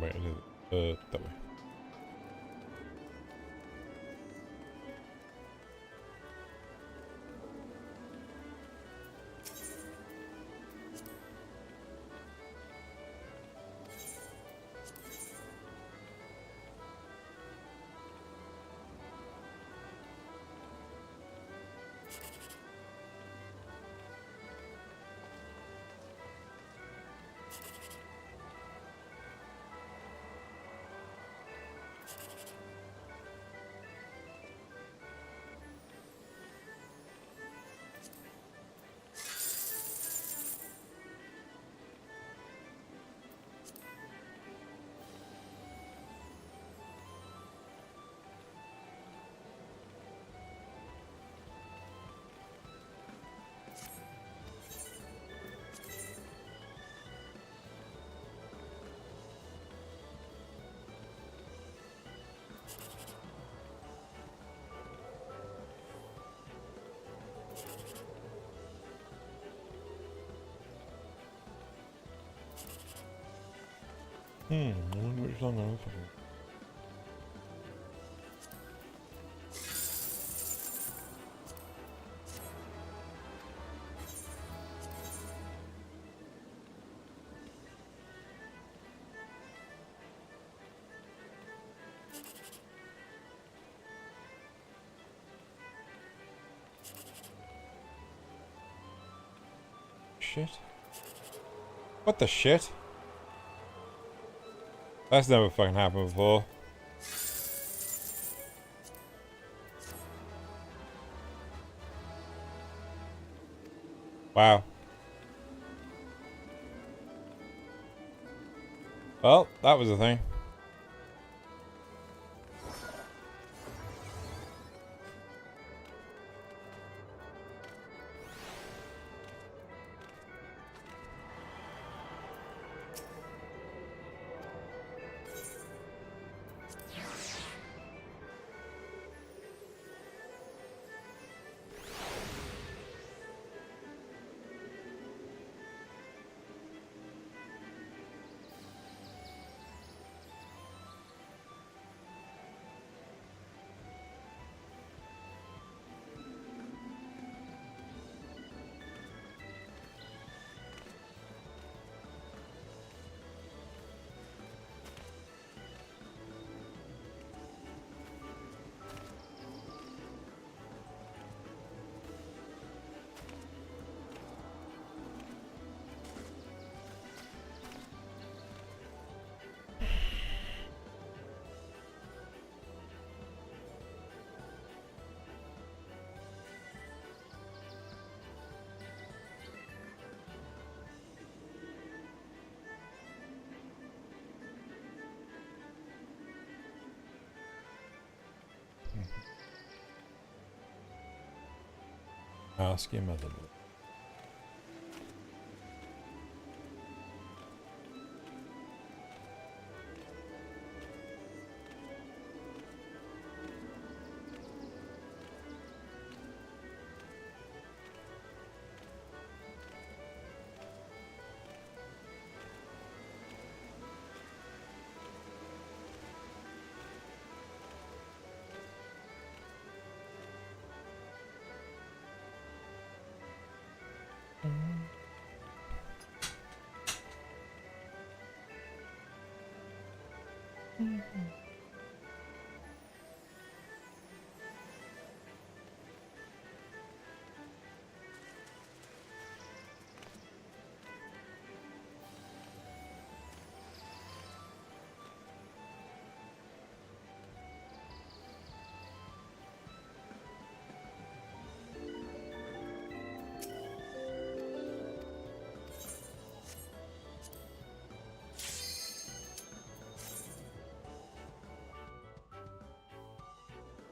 wrong way. That way. I wonder which one I'm looking for. Shit. What the shit? That's never fucking happened before. Wow. Well, that was a thing. Ask your mother.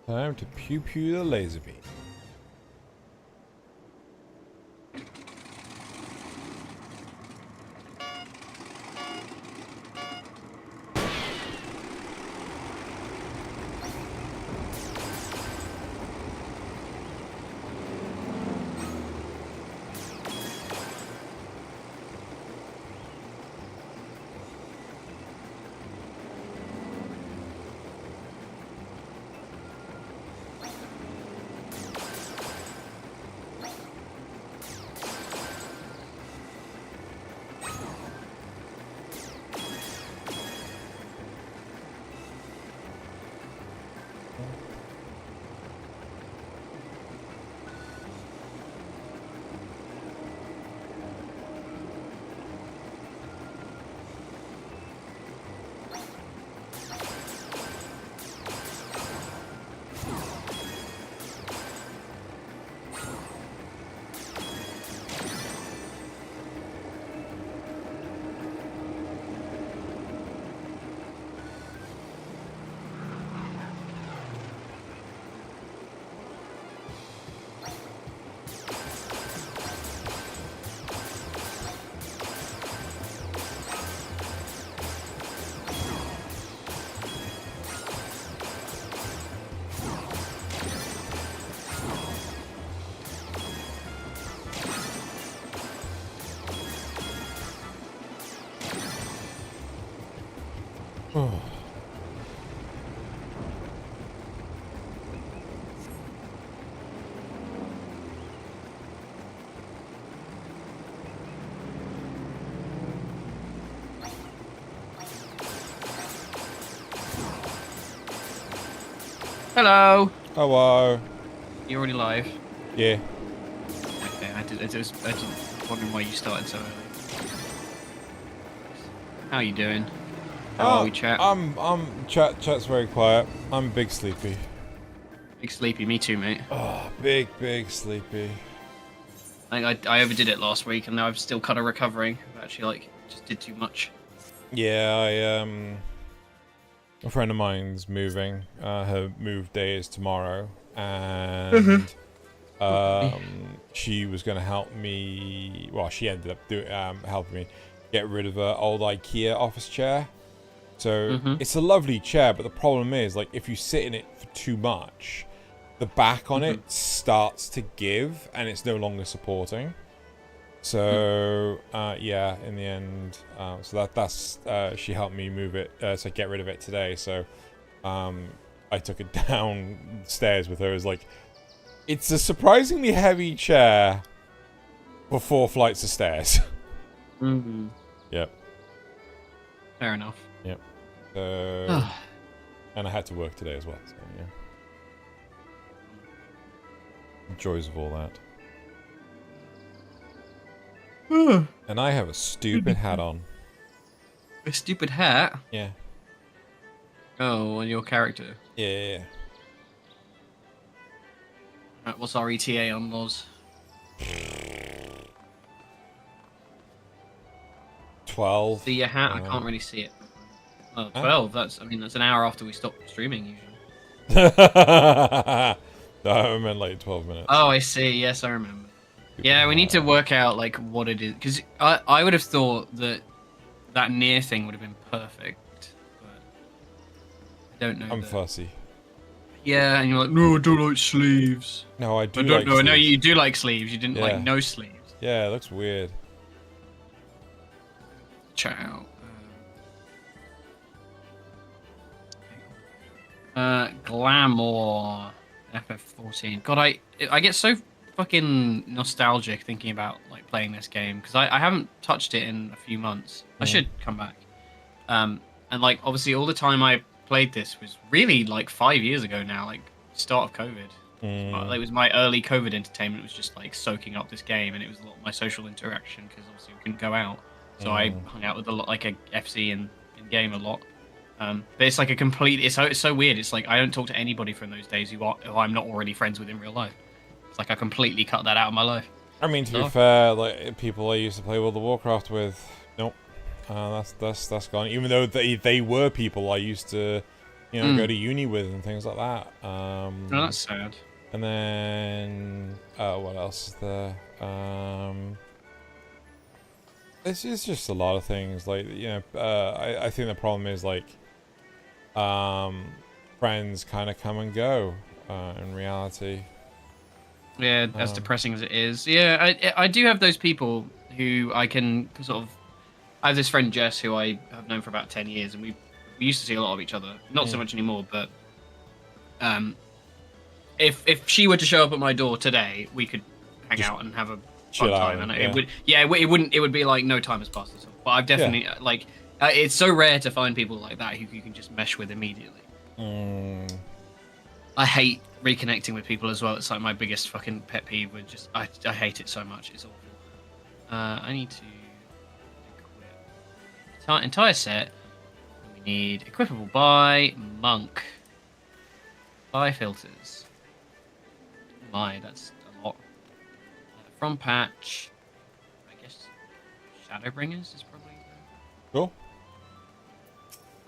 Time to pew pew the laser beam. Hello. Hello. You're already live. Yeah. Okay, I was wondering why you started so early. How are you doing? How are we, chat? Chat's very quiet. I'm big sleepy. Big sleepy, me too, mate. Oh, big sleepy. I overdid it last week, and now I'm still kind of recovering. I actually, just did too much. Yeah, a friend of mine's moving. Her move day is tomorrow, and she was going to help me. Well, she ended up helping me get rid of her old IKEA office chair. So it's a lovely chair, but the problem is, like, if you sit in it for too much, the back on it starts to give, and it's no longer supporting. So yeah, in the end, so that's she helped me move it, so get rid of it today. So I took it downstairs with her. It was like, it's a surprisingly heavy chair for 4 flights of stairs. Yep. Fair enough. Yep. So, and I had to work today as well. So yeah. Joys of all that. And I have a stupid hat on. A stupid hat? Yeah. Oh, on your character. Yeah. Right, what's our ETA on Loz? 12. See your hat? I can't really see it. Oh, 12. That's an hour after we stopped streaming usually. No, I meant like 12 minutes. Oh, I see. Yes, I remember. Yeah, we need to work out like what it is, because I would have thought that near thing would have been perfect, but I don't know. I'm fussy. Yeah, and you're like, no, I don't like sleeves. No, I do. I don't like know. sleeves. No, you do like sleeves. You didn't like no sleeves. Yeah, it looks weird. Ciao. Glamour FF14. God, I get so fucking nostalgic thinking about like playing this game, because I haven't touched it in a few months. I should come back. And like obviously all the time I played this was really like 5 years ago now, like start of COVID. It was my early COVID entertainment. It was just like soaking up this game, and it was a lot of my social interaction, because obviously we couldn't go out. So I hung out with a lot, like a FC in game a lot. But it's like a complete. It's so weird. It's like I don't talk to anybody from those days who I'm not already friends with in real life. It's like I completely cut that out of my life. I mean, to be fair, like people I used to play World of Warcraft with, nope, that's gone. Even though they were people I used to, go to uni with and things like that. Oh, that's sad. And then what else is there? It's just a lot of things. Like I think the problem is like friends kind of come and go in reality. Yeah, as depressing as it is. Yeah, I do have those people who I can sort of. I have this friend Jess who I have known for about 10 years, and we used to see a lot of each other. Not so much anymore, but if she were to show up at my door today, we could hang out and have a fun time. And it would be like no time has passed at all. But I've definitely like it's so rare to find people like that who you can just mesh with immediately. I hate reconnecting with people as well. It's like my biggest fucking pet peeve. With just I hate it so much. It's awful. I need to equip entire set. We need equipable by monk. Buy filters. My, that's a lot. From patch, I guess Shadowbringers is probably there. Cool.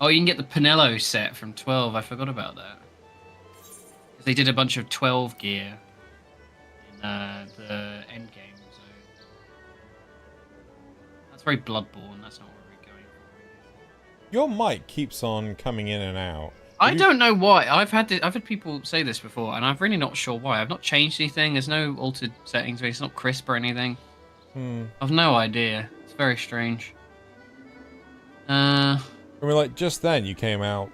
Oh, you can get the Pinello set from 12. I forgot about that. They did a bunch of 12 gear in the end game. So that's very Bloodborne. That's not what we're going for. Your mic keeps on coming in and out. I don't know why. I've had people say this before, and I'm really not sure why. I've not changed anything. There's no altered settings. It's not crisp or anything. I've no idea. It's very strange. I mean, like, just then you came out,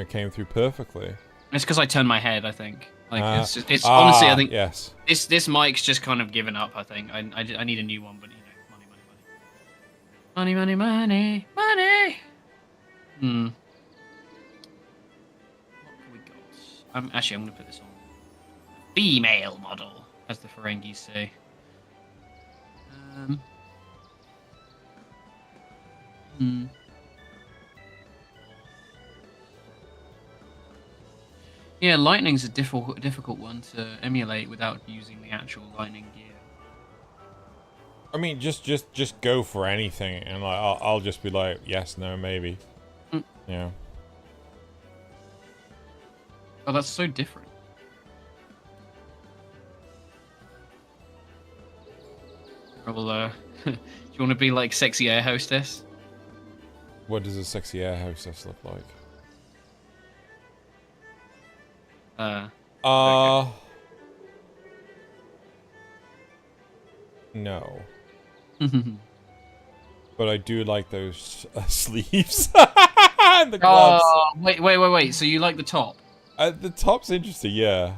came through perfectly. It's because I turned my head, I think. Like, it's honestly, I think yes. this mic's just kind of given up, I think. I need a new one, but, money, money, money. Money, money, money, money! Hmm. What have we got? Actually, I'm going to put this on. Female model, as the Ferengis say. Yeah, lightning's a difficult one to emulate without using the actual lightning gear. I mean, just go for anything, and like I'll just be like, yes, no, maybe. Yeah. Oh, that's so different. Well, do you want to be like sexy air hostess? What does a sexy air hostess look like? No. But I do like those sleeves and the gloves. Oh, wait. So you like the top? The top's interesting, yeah.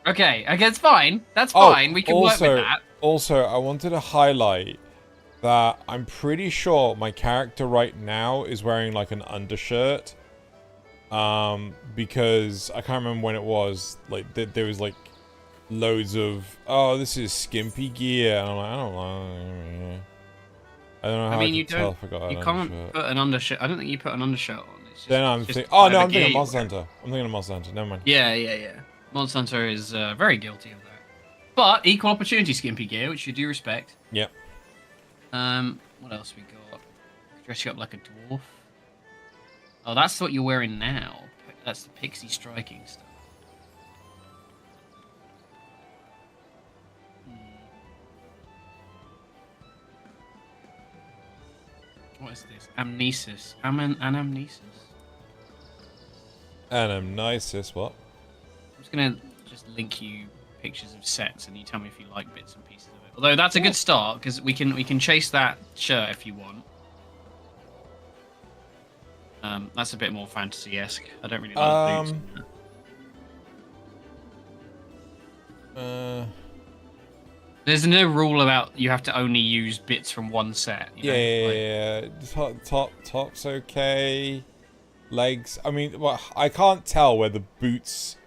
Okay, it's fine. That's fine. We can work with that. Also, I wanted to highlight that I'm pretty sure my character right now is wearing like an undershirt. Because I can't remember when it was. Like there was like loads of this is skimpy gear, and I'm like, I don't know. I don't know how you tell if I got you an can't undershirt. put an undershirt. I don't think you put an undershirt on. It's just, Then I'm thinking. Oh no, I'm thinking of Monster Hunter. I'm thinking of Monster Hunter. Never mind. Yeah. Monster Hunter is very guilty of that. But equal opportunity skimpy gear, which you do respect. Yep. What else we got? Dress you up like a dwarf. Oh, that's what you're wearing now. That's the pixie striking stuff. What is this? Amnesis. Anamnesis? Anamnesis, what? I'm just gonna link you pictures of sets, and you tell me if you like bits and pieces of it. Although that's a good start, because we can chase that shirt if you want. That's a bit more fantasy-esque. I don't really like boots. There's no rule about you have to only use bits from one set. Yeah. Top's okay. Legs. I mean, well, I can't tell where the boots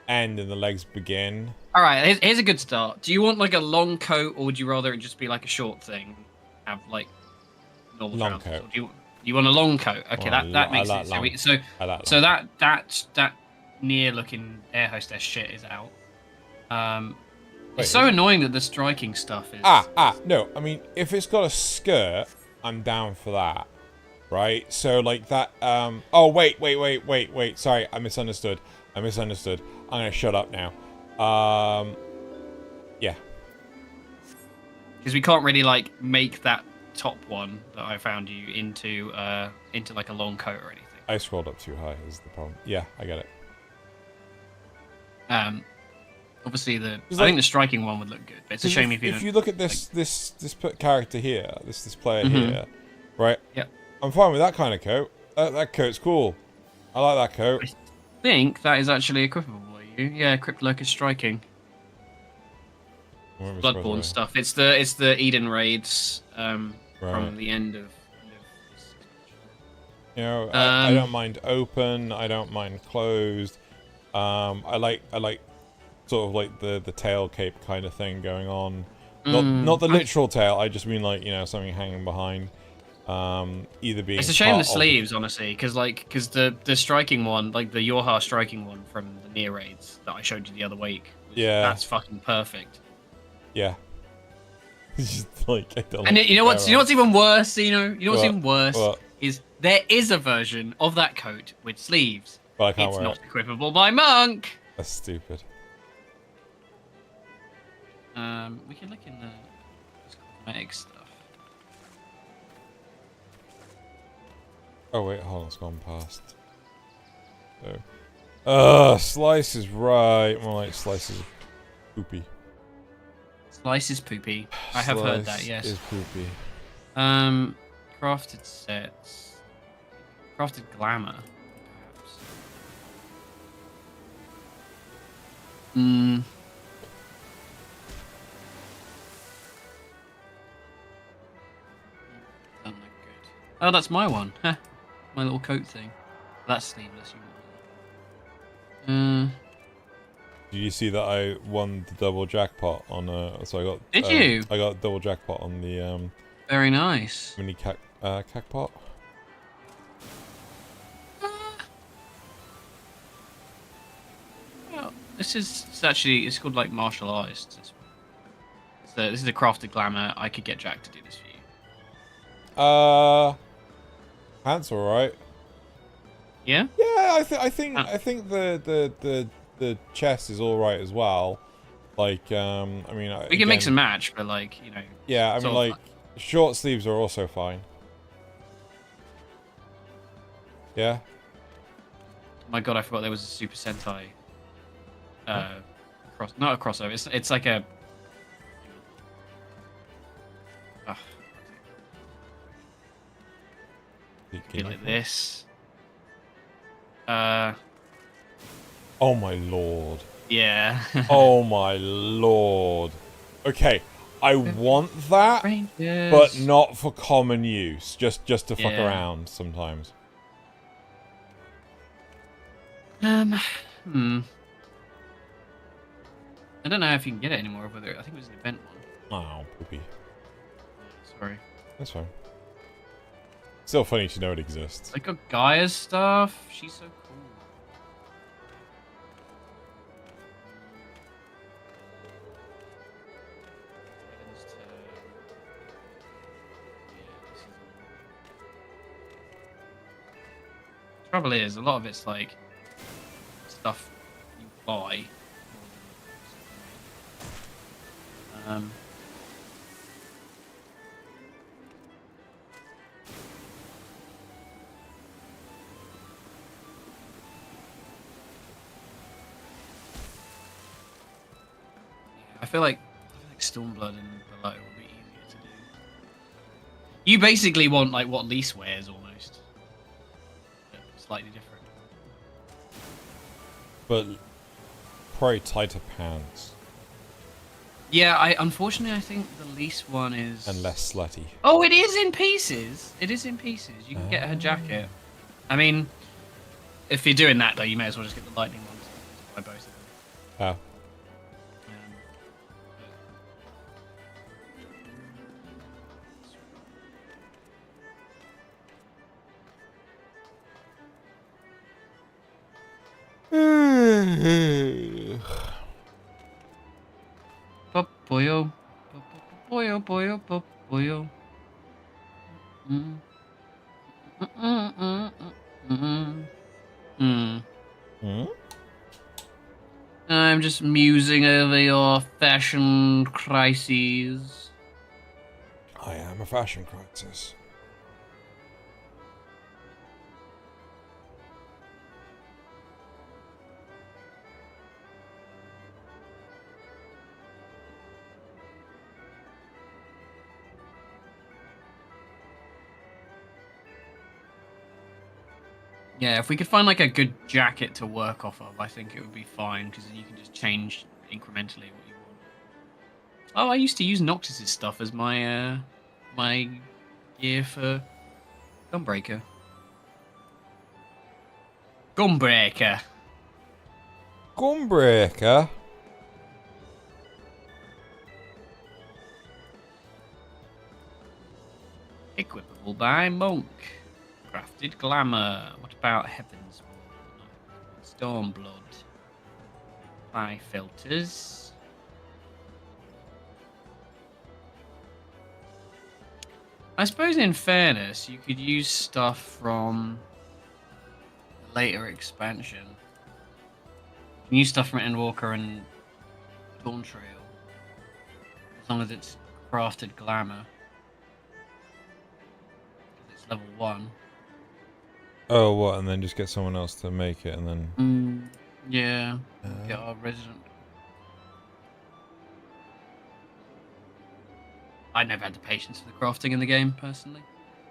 end and the legs begin. All right, here's a good start. Do you want like a long coat, or would you rather it just be like a short thing? Have like normal long trousers? coat. Or you want a long coat? Okay, well, that makes like sense. So that near looking air hostess shit is out. It's so annoying that the striking stuff is. No. I mean, if it's got a skirt, I'm down for that. Right? So like that. Oh wait. Sorry, I misunderstood. I'm gonna shut up now. Yeah. Because we can't really like make that top one that I found you into like a long coat or anything. I scrolled up too high is the problem. Yeah, I get it. Obviously I think the striking one would look good, but it's a shame if you look at this character here, this player here, right? Yeah. I'm fine with that kind of coat. That coat's cool. I like that coat. I think that is actually equipable. Yeah, Crypt Lurker striking. Bloodborne stuff. It's the Eden raids from the end of this expansion. I don't mind open. I don't mind closed. I like sort of like the tail cape kind of thing going on. Not the literal tail. I just mean like something hanging behind. Either being. It's a shame the sleeves, honestly, because the striking one, like the Yorha striking one from the near raids that I showed you the other week. That's fucking perfect. Yeah. Just like I don't. And you know what's even worse? You know what's even worse is there is a version of that coat with sleeves. But I can't it's wear not equipable by monk. That's stupid. We can look in the cosmetic stuff. Oh wait, hold on, it's gone past. So, Slice is right. More like Slice is poopy. Slice is poopy. I have heard that. Yes. Is poopy. Crafted sets. Crafted glamour, perhaps. Hmm. Doesn't look good. Oh, that's my one. Heh. My little coat thing. That's sleeveless. Did you see that I won the double jackpot on so I got Did you? I got double jackpot on the Very nice. mini cackpot. Well, this is it's called like martial arts. So this is a crafted glamour. I could get Jack to do this for you. Pants alright. Yeah. Yeah, I think the chest is alright as well. Like I mean, We can mix and match, but like Yeah, I mean like short sleeves are also fine. Yeah. My God, I forgot there was a Super Sentai. Not a crossover. It's like a. Like this. Oh my lord. Yeah. Oh my lord. Okay, I want that, Rangers. but not for common use. Just to fuck around sometimes. I don't know if you can get it anymore. Whether I think it was an event one. Oh, poopy. Sorry. That's fine. Still funny to know it exists. I got Gaia's stuff. She's so cool. Trouble is, a lot of it's like stuff you buy. I feel like Stormblood and Below would be easier to do. You basically want like what Lise wears almost. But slightly different. But probably tighter pants. Yeah, unfortunately I think the Lise one is And less slutty. Oh, it is in pieces. It is in pieces. You can get her jacket. I mean, if you're doing that though, you may as well just get the lightning ones. Buy both of them. Oh. Pollo, pollo, pollo, pollo. I'm just musing over your fashion crises. I am a fashion crisis. Yeah, if we could find like a good jacket to work off of, I think it would be fine because then you can just change incrementally what you want. Oh, I used to use Noxus's stuff as my my gear for Gunbreaker. Gunbreaker. Gunbreaker. Equipable by Monk. Crafted glamour. What about Heaven's Wall? Stormblood. By filters. I suppose in fairness, you could use stuff from the later expansion. You can use stuff from Endwalker and Dawn Trail. As long as it's crafted glamour. Because it's level 1. Oh, what? And then just get someone else to make it, and then. Yeah. Get our resident. I never had the patience for the crafting in the game, personally.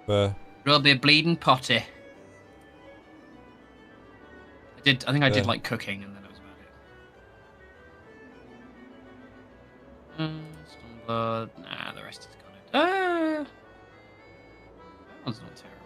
But It'll be a bleeding potty. I think I did like cooking, and then that was about it. Stormblood. Nah, the rest is kind of. That one's not terrible.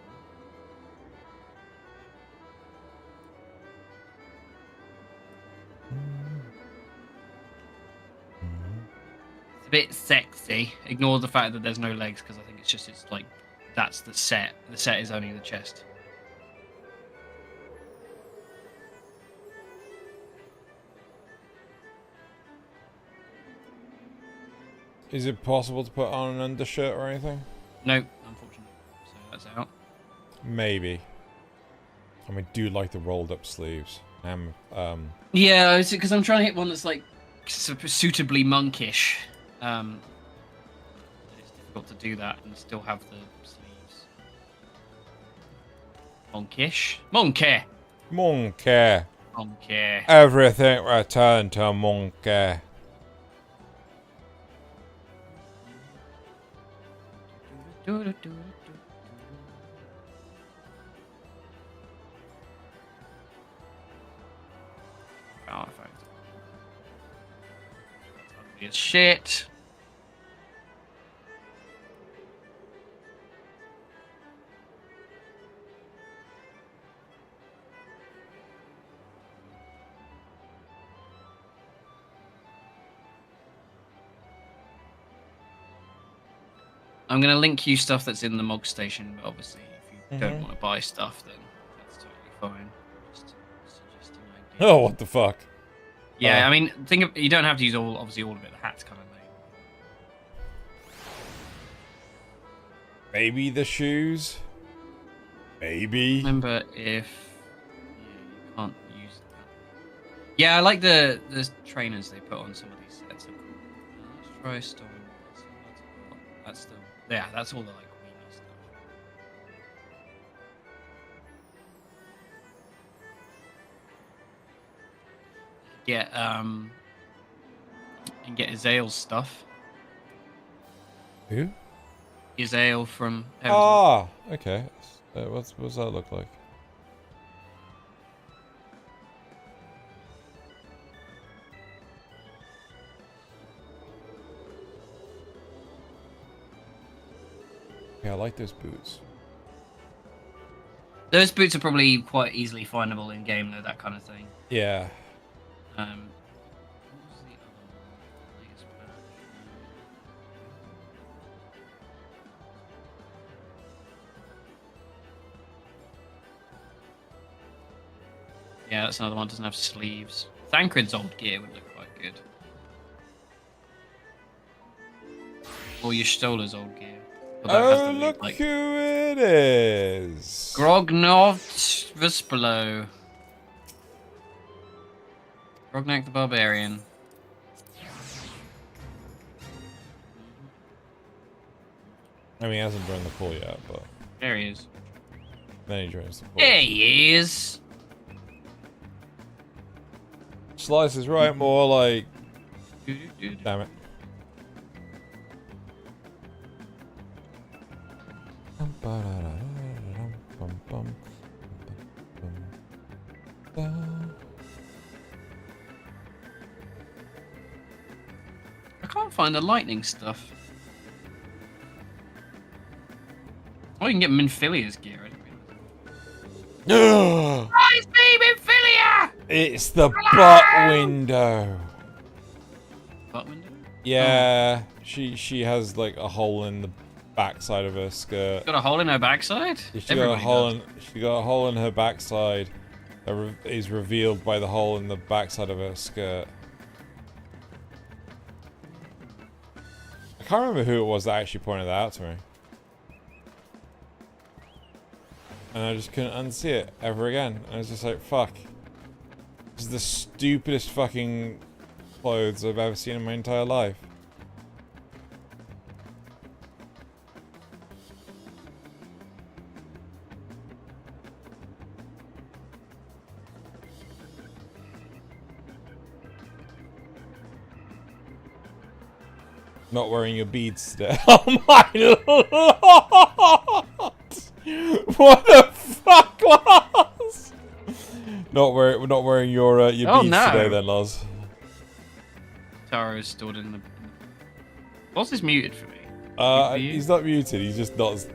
It's a bit sexy. Ignore the fact that there's no legs, because I think it's like that's the set. The set is only the chest. Is it possible to put on an undershirt or anything? No, unfortunately. So that's out. Maybe. I do like the rolled up sleeves. Yeah, because I'm trying to hit one that's like suitably monkish. It's difficult to do that and still have the sleeves. Monkish? Monkey! Monkey. Monkey. Everything returned to monkey. Power factor. That's ugly as shit. I'm going to link you stuff that's in the Mog Station, but obviously if you don't want to buy stuff, then that's totally fine. Just suggesting ideas. Oh, what the fuck? Yeah, I mean, you don't have to use all of it. The hat's kind of lame. Maybe the shoes? Maybe. Remember if... Yeah, you can't use that. Yeah, I like the trainers they put on some of these sets. Let's try Storm. That's still... Yeah, that's all the like weenie stuff. Get and get Azael's stuff. Who? Azael from Ah, okay. What's that look like? Yeah, I like those boots. Those boots are probably quite easily findable in game, though. That kind of thing. Yeah. What was the other one? Latest patch. Yeah, that's another one. Doesn't have sleeves. Thancred's old gear would look quite good. Or Y'shtola's old gear. But that has Oh, the look like... who it is! Grognov Vespalo. Grognak the Barbarian. I mean, he hasn't joined the pool yet, but There he is. then he joins the pool. There he is. Slice is right, more like... Damn it. I can't find the lightning stuff. Oh, you can get Minfilia's gear. It's me, Minfilia! It's the butt window. Butt window? Yeah, she has like a hole in the backside of her skirt. Got a hole in her backside? She got a hole in her backside that is revealed by the hole in the backside of her skirt. I can't remember who it was that actually pointed that out to me. And I just couldn't unsee it ever again. I was just like, fuck. This is the stupidest fucking clothes I've ever seen in my entire life. Not wearing your beads today. Oh my lord! What the fuck was? we're not wearing your beads today, then, Loz. Taro is stored in the. Loz is muted for me. He's not muted. He's just not as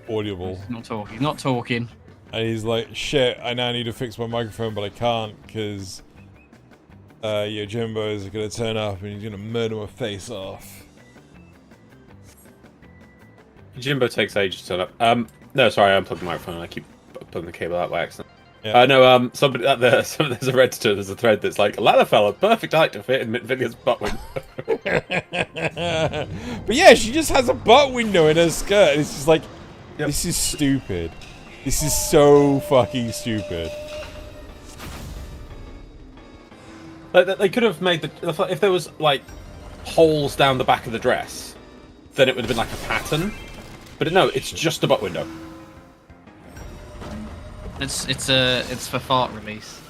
audible. He's not talking. He's not talking. And he's like, shit, I now need to fix my microphone, but I can't because your Jimbos are going to turn up and he's going to murder my face off. Jimbo takes ages to turn up. No, sorry, I unplugged the microphone. I keep putting the cable out by accident. Yeah. No, somebody there's a Reddit, there's a thread that's like, ladder fella, perfect height to fit in Villiers' butt window. But yeah, she just has a butt window in her skirt. And it's just like, this is stupid. This is so fucking stupid. Like, they could have made if there was like holes down the back of the dress, then it would have been like a pattern. But no, it's just a butt window. It's for fart release.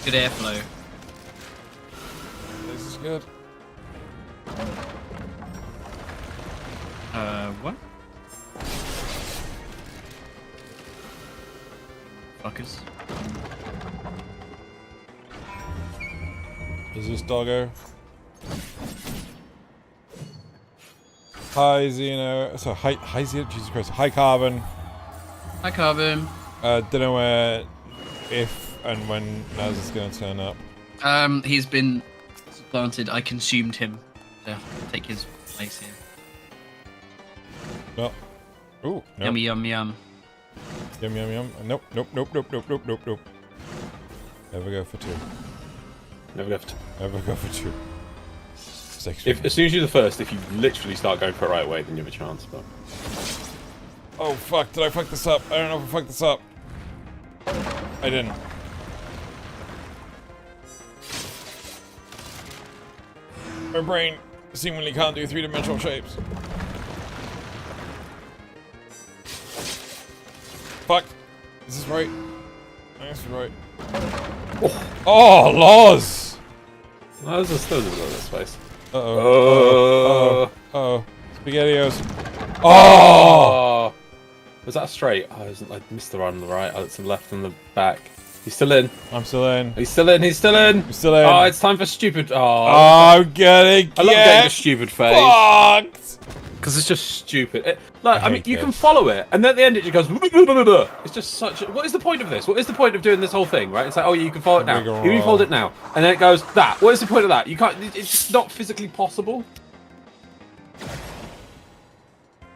Good airflow. This is good. What? Fuckers. Is this doggo? Hi Xeno. So hi Xeno. Jesus Christ. Hi Carbon. Hi, Carbon. Don't know where, if and when Naz is going to turn up. He's been supplanted. I consumed him to take his place here. Well. Ooh. Nope. Yummy, yum, yum. Yum yum yum. Nope. Nope. Nope. Nope. Nope. Nope. Nope. Nope. Never go for two. Never left. Never go for two. As soon as you're the first, if you literally start going for it right away, then you have a chance. But oh fuck! Did I fuck this up? I don't know if I fucked this up. I didn't. My brain seemingly can't do three-dimensional shapes. Fuck! Is this right? This is right. Oh, Loz! no, there's still a little bit of space. Uh-oh. Uh-oh. SpaghettiOs. Oh! Was that straight? Oh, isn't I missed the right on the right. Oh, it's the left and the back. He's still in. I'm still in. He's still in. He's still in. I'm still in. Oh, it's time for stupid. Oh, I'm gonna get I love getting the stupid phase. fucked! Because it's just stupid. I mean, hate you this. can follow it, and then at the end it just goes. Blah, blah, blah, blah. It's just such. What is the point of this? What is the point of doing this whole thing? Right? It's like, oh, you can follow it now. You can follow it now, and then it goes that. What is the point of that? You can't. It's just not physically possible.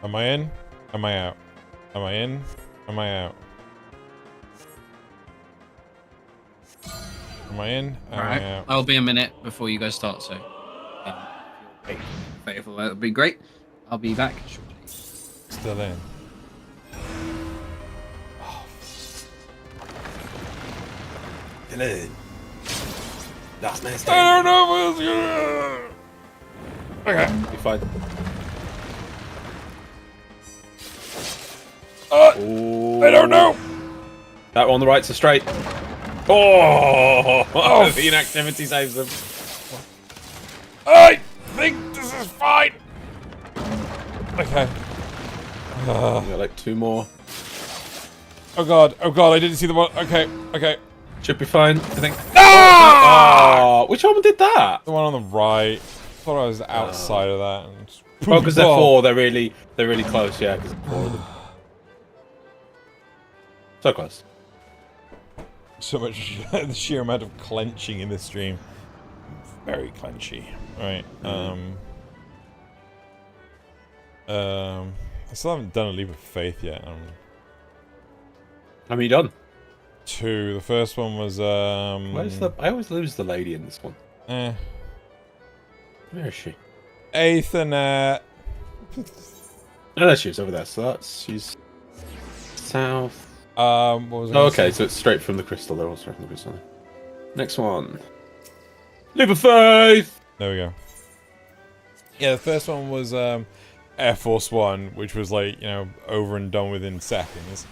Am I in? Am I out? Am I in? Am I out? Am I in? Am Alright, I out? I'll be a minute before you guys start, so faithful, that'll be great. I'll be back shortly. Still in. Oh. Still in. Last man I standing. don't know if it's gonna... Okay. You're fine. I don't know. That one on the right's a straight. Oh, the inactivity saves them. I think this is fine. Okay. You got like two more. Oh god, I didn't see the one. Okay, okay. Should be fine, I think. Ah! Oh, which one did that? The one on the right. Thought I was outside of that. And just... Oh, because they're four. They're really close. Yeah, because four of them. So close. So much the sheer amount of clenching in this stream. Very clenchy. Right. I still haven't done a leap of faith yet. How many you done? 2. The first one was Where's the? I always lose the lady in this one. eh. Where is she? Ethernet. Oh, there she is over there. So she's south. What was I Oh, gonna okay, say? so it's straight from the crystal. They're all straight from the crystal. Next one. Leap of faith! There we go. Yeah, the first one was Air Force One, which was like, you know, over and done within seconds.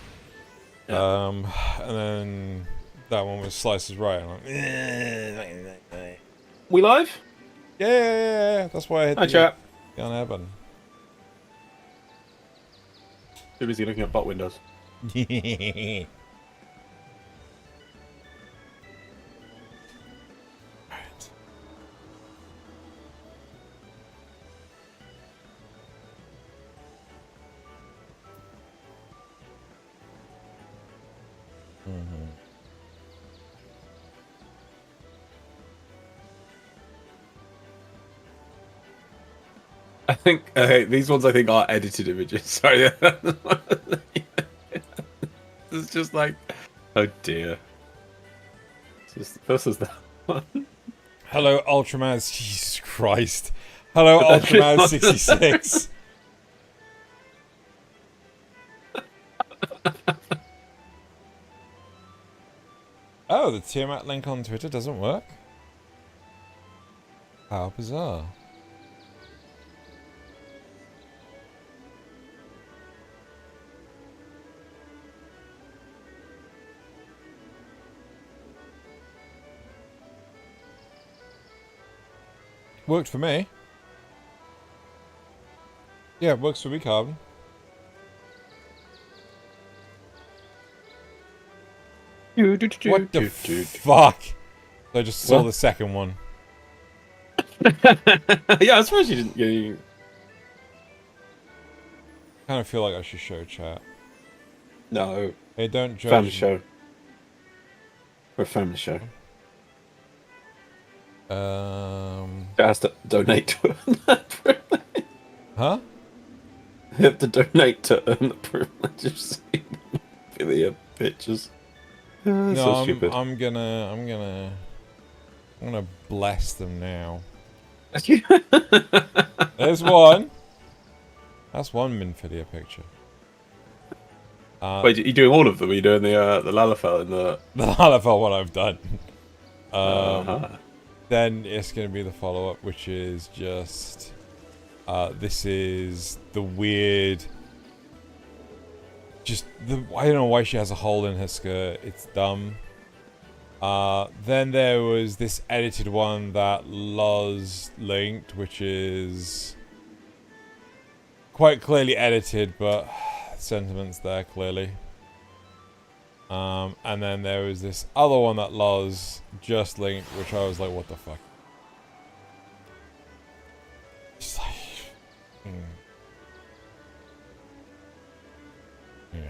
Yeah. And then that one was Slices Right. I'm like, We live? yeah. That's why I hit Hi, the chat. get on air button. Too busy looking at butt windows. I think these ones I think are edited images. Sorry. It's just like, oh dear. This is the one. Hello, Ultraman. Jesus Christ. Hello, Ultraman 66. Oh, the Tiamat link on Twitter doesn't work? How bizarre. Worked for me. Yeah, it works for me, Carbon. What the fuck? I just saw the second one. Yeah, I suppose you didn't. You... I kind of feel like I should show chat. No. Hey, don't judge. Family show. We're a family show. It has to donate to earn that privilege. Huh? You have to donate to earn the privilege of seeing video pictures. No, so stupid. I'm gonna bless them now. There's one. That's one Minfidia picture. Wait, are you doing all of them? Are you doing the Lalafell and the Lalafell one I've done. Uh-huh. Then it's gonna be the follow-up, which is just this is the weird. I don't know why she has a hole in her skirt. It's dumb. Then there was this edited one that Loz linked, which is quite clearly edited, but sentiments there clearly. And then there was this other one that Loz just linked, which I was like, what the fuck? Just like, yeah.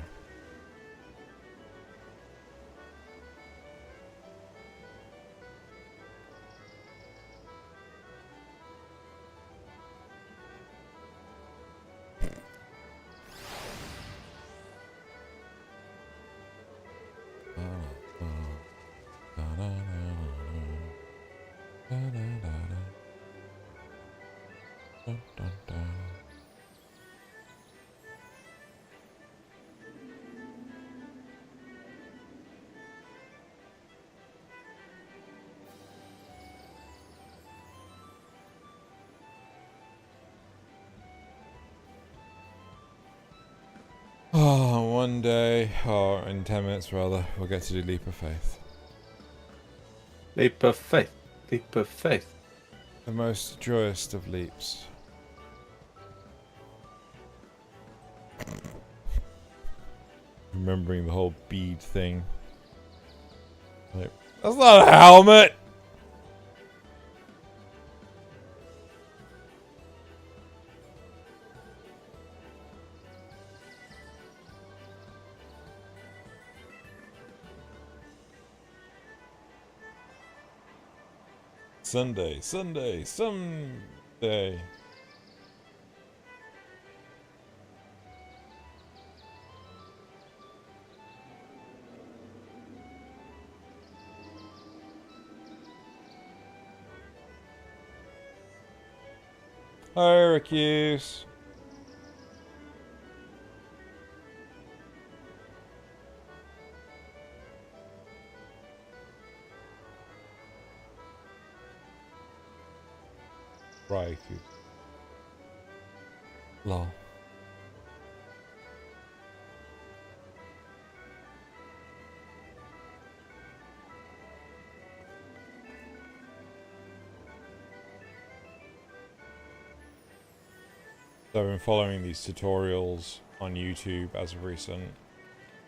Oh, one day, or in 10 minutes rather, we'll get to do Leap of Faith. Leap of faith. Leap of faith. The most joyous of leaps. Remembering the whole bead thing. Like, that's not a helmet! Sunday, someday. Syracuse. Right. Lol. So I've been following these tutorials on YouTube as of recent,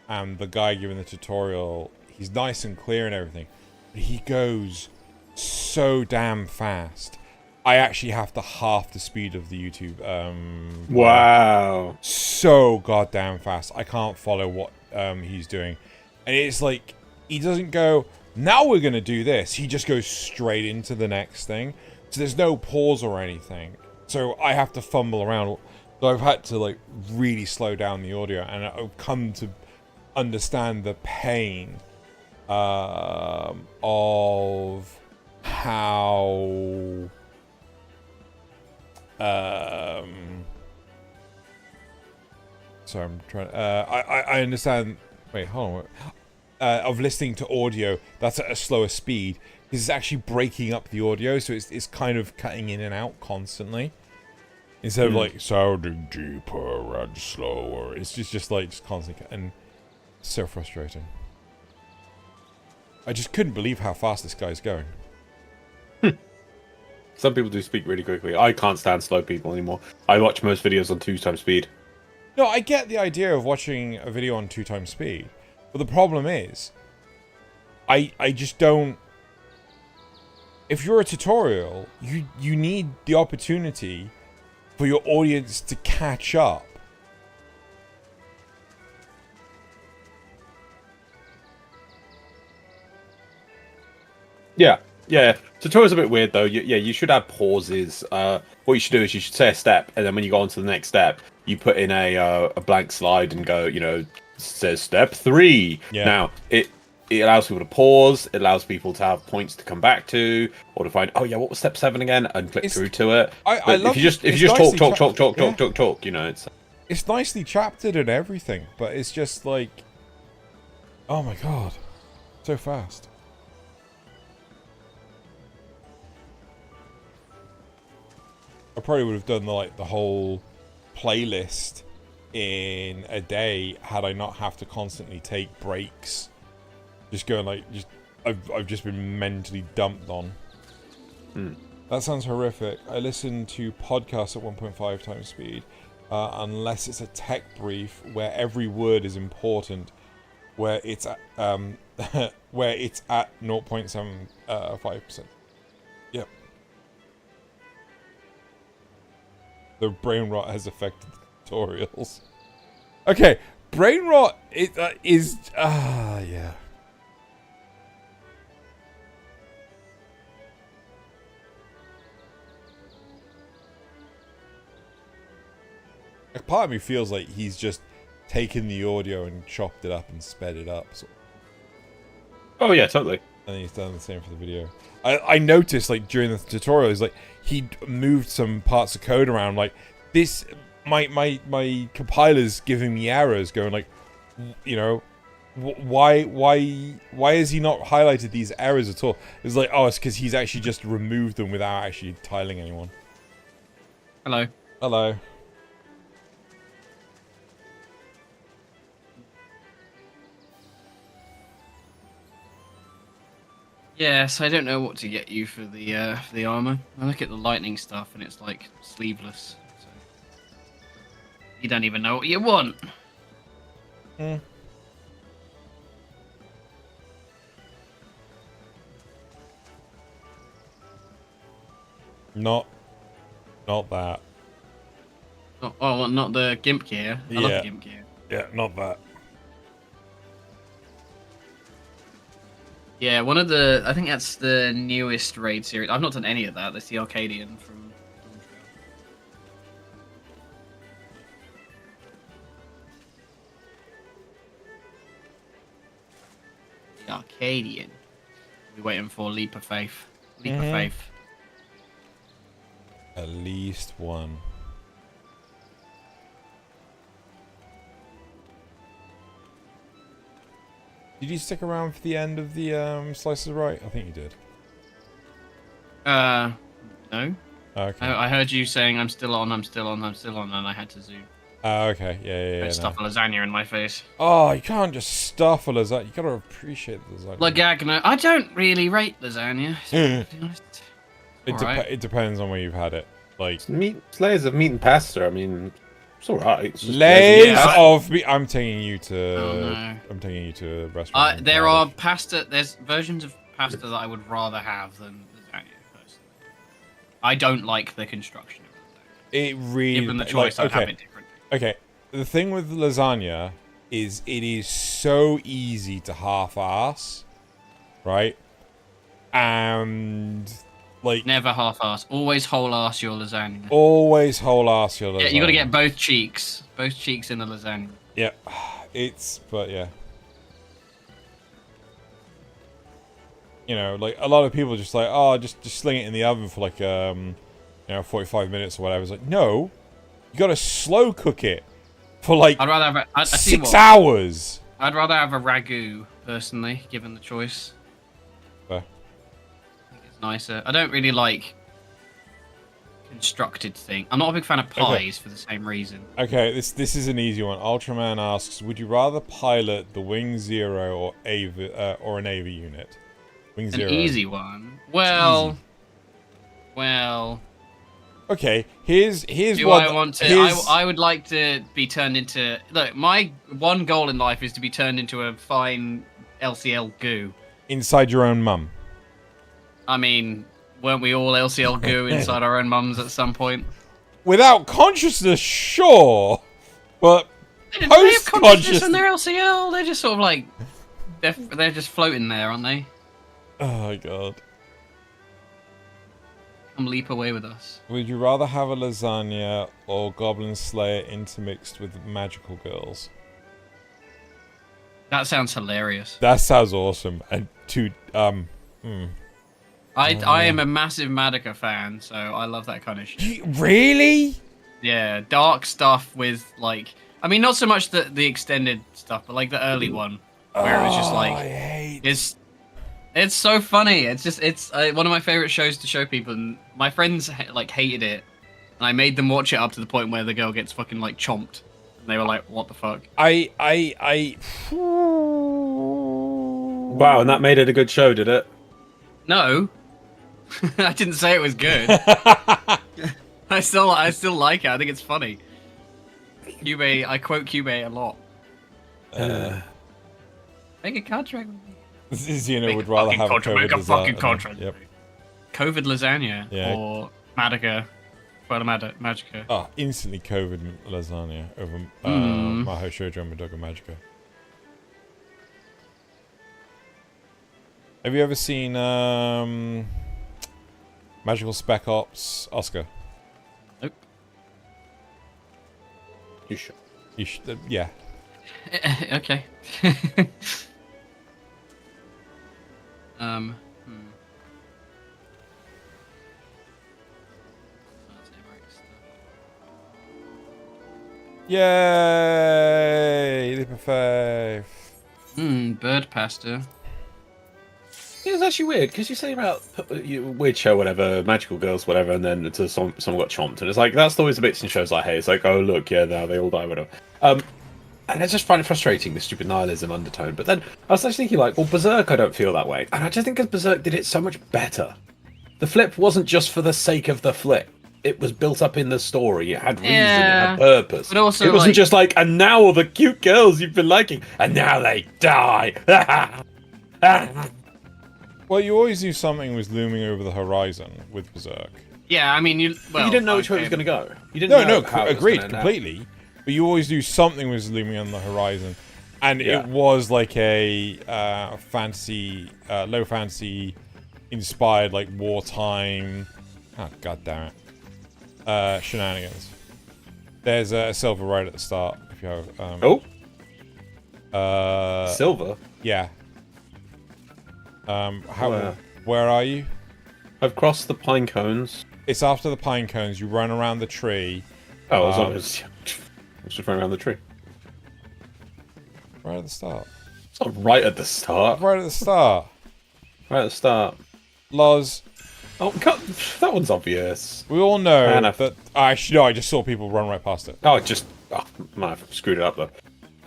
and the guy giving the tutorial, he's nice and clear and everything, but he goes so damn fast. I actually have to half the speed of the YouTube. Wow. So goddamn fast. I can't follow what he's doing. And it's like, he doesn't go, now we're going to do this. He just goes straight into the next thing. So there's no pause or anything. So I have to fumble around. So I've had to like really slow down the audio, and I've come to understand the pain of how sorry, I'm trying. I understand. Wait, hold on. Of listening to audio that's at a slower speed, because it's actually breaking up the audio, so it's kind of cutting in and out constantly. Instead of like sounding deeper and slower, it's just constantly, and it's so frustrating. I just couldn't believe how fast this guy's going. Some people do speak really quickly. I can't stand slow people anymore. I watch most videos on 2x speed. No, I get the idea of watching a video on 2x speed, but the problem is, I just don't. If you're a tutorial, you need the opportunity for your audience to catch up. Yeah. Tutorial's a bit weird though. You should have pauses. What you should do is you should say a step, and then when you go on to the next step, you put in a blank slide and go, says step 3. Yeah. Now it allows people to pause. It allows people to have points to come back to, or to find, oh yeah, what was step 7 again, and click through to it. I love if you just talk, it's nicely chaptered and everything, but it's just like, oh my god, so fast. I probably would have done the whole playlist in a day had I not have to constantly take breaks. Just going I've just been mentally dumped on. That sounds horrific. I listen to podcasts at 1.5 times speed, unless it's a tech brief where every word is important, where it's at where it's at 0.75%. Yep. The brain rot has affected the tutorials. Okay, brain rot is yeah. A part of me feels like he's just taken the audio and chopped it up and sped it up. Oh yeah, totally. And he's done the same for the video. I noticed during the tutorial, he's he moved some parts of code around. This, my compiler's giving me errors, going why has he not highlighted these errors at all? It's it's because he's actually just removed them without actually tiling anyone. Hello. Hello. Yes, I don't know what to get you for the armor. I look at the lightning stuff and it's sleeveless. So you don't even know what you want. Not that. Not the gimp gear. I love the gimp gear. Yeah, not that. Yeah, I think that's the newest raid series. I've not done any of that. That's the Arcadian from the Arcadian. We're waiting for Leap of Faith. Leap of Faith. At least one. Did you stick around for the end of the Slices of Right? I think you did. No. Okay. I heard you saying I'm still on, and I had to zoom. Okay. Yeah. Stuff a lasagna in my face. Oh, you can't just stuff a lasagna. You gotta appreciate the lasagna. Lasagna. I don't really rate lasagna. To be honest. It depends on where you've had it. Layers of meat and pasta. I mean, it's alright. It's layers of meat. I'm taking you to. Oh, no. I'm taking you to a restaurant. There's versions of pasta that I would rather have than lasagna. Personally, I don't like the construction of lasagna. It really. Given the choice, I'd have it different. Okay, the thing with lasagna is it is so easy to half-ass, right? And Like Never half-ass. Always whole-ass your lasagna. always whole ass your lasagna. Yeah, you got to get both cheeks. Both cheeks in the lasagna. Yeah, but yeah. You know, like a lot of people just like, oh, just sling it in the oven for like 45 minutes or whatever. It's like, no, you got to slow cook it for like I'd rather have I tell you 6 what, hours. I'd rather have a ragu personally, given the choice. Fair. I think it's nicer. I don't really like constructed thing. I'm not a big fan of pies for the same reason. Okay, this is an easy one. Ultraman asks, would you rather pilot the Wing Zero or an Ava unit? Wing Zero. An easy one. Well, Easy. well. Okay, here's Do what I want to? I would like to be turned into. Look, my one goal in life is to be turned into a fine LCL goo. inside your own mum. I mean, weren't we all LCL goo inside our own mums at some point? Without consciousness, sure, but They have post consciousness consciousness. when they're LCL. They're just sort of like they're just floating there, aren't they? Oh my god. Come leap away with us. Would you rather have a lasagna or Goblin Slayer intermixed with magical girls? That sounds hilarious. That sounds awesome. And I am a massive Madoka fan, so I love that kind of shit. Really? Yeah, dark stuff with like, I mean, not so much the extended stuff, but like the early one where it was just like, I hate. it's so funny. It's one of my favorite shows to show people, and my friends like hated it, and I made them watch it up to the point where the girl gets fucking like chomped, and they were like, "What the fuck?" Wow, and that made it a good show, did it? No, I didn't say it was good. I still like it. I think it's funny. Cube, I quote Cube a lot. Make a contract with me. Xeno Make would a rather fucking have contract, COVID make a lasagna. fucking contract. Yep. COVID lasagna Yeah. or Madoka, Magica. Oh, instantly COVID lasagna over Maho Shoujo Madoka Magica. Have you ever seen Magical Spec Ops Oscar? Nope. You should. You should, yeah. Okay. Yay! Leap of faith. Bird pasta. Yeah, it's actually weird because you say about weird show, whatever, magical girls, whatever, and then someone got chomped, and it's like that's always the bits in shows like, hey, it's like, oh look, yeah, now they all die, whatever. And I just find it frustrating, the stupid nihilism undertone. But then I was actually thinking, like, well, Berserk, I don't feel that way, and I just think because Berserk did it so much better. The flip wasn't just for the sake of the flip. It was built up in the story. It had reason. Yeah, it had purpose. but also, it wasn't like, just like, and now all the cute girls you've been liking, and now they die. Well, you always knew something was looming over the horizon with Berserk. Yeah, I mean, you didn't know which way it was going to go. You didn't No, know how it was agreed gonna end up. completely. But you always knew something was looming on the horizon, and Yeah. it was like a fantasy, low fantasy inspired, like wartime. Oh god damn it! Shenanigans. There's a silver right at the start. If you have. Silver? Yeah. Where? Where are you? I've crossed the pine cones. It's after the pine cones. You run around the tree. Oh, as long as... I was just running around the tree. Right at the start. It's not right at the start. Right at the start. Right at the start. Loz. Oh, that one's obvious. We all know Man, that... Actually, no, I just saw people run right past it. Oh, might have screwed it up though.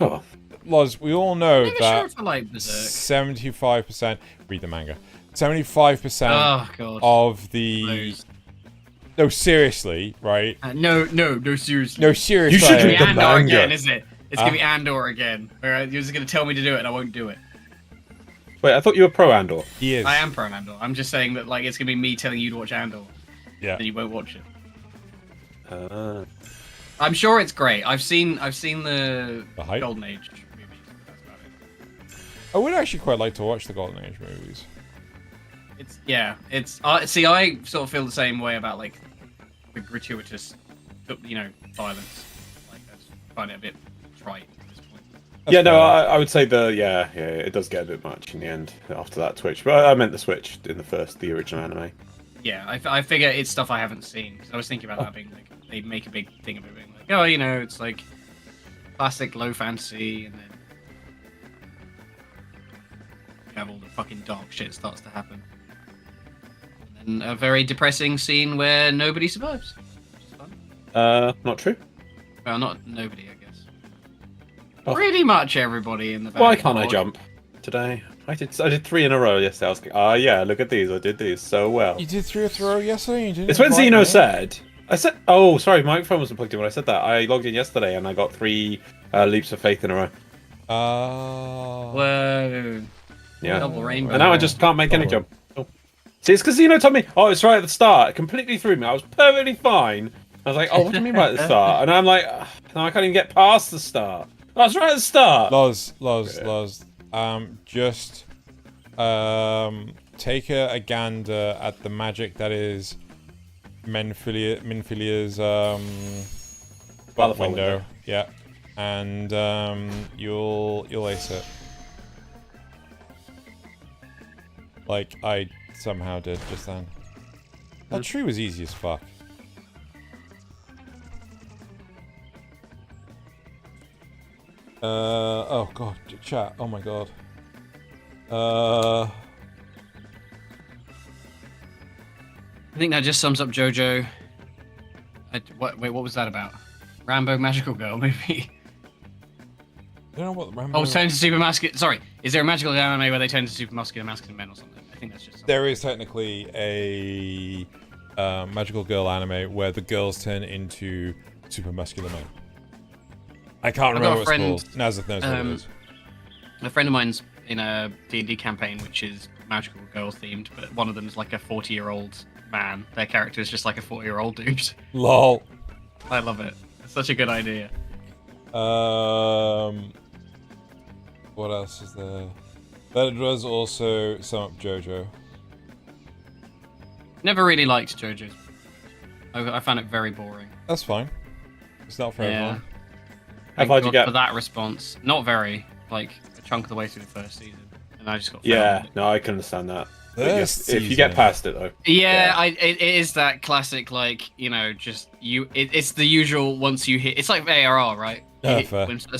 Oh. Loz, we all know I'm that sure for like Berserk. 75%... Read the manga. 75% Oh god. of the... Those. No, seriously, right? No, seriously. No, seriously. You should It's read gonna be the Andor manga. again, isn't it? It's gonna be Andor again. Where you're just gonna tell me to do it and I won't do it. Wait, I thought you were pro Andor. He is. I am pro Andor. I'm just saying that like it's gonna be me telling you to watch Andor, Yeah. and you won't watch it. Uh, I'm sure it's great. I've seen the The hype? Golden Age movies. That's about it. I would actually quite like to watch the Golden Age movies. It's see, I sort of feel the same way about like the gratuitous, violence. Like I just find it a bit trite at this point. Yeah, no, I would say it does get a bit much in the end after that Twitch. But I meant the Switch in the original anime. Yeah, I figure it's stuff I haven't seen because I was thinking about that being like they make a big thing of it being like, oh, it's like classic low fantasy, and then you have all the fucking dark shit starts to happen, and then a very depressing scene where nobody survives, which is fun. Not true. Well, not nobody, I guess. Oh. Pretty much everybody in the. Why can't I jump today? I did 3 in a row yesterday. I was like, yeah, look at these. I did these so well. You did 3 in a row yesterday? You did it's when Zeno said... Oh, sorry, my microphone wasn't plugged in when I said that. I logged in yesterday and I got 3 leaps of faith in a row. Whoa. Yeah. Double rainbow. And now I just can't make any jump. Oh. See, it's because Zeno told me, it's right at the start. It completely threw me. I was perfectly fine. I was like, what do you mean right at the start? And I'm like, no, I can't even get past the start. I was right at the start. Loz. Just take a gander at the magic that is Minfilia's window. Yeah, and you'll ace it. Like I somehow did just then. That tree was easy as fuck. Oh god, chat. Oh my god. I think that just sums up JoJo. Wait, what was that about? Rambo Magical Girl movie? I don't know what Rambo... Oh, turn to super masculine. Sorry, is there a magical anime where they turn to super masculine men or something? I think that's just something. There is technically a magical girl anime where the girls turn into super muscular men. I can't remember what it's called. Nazeth knows what it is. A friend of mine's in a D&D campaign which is magical girl themed, but one of them is like a 40-year-old man. Their character is just like a 40-year-old dude. Lol. I love it. It's such a good idea. What else is there? That does also sum up JoJo. Never really liked JoJo's. I found it very boring. That's fine. It's not for everyone. How far did you get? For that response, not very. Like a chunk of the way through the first season, and I just got. No, I can understand that. If you get past it though. Yeah, it is that classic, like just you. It's the usual. Once you hit, it's like ARR, right? As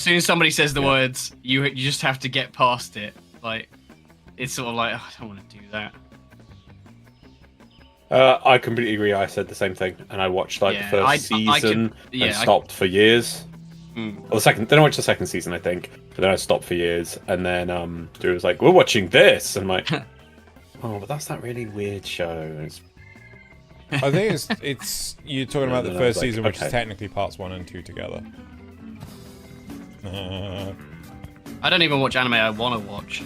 soon as somebody says the words, you just have to get past it. Like it's sort of like I don't want to do that. I completely agree. I said the same thing, and I watched the first season and stopped for years. Well, the second. Then I watched the second season, I think, but then I stopped for years, and then Drew was like, "We're watching this," and I'm like, "Oh, but that's that really weird show." I think it's you're talking about the first season, which is technically parts 1 and 2 together. I don't even watch anime I want to watch.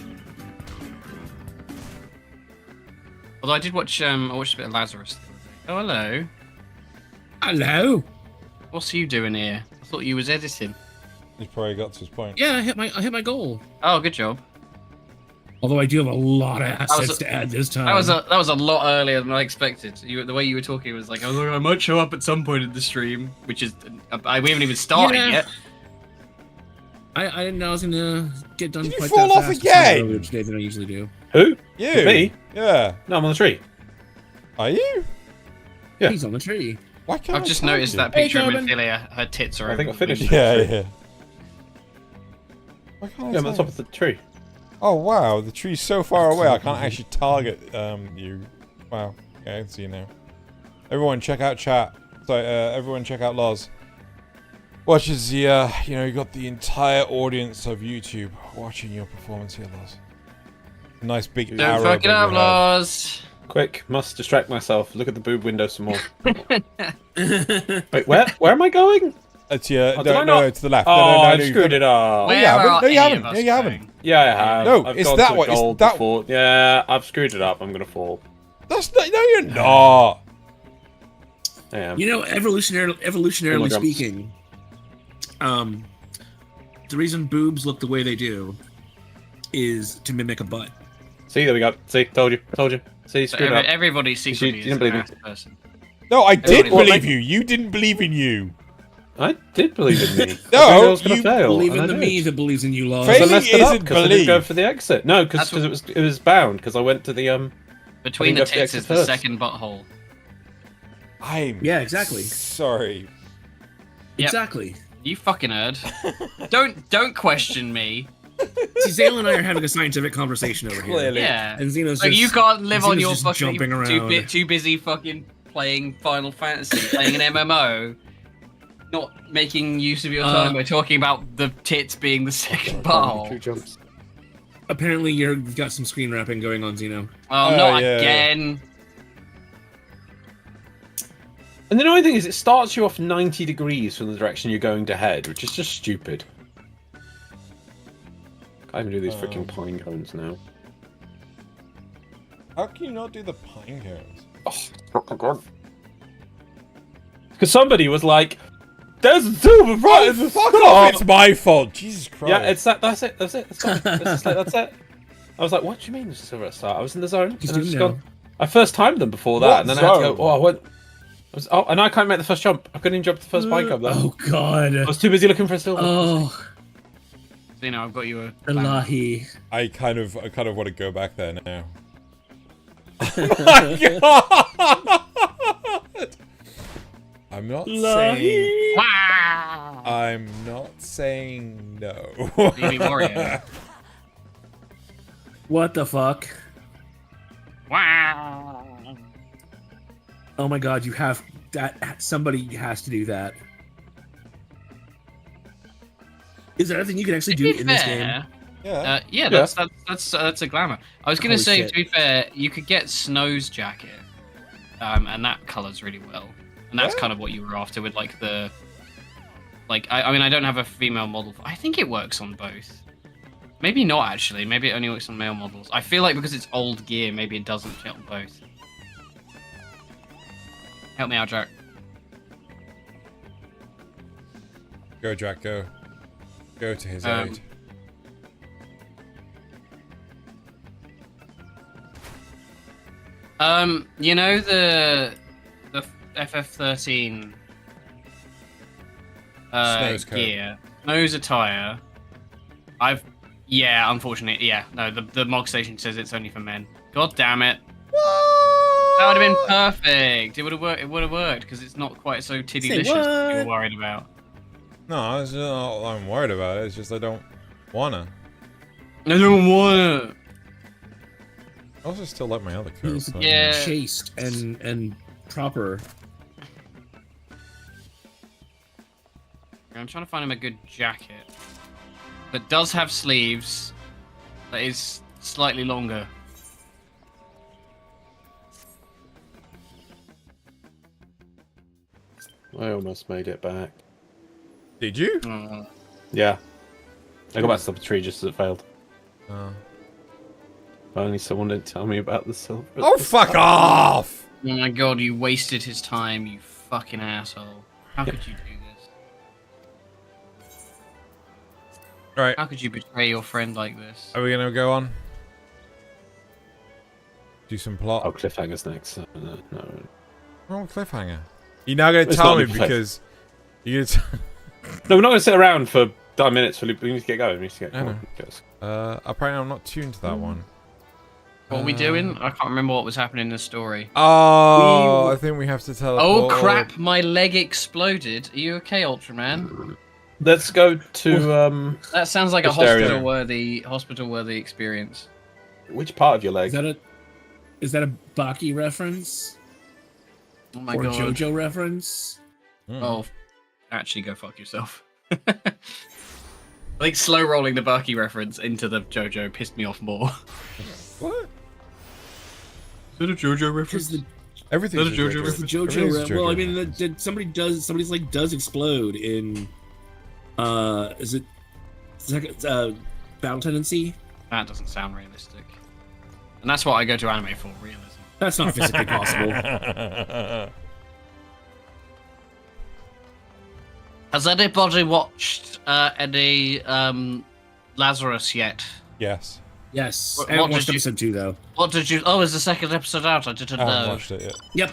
Although I did watch, I watched a bit of Lazarus. Oh, hello. Hello. What's you doing here? I thought you was editing. He's probably got to his point. Yeah, I hit my goal. Oh, good job. Although I do have a lot of assets to add this time. That was a lot earlier than I expected. The way you were talking was like, I might show up at some point in the stream, which is we haven't even started yet. I didn't know I was gonna get done. Did quite you fall that off fast again? today than I usually do. Who? You? Me? Yeah. No, I'm on the tree. Are you? Yeah. He's on the tree. Why can't I've just noticed that picture of Minfilia. Her tits are. I think I finished. Yeah. Why can't I I'm on top of the tree. Oh wow, the tree's so far away I can't actually target you. Wow. Okay, I can see you now. Everyone check out chat. Sorry, everyone check out Loz. Watches the you got the entire audience of YouTube watching your performance here, Loz. Nice big arrow. Don't fuck it up, Loz. Quick, must distract myself. Look at the boob window some more. Wait, where am I going? It's your Oh, no, to the left. Oh, no, I've screwed it up. No, you haven't. No, you haven't. No, you haven't. Yeah, I have. No, I've it's gone that to one. It's gold that before. Yeah, I've screwed it up. I'm gonna fall. That's not. No, you're not. I am. Evolutionarily speaking, the reason boobs look the way they do is to mimic a butt. See, there we go. See, told you. So you So screwed up. everybody secretly You is didn't an believe ass me. person. No, I did Everybody- believe you. You didn't believe in you. I did believe in me. No, I thought I was going you to fail. Believe and in I the did. me that believes in you, Laws. Because I Failing messed it up isn't because I didn't go believe. for the exit. No, because That's it was bound. Because I went to the Between I the think tits that's the is the exit second butthole. I'm Yeah, exactly. sorry. Yep. Exactly. You fucking heard. Don't question me. See, Zale and I are having a scientific conversation over here. Clearly. Yeah. And Xeno's Like just, you can't live on Xeno's your just fucking jumping around. too busy fucking playing Final Fantasy, playing an MMO, not making use of your time by talking about the tits being the second butthole. jumps. Apparently, you've got some screen wrapping going on, Xeno. Oh, not yeah. again. And the annoying thing is, it starts you off 90 degrees from the direction you're going to head, which is just stupid. Can't even do these freaking pine cones now. How can you not do the pine cones? Oh, because somebody was like, "There's a silver right in the Fuck start." off! It's my fault. Jesus Christ. Yeah, it's that. That's it. That's it. That's fine. That's it. I was like, "What do you mean there's a silver at the start?" I was in the zone. Just and I do just now. gone. I first timed them before that, What and then I had to go. zone? Oh, I went. And I can't make the first jump. I couldn't even jump the first bike up there. Oh, God. I was too busy looking for a silver. Oh, So, you know, I've got you a. Elahi. I kind of want to go back there now. My God! I'm not saying. Wow. I'm not saying no. Baby warrior. What the fuck? Wow. Oh my God, you have that. Somebody has to do that. Is there anything you can actually do in this game? Yeah. Yeah, that's a glamour. I was gonna Holy say, shit. to be fair, you could get Snow's jacket, and that colors really well, and that's Yeah. kind of what you were after with like the, like I mean I don't have a female model. I think it works on both. Maybe not actually. Maybe it only works on male models. I feel like because it's old gear, maybe it doesn't fit on both. Help me out, Jack. Go, Jack, go. Go to his Um, aid. You know the FF13 Snow's coat. gear, Snow's attire. Unfortunately, no, the Mog Station says it's only for men. God damn it. That would have been perfect. It would have worked. It would have worked because it's not quite so tiddylicious as you were worried about. No, it's not, I'm worried about it. It's just I don't wanna. I don't want I also still like my other coat. He's but, Yeah. chaste and proper. I'm trying to find him a good jacket that does have sleeves. That is slightly longer. I almost made it back. Did you? Yeah. I got back to the tree just as it failed. Oh. If only someone didn't tell me about the silver. Oh, fuck off! Oh my god, you wasted his time, you fucking asshole. How could you do this? Alright, How could you betray your friend like this? are we gonna go on? Do some plot. Oh, cliffhanger's next. No. Wrong cliffhanger. You're now gonna It's tell not me a cliff. because you're gonna No, we're not going to sit around for 9 minutes. We need to get going. We need to get I know. going. apparently I'm not tuned to that one. What are we doing? I can't remember what was happening in the story. Oh, I think we have to tell. Oh crap, my leg exploded. Are you okay, Ultraman? Let's go to That sounds like a Which area? hospital-worthy experience. which part of your leg? Is that a Baki reference? Oh my Or a god. JoJo reference? Oh, actually go fuck yourself. I think slow rolling the Baki reference into the JoJo pissed me off more. What? Is it a JoJo Because the Everything's Is that a JoJo It's the Everything's JoJo. a Well, I JoJo mean, reference. somebody's leg does explode in. Is it Battle Tendency? That doesn't sound realistic. And that's what I go to anime for, realism. That's not physically possible. Has anybody watched any Lazarus yet? Yes. Yes. What I haven't did watched you- episode 2 though. What did you? Oh, is the second episode out? I didn't I haven't know. watched it yet. Yep.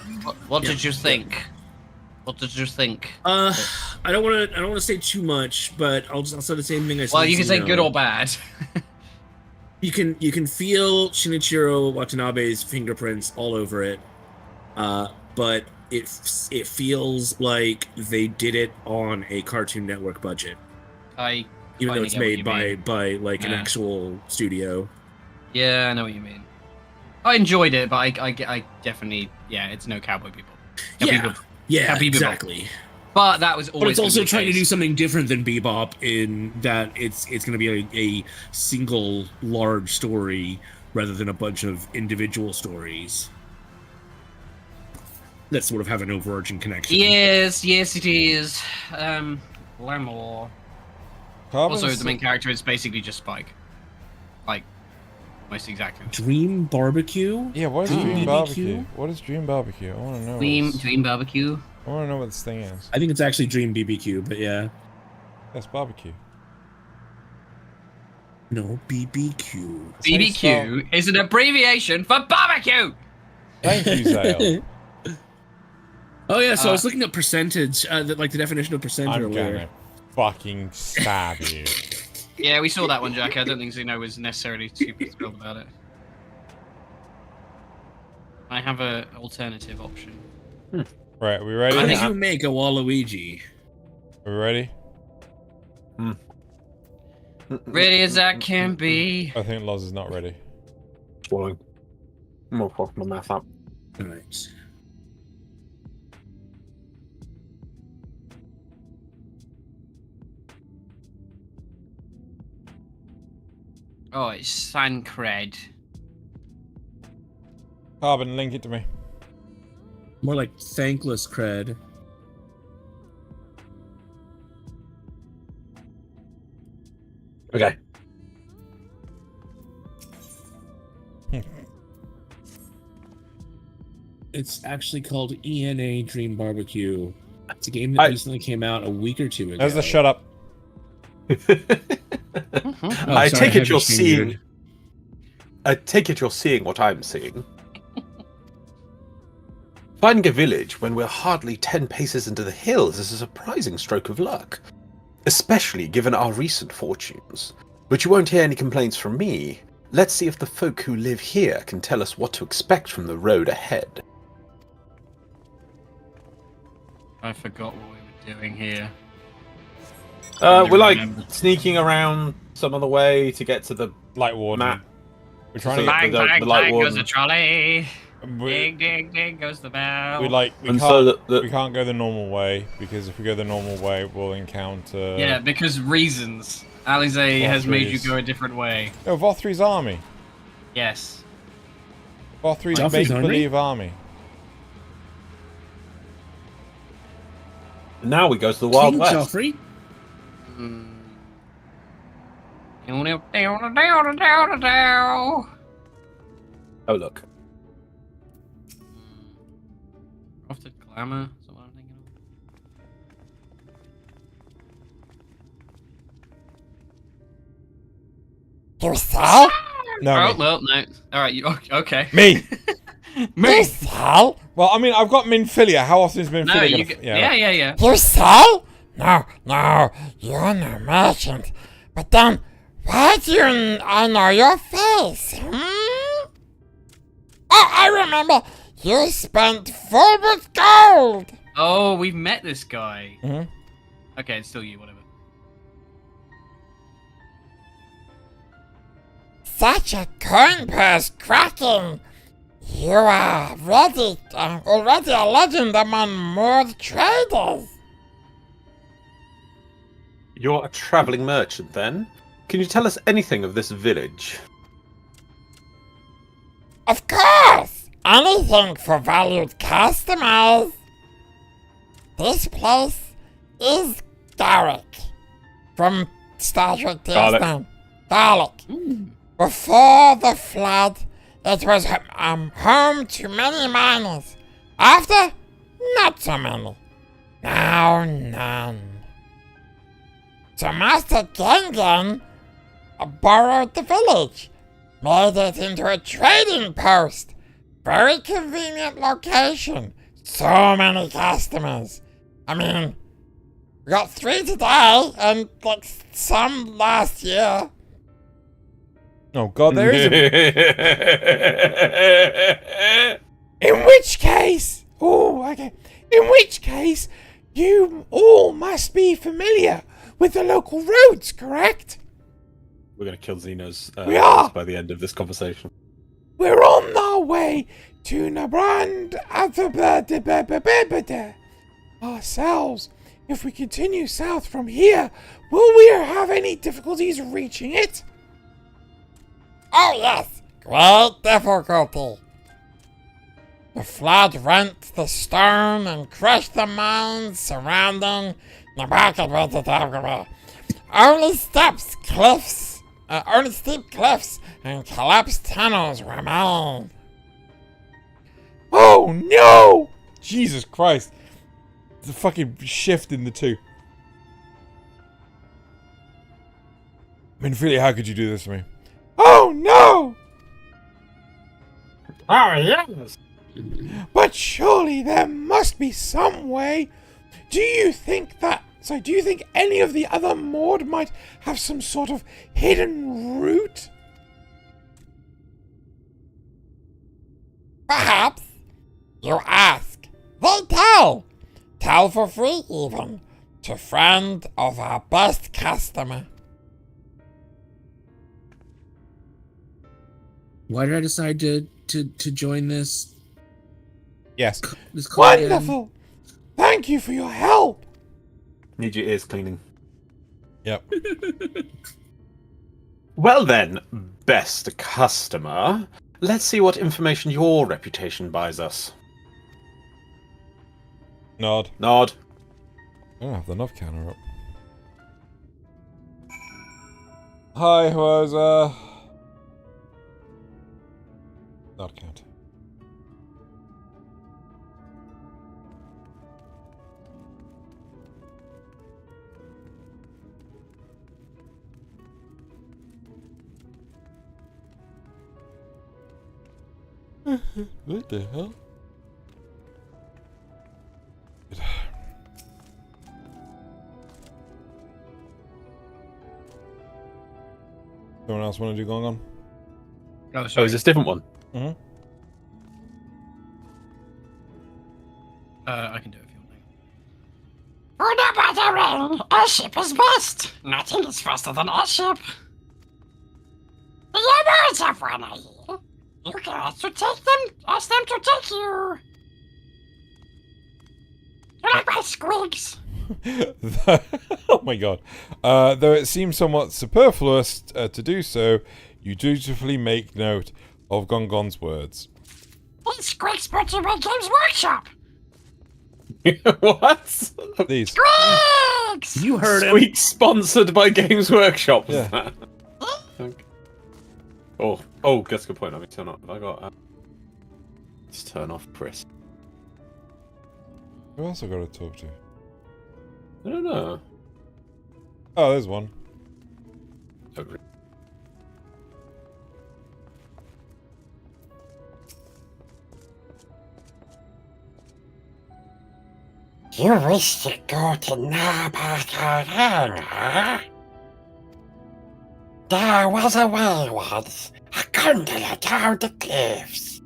What Yeah. did you think? What did you think? I don't want to say too much, but I'll say the same thing I said. Well, you can say to good or bad. You can feel Shinichiro Watanabe's fingerprints all over it, but it feels like they did it on a Cartoon Network budget, I even though kinda it's get what made you by mean. like an Yeah. actual studio. Yeah, I know what you mean. I enjoyed it, but I definitely, it's no Cowboy People. Yeah, yeah, Happy Bebop. exactly. But that was always. But it's also gonna be the trying to do case. something different than Bebop in that it's going to be a single large story rather than a bunch of individual stories that sort of have an overarching connection. Yes, it is. Lamor. Carbon's Also, the main character is basically just Spike. Like, almost exactly. Dream Barbecue? Yeah, what is Dream Dream BBQ? Barbecue? What is Dream Barbecue? I want to know. what this- Dream Barbecue. I want to know what this thing is. I think it's actually Dream BBQ, but yeah. That's barbecue. No, BBQ. BBQ is an abbreviation for barbecue! Thank you, Zale. Oh yeah, so I was looking at percentage, the definition of percent I'm earlier. gonna fucking stab you. Yeah, we saw that one, Jack. I don't think Zeno was necessarily super thrilled about it. I have an alternative option. Right, we ready? How I did think you make a Waluigi? Are we ready? Ready as I can be. I think Loz is not ready. Swallowing. I'm gonna fuck my mouth up. Alright. Oh, it's Sancred. Carbon, link it to me. More like thankless cred. Okay. It's actually called ENA Dream Barbecue. It's a game that recently came out a week or two ago. There's the shut up. I sorry, take I it you're have your screen seeing. muted. I take it you're seeing what I'm seeing. Finding a village when we're hardly 10 paces into the hills is a surprising stroke of luck, especially given our recent fortunes. But you won't hear any complaints from me. Let's see if the folk who live here can tell us what to expect from the road ahead. I forgot what we were doing here. We're like remember. sneaking around some other way to get to the Lightwarden. map. We're trying to Bang, the bang, light bang warden. goes the trolley. we, Ding, ding, ding goes the bell. we And so we can't go the normal way because if we go the normal way, we'll encounter. Yeah, because reasons. Alize has made you go a different way. Oh, Vothri's army. Yes. Vothri's Joffrey's make-believe army. now we go to the Wild King West. Joffrey? Oh look. Crafted glamour. Is that what I'm thinking of? Yourself? No, Oh, me. well, no. Alright, you okay. Me. Me. Yourself? Well, I mean, I've got Minfilia. How often is No, Minfilia you gonna... yeah. Yourself? No, you're no merchant. But then, why do I know your face? Oh, I remember. You spent full with gold. Oh, we've met this guy. Mhm. Okay, it's still you, whatever. Such a coin purse cracking. You are already a legend among more traders. You're a travelling merchant then? Can you tell us anything of this village? Of course! Anything for valued customers! This place is Dalek from Star Trek DS9. Dalek. Before the flood, it was home to many miners. After, not so many. Now, none. So Master Gengen borrowed the village. made it into a trading post. Very convenient location. So many customers. I mean, we got 3 today and like some last year. Oh god, there is a... In which case... Oh, okay. In which case, you all must be familiar with the local roads, correct? We're gonna kill Xeno's We are! by the end of this conversation. We're on our way to Nabrand ourselves. If we continue south from here, will we have any difficulties reaching it? Oh yes, great difficulty. The flood rent the stone and crushed the mounds surrounding the only steep cliffs and collapsed tunnels remain. Oh no! Jesus Christ. It's a fucking shift in the two. I mean, really, how could you do this to me? Oh no! Oh yes. But surely there must be some way. Do you think any of the other Mord might have some sort of hidden route? Perhaps. You ask. They tell. Tell for free even. To friend of our best customer. Why did I decide to join this? Yes. This call again? Wonderful! Thank you for your help! Need your ears cleaning. Yep. Well then, best customer, let's see what information your reputation buys us. Nod. Nod. I don't have the nav counter up. Hi, was not count. What the hell? Someone else want to do Gong Gong? Oh, Oh, sorry. is this a different one? Mm-hmm. I can do it if you want. For the Araeng, our ship is best. Nothing is faster than our ship. The Yards have one here. You can also take them, ask them to take you. You like my squeaks? Oh my god. Though it seems somewhat superfluous to do so, you dutifully make note of Gongon's words. These squeaks brought you by Games Workshop. What? These. Squeaks! You heard him. Squeak sponsored by Games Workshop. Was Yeah. that? Okay. Oh, that's a good point. Let me turn off. I got. Let's turn off Chris. Who else I got to talk to? I don't know. Oh, there's one. Okay. You wish to go to Araeng, huh? There was a way once, a gondola down the cliffs,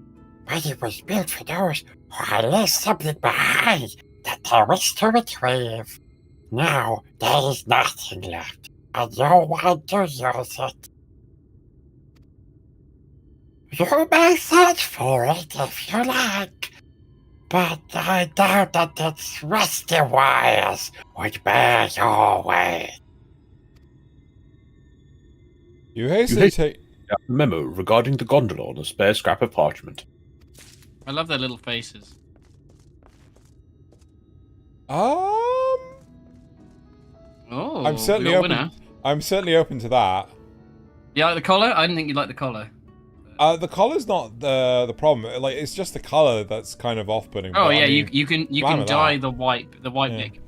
but it was built for those who had left something behind that they wish to retrieve. Now there is nothing left, and no one to use it. You may search for it if you like, but I doubt that its rusty wires would bear your weight. You hastily hate- take. Memo regarding the gondola on a spare scrap of parchment. I love their little faces. Oh, Oh, certainly we got a open- winner. I'm certainly open to that. You like the collar? I didn't think you liked the collar. The color's not the problem. Like, it's just the color that's kind of off-putting. Oh but, yeah, I mean, you can fine with dye that. the white Yeah. bit.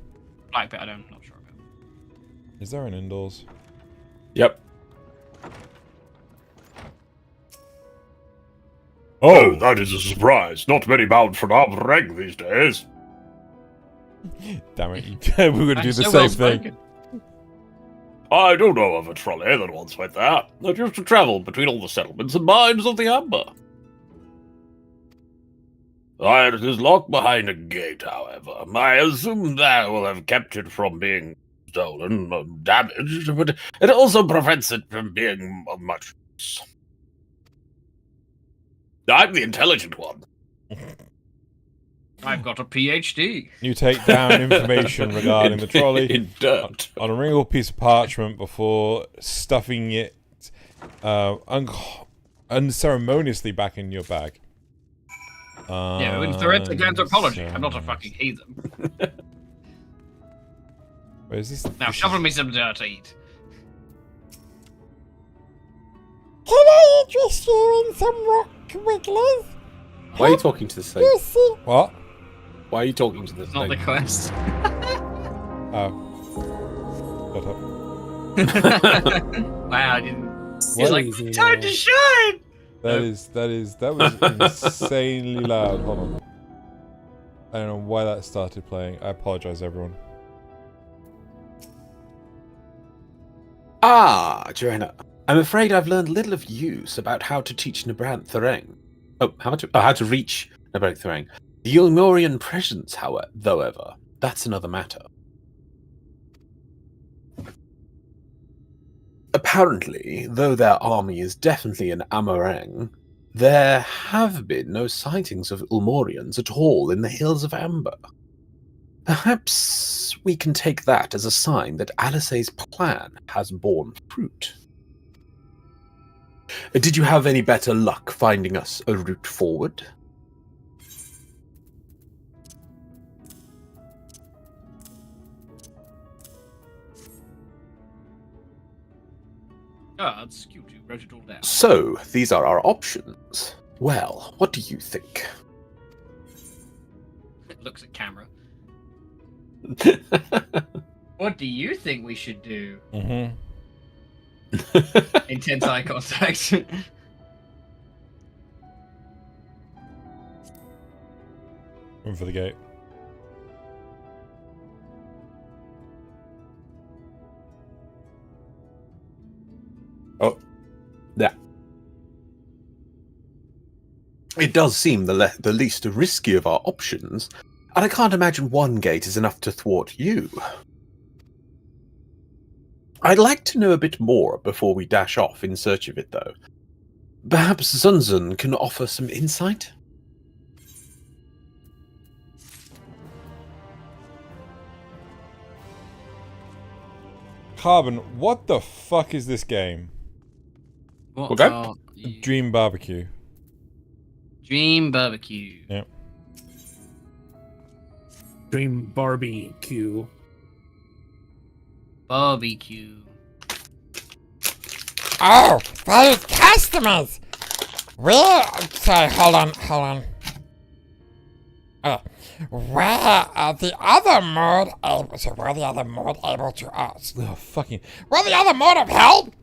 Black bit, I'm not sure about. Is there an indoors? Yep. Oh, that is a surprise. Not many bound for Araeng these days. Damn it! We're going to do the So same well thing. spoken. I do know of a trolley that once went there. That used to travel between all the settlements and mines of the Amber. It is locked behind a gate, however. I assume that will have kept it from being stolen or damaged, but it also prevents it from being of much use. I'm the intelligent one. I've got a PhD. You take down information regarding the trolley in dirt. on a wrinkled piece of parchment before stuffing it unceremoniously back in your bag. Yeah, with forensic anthropology. I'm not a fucking heathen. Where is this? Now shovel me some dirt to eat. Can I interest you in some rock wigglers? Why are you talking to this thing? You see, What? Why are you talking to this Not the thing? quest. Oh. Shut up. Wow, I didn't. What He's like, is it? time to shine! That was insanely loud. Hold on. I don't know why that started playing. I apologize, everyone. Ah, Joanna. I'm afraid I've learned little of use about how to teach Nabrant Thoreng. How to reach Nabrant Thoreng. The Ulmorian presence, however, that's another matter. Apparently, though their army is definitely in Araeng, there have been no sightings of Ulmorians at all in the Hills of Amber. Perhaps we can take that as a sign that Alice's plan has borne fruit. Did you have any better luck finding us a route forward? Guards, Q2 wrote it all down. So, these are our options. Well, what do you think? It looks at camera. What do you think we should do? Mm-hmm. Intense eye contact. Room for the gate. Oh, yeah. It does seem the least risky of our options, and I can't imagine one gate is enough to thwart you. I'd like to know a bit more before we dash off in search of it, though. Perhaps Zunzun can offer some insight? Carbon, what the fuck is this game? What Okay. are you- Dream Barbecue. Dream Barbecue. Yep. Dream Barbecue. Barbecue. oh, those customers. Sorry, hold on. Were the other mode able to us? Oh, fucking. Were the other mode of help?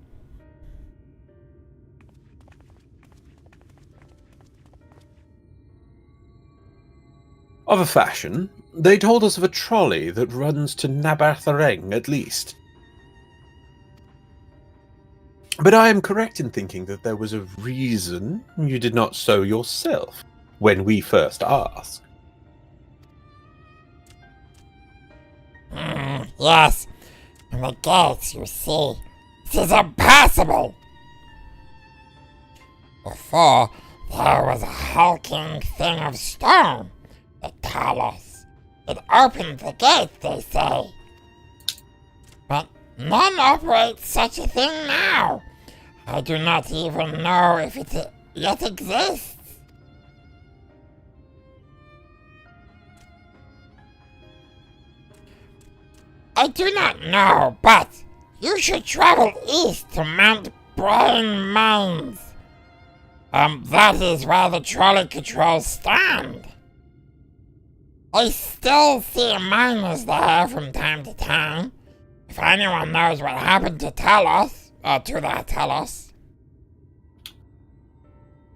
Of a fashion. They told us of a trolley that runs to Nabarthareng, at least. But I am correct in thinking that there was a reason you did not so yourself when we first asked. Yes. And the gates, you see. This is impossible. Before, there was a hulking thing of stone, the Talos. It opened the gate, they say. But none operate such a thing now. I do not even know if it yet exists. I do not know, but you should travel east to Mount Brain Mines. That is where the trolley controls stand. I still see miners there from time to time. If anyone knows what happened to Talos, or to that Talos.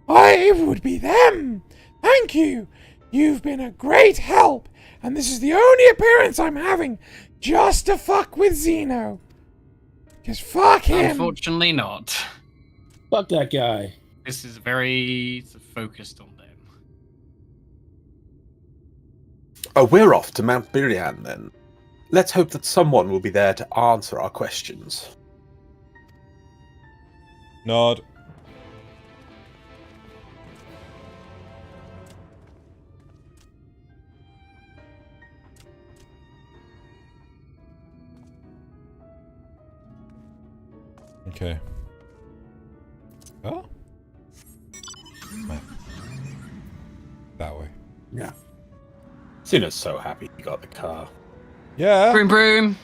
It would be them. Thank you. You've been a great help, and this is the only appearance I'm having just to fuck with Zeno. Just fuck him. Unfortunately not. Fuck that guy. This is very focused on them. Oh, we're off to Mount Birian then. Let's hope that someone will be there to answer our questions. Nod. Okay. Oh? Map. That way. Yeah. Cena's so happy he got the car. Yeah. Broom, broom.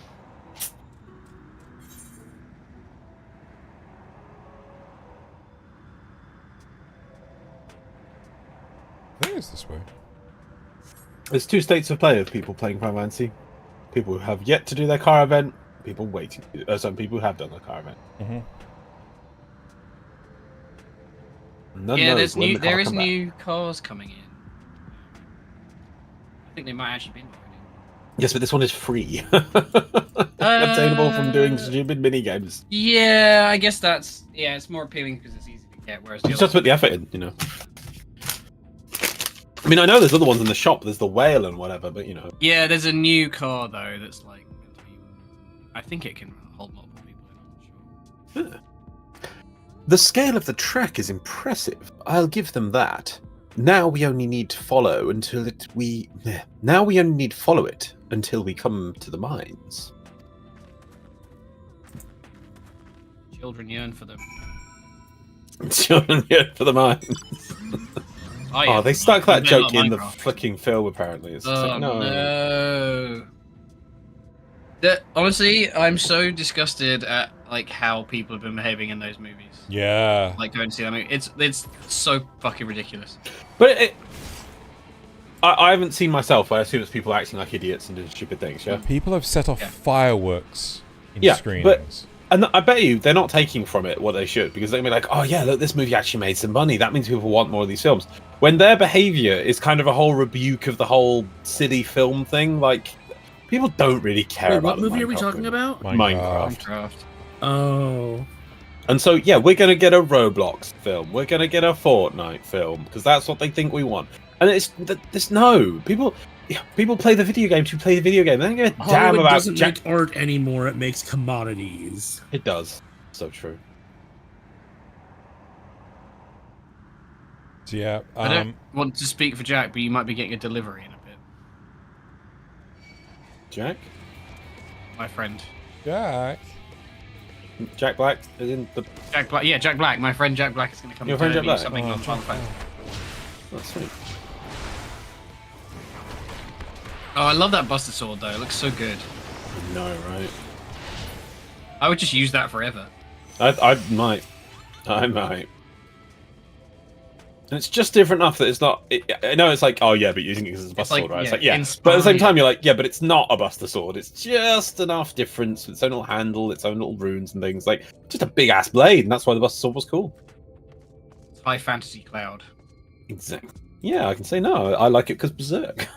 I think it's this way. There's two states of play of people playing Final Fantasy. People who have yet to do their car event, people waiting. Some people who have done their car event. Mm-hmm. None Yeah, knows when the car there is come back. new cars coming in. I think they might actually be in already. Yes, but this one is free. Obtainable from doing stupid mini games. Yeah, I guess it's more appealing because it's easy to get. Whereas You just have to put the effort in, you know. I mean, I know there's other ones in the shop. There's the whale and whatever, but you know. Yeah, there's a new car though that's like. I think it can hold multiple people in. I'm not sure. The scale of the track is impressive. I'll give them that. Now we only need to follow it until we come to the mines. Children yearn for them. Children here for the mines. Yeah, Oh, they stuck that They're joke not in the Minecraft. fucking film. Apparently, it's just Oh like, no. no. Honestly, I'm so disgusted at like how people have been behaving in those movies. Yeah. Like going to see that movie. It's so fucking ridiculous. But I haven't seen myself. I assume it's people acting like idiots and doing stupid things. Yeah. People have set off Yeah. fireworks in Yeah, screenings. And I bet you they're not taking from it what they should, because they'll be like, oh yeah, look, this movie actually made some money. That means people want more of these films. When their behavior is kind of a whole rebuke of the whole city film thing, like, people don't really care Wait, about what the movie are we Minecraft talking movie. about? Minecraft. Oh. And so, yeah, we're going to get a Roblox film. We're going to get a Fortnite film, because that's what they think we want. And people play the video games who play the video game. They don't give a damn Hollywood about doesn't make art anymore. It makes commodities. It does. So true. So yeah. I don't want to speak for Jack, but you might be getting a delivery in a bit. Jack? My friend. Jack. Jack Black is in the... Jack Black. Yeah, Jack Black. My friend Jack Black is going to come Your and friend tell Jack you Black? something Oh, on Final Fantasy. Oh, sweet. Oh, I love that Buster Sword though. It looks so good. No, right? I would just use that forever. I might. And it's just different enough that it's not... I know it's like, oh yeah, but using it because it's a Buster Sword, right? It's like, yeah. But at the same time, you're like, yeah, but it's not a Buster Sword. It's just enough difference with its own little handle, its own little runes and things. Like, just a big-ass blade, and that's why the Buster Sword was cool. It's high fantasy cloud. Exactly. Yeah, I can say no. I like it because Berserk.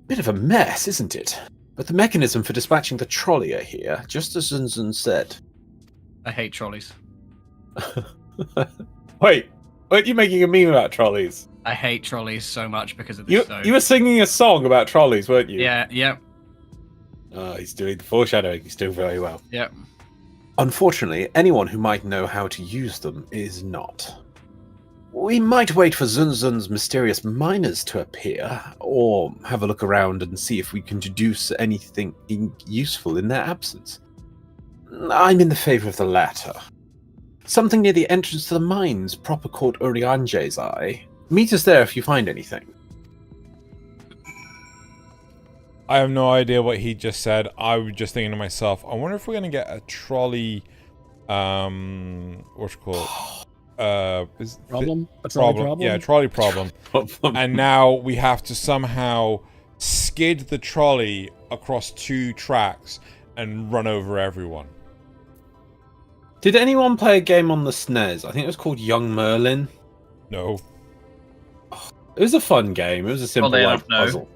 Bit of a mess, isn't it? But the mechanism for dispatching the trolley are here, just as Zunzun said. I hate trolleys. Wait, weren't you making a meme about trolleys? I hate trolleys so much because of this. You were singing a song about trolleys, weren't you? Yeah. Oh, he's doing the foreshadowing. He's doing very well. Yeah. Unfortunately, anyone who might know how to use them is not. We might wait for Zunzun's mysterious miners to appear, or have a look around and see if we can deduce anything useful in their absence. I'm in the favor of the latter. Something near the entrance to the mines, proper called Urianje's Eye. Meet us there if you find anything. I have no idea what he just said. I was just thinking to myself, I wonder if we're gonna get a trolley. What's it called? Problem? A trolley problem? Yeah, trolley problem. And now we have to somehow skid the trolley across 2 tracks and run over everyone. Did anyone play a game on the SNES? I think it was called Young Merlin. No. It was a fun game. It was a simple Oddly like enough, no.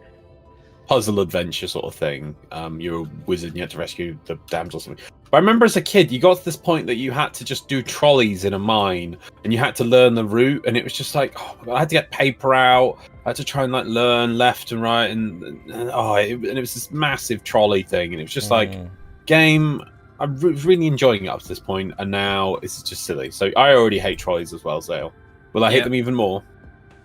puzzle adventure sort of thing. You're a wizard and you had to rescue the damsel or something. But I remember as a kid, you got to this point that you had to just do trolleys in a mine, and you had to learn the route, and it was just like, oh my God, I had to get paper out. I had to try and like learn left and right, and it was this massive trolley thing, and it was just like game. I was really enjoying it up to this point, and now it's just silly. So I already hate trolleys as well, Zale. Will I hate them even more?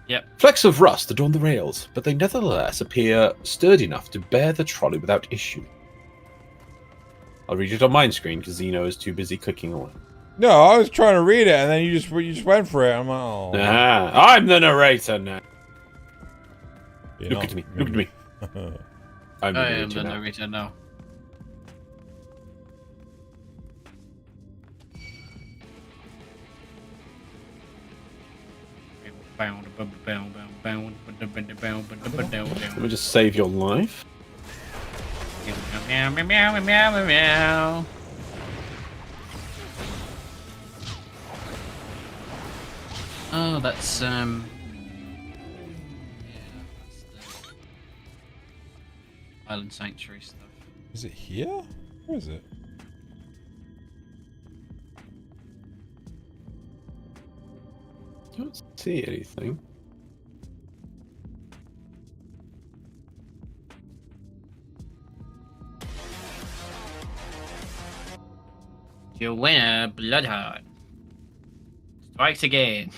Yep. Flecks of rust adorn the rails, but they nevertheless appear sturdy enough to bear the trolley without issue. I'll read it on my screen because Zeno is too busy clicking away. No, I was trying to read it, and then you just went for it. I'm like, oh. I'm the narrator now. You're Look not at me. Look at me. I'm the I am narrator the now. narrator now. Let me just save your life. Meow, meow, meow, meow, meow, meow. Oh, that's yeah, that's the Island Sanctuary stuff. Is it here? Where is it? I don't see anything. Your winner, Bloodheart, strikes again.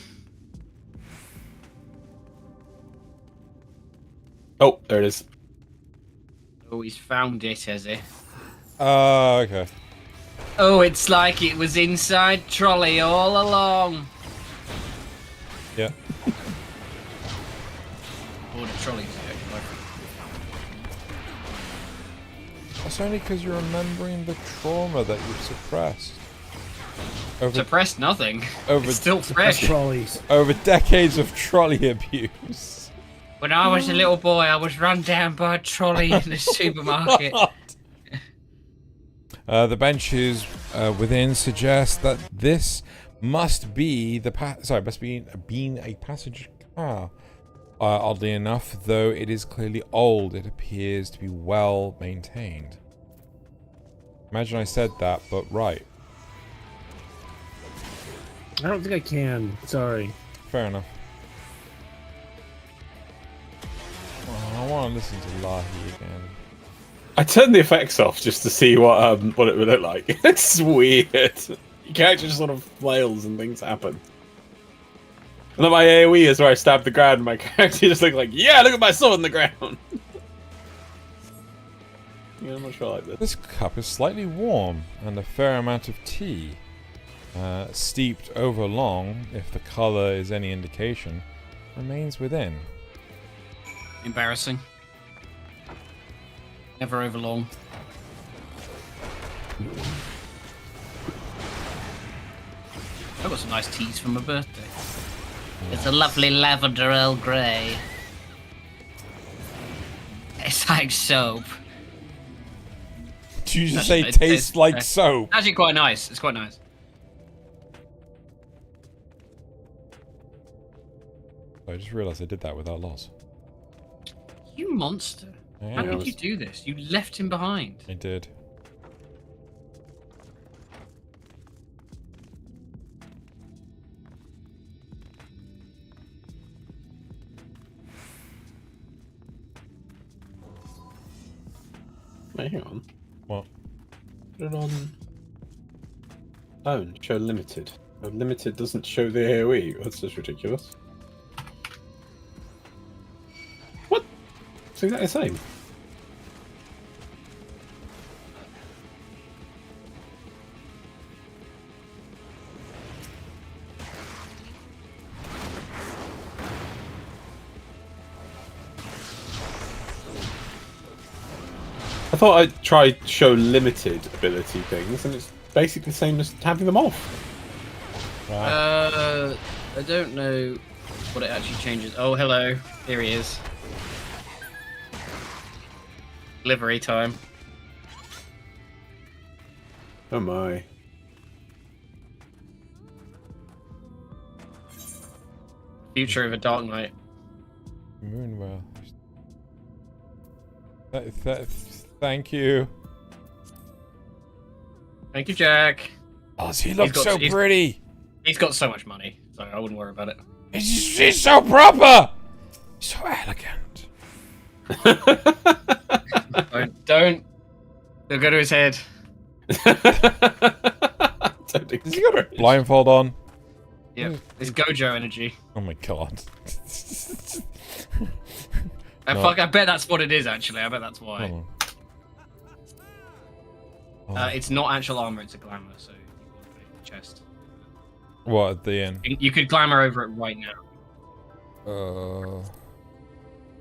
Oh, there it is. Oh, he's found it, has he? Oh, okay. Oh, it's like it was inside Trolley all along. Yeah. Oh, the Trolley's That's only because you're remembering the trauma that you've suppressed. suppressed nothing. Over, It's still fresh. Trolleys. over decades of trolley abuse. When I was a little boy, I was run down by a trolley in the supermarket. The benches within suggest that this must be the been a passenger car. Oddly enough, though it is clearly old, it appears to be well maintained. Imagine I said that, but right. I don't think I can. Sorry. Fair enough. Oh, I want to listen to Lahi again. I turned the effects off just to see what it would look like. It's weird. You can't just sort of flails and things happen. And then my AoE is where I stab the ground and my character just look like, yeah, look at my sword in the ground. Yeah, I'm not sure I like this. This cup is slightly warm and a fair amount of tea. Steeped over long, if the colour is any indication, remains within. Embarrassing. Never over long. I got some nice teas for my birthday. It's a lovely lavender Earl Grey. It's like soap. Did you just Actually, say it tastes tastes like nice. soap? Actually, quite nice. It's quite nice. I just realised I did that without loss. You monster. I How am. did you do this? You left him behind. I did. Wait, hang on. What? Put it on. Oh, show limited. Oh, limited doesn't show the AoE. That's just ridiculous. What? It's exactly the same. I thought I'd try show limited ability things, and it's basically the same as having them off. Right. I don't know what it actually changes. Oh, hello. Here he is. Delivery time. Oh my. Future of a Dark Knight. Moonwell. Thank you. Thank you, Jack. Oh, he looks so pretty. He's got so much money, so I wouldn't worry about it. He's so proper. So elegant. Don't. They'll go to his head. Has he got a blindfold on? Yeah, it's Gojo energy. Oh my god. Fuck, I bet that's what it is, actually. I bet that's why. Hold on. It's not actual armor, it's a glamour, so you want to put it in the chest. What, at the end? You could glamour over it right now.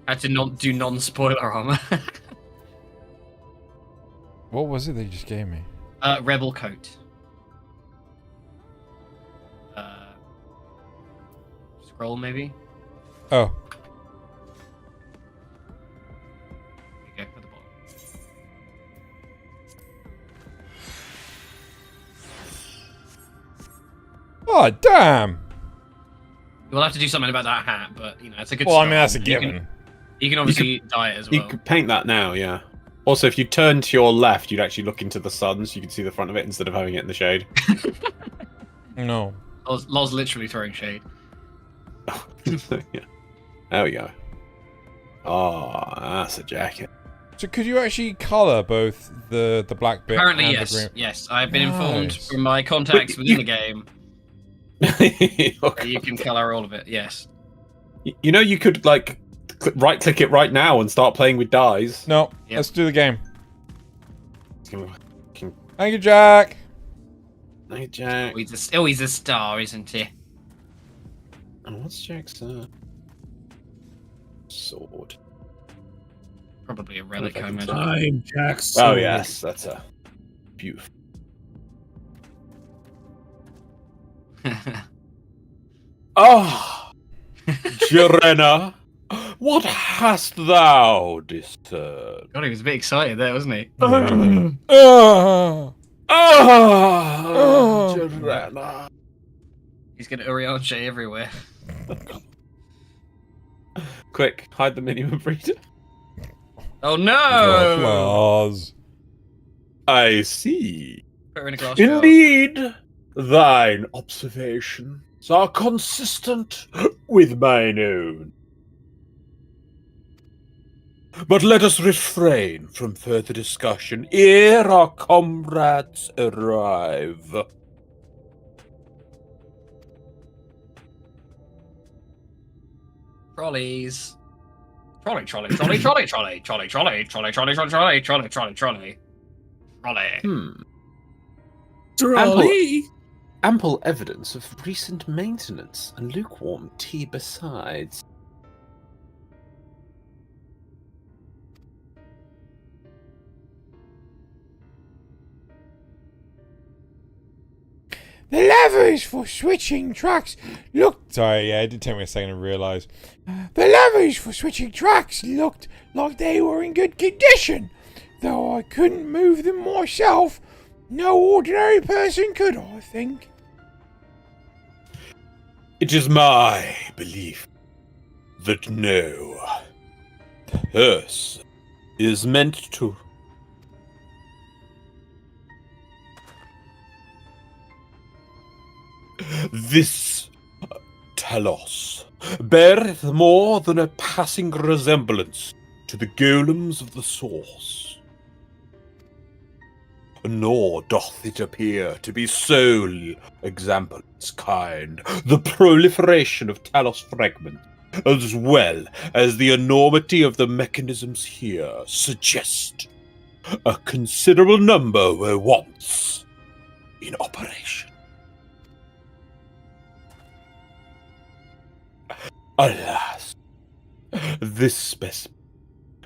I had to do non-spoiler armor. What was it they just gave me? Rebel coat. Scroll, maybe? Oh. There you go, at the bottom. Oh, damn. We'll have to do something about that hat, but, you know, it's a good Well, I start. mean, that's a given. You can obviously dye it as well. You could paint that now, yeah. Also, if you turn to your left, you'd actually look into the sun, so you could see the front of it instead of having it in the shade. No. Lol's literally throwing shade. Yeah. There we go. Oh, that's a jacket. So could you actually colour both the black bit Apparently, and yes. the green? Yes, I've been informed Nice. from my contacts within the game Okay. that you can colour all of it, yes. You know, you could, like, right-click it right now and start playing with dyes. No, Yep. let's do the game. Can- Thank you, Jack. Hey, Jack. He's a star, isn't he? And what's Jack's sword? Probably a relic, I imagine. Time, Jackson. Oh yes, that's a beautiful. Ah, Jarena, what hast thou discerned? God, he was a bit excited there, wasn't he? Jarena. He's gonna Urianche everywhere. Quick, hide the minimum breeder. Oh no! Claws. I see. Put her in a glass jar. Indeed, thine observations are consistent with mine own. But let us refrain from further discussion ere our comrades arrive. Trolleys. Trolley. Trolley. Trolley. Ample evidence of recent maintenance and lukewarm tea besides. The levers for switching tracks looked... Sorry, yeah, it did take me a second to realise. The levers for switching tracks looked like they were in good condition. Though I couldn't move them myself, no ordinary person could, I think. It is my belief that no person is meant to. This Talos beareth more than a passing resemblance to the golems of the Source. Nor doth it appear to be sole example of its kind, the proliferation of Talos fragments, as well as the enormity of the mechanisms here, suggest a considerable number were once in operation. Alas, this specimen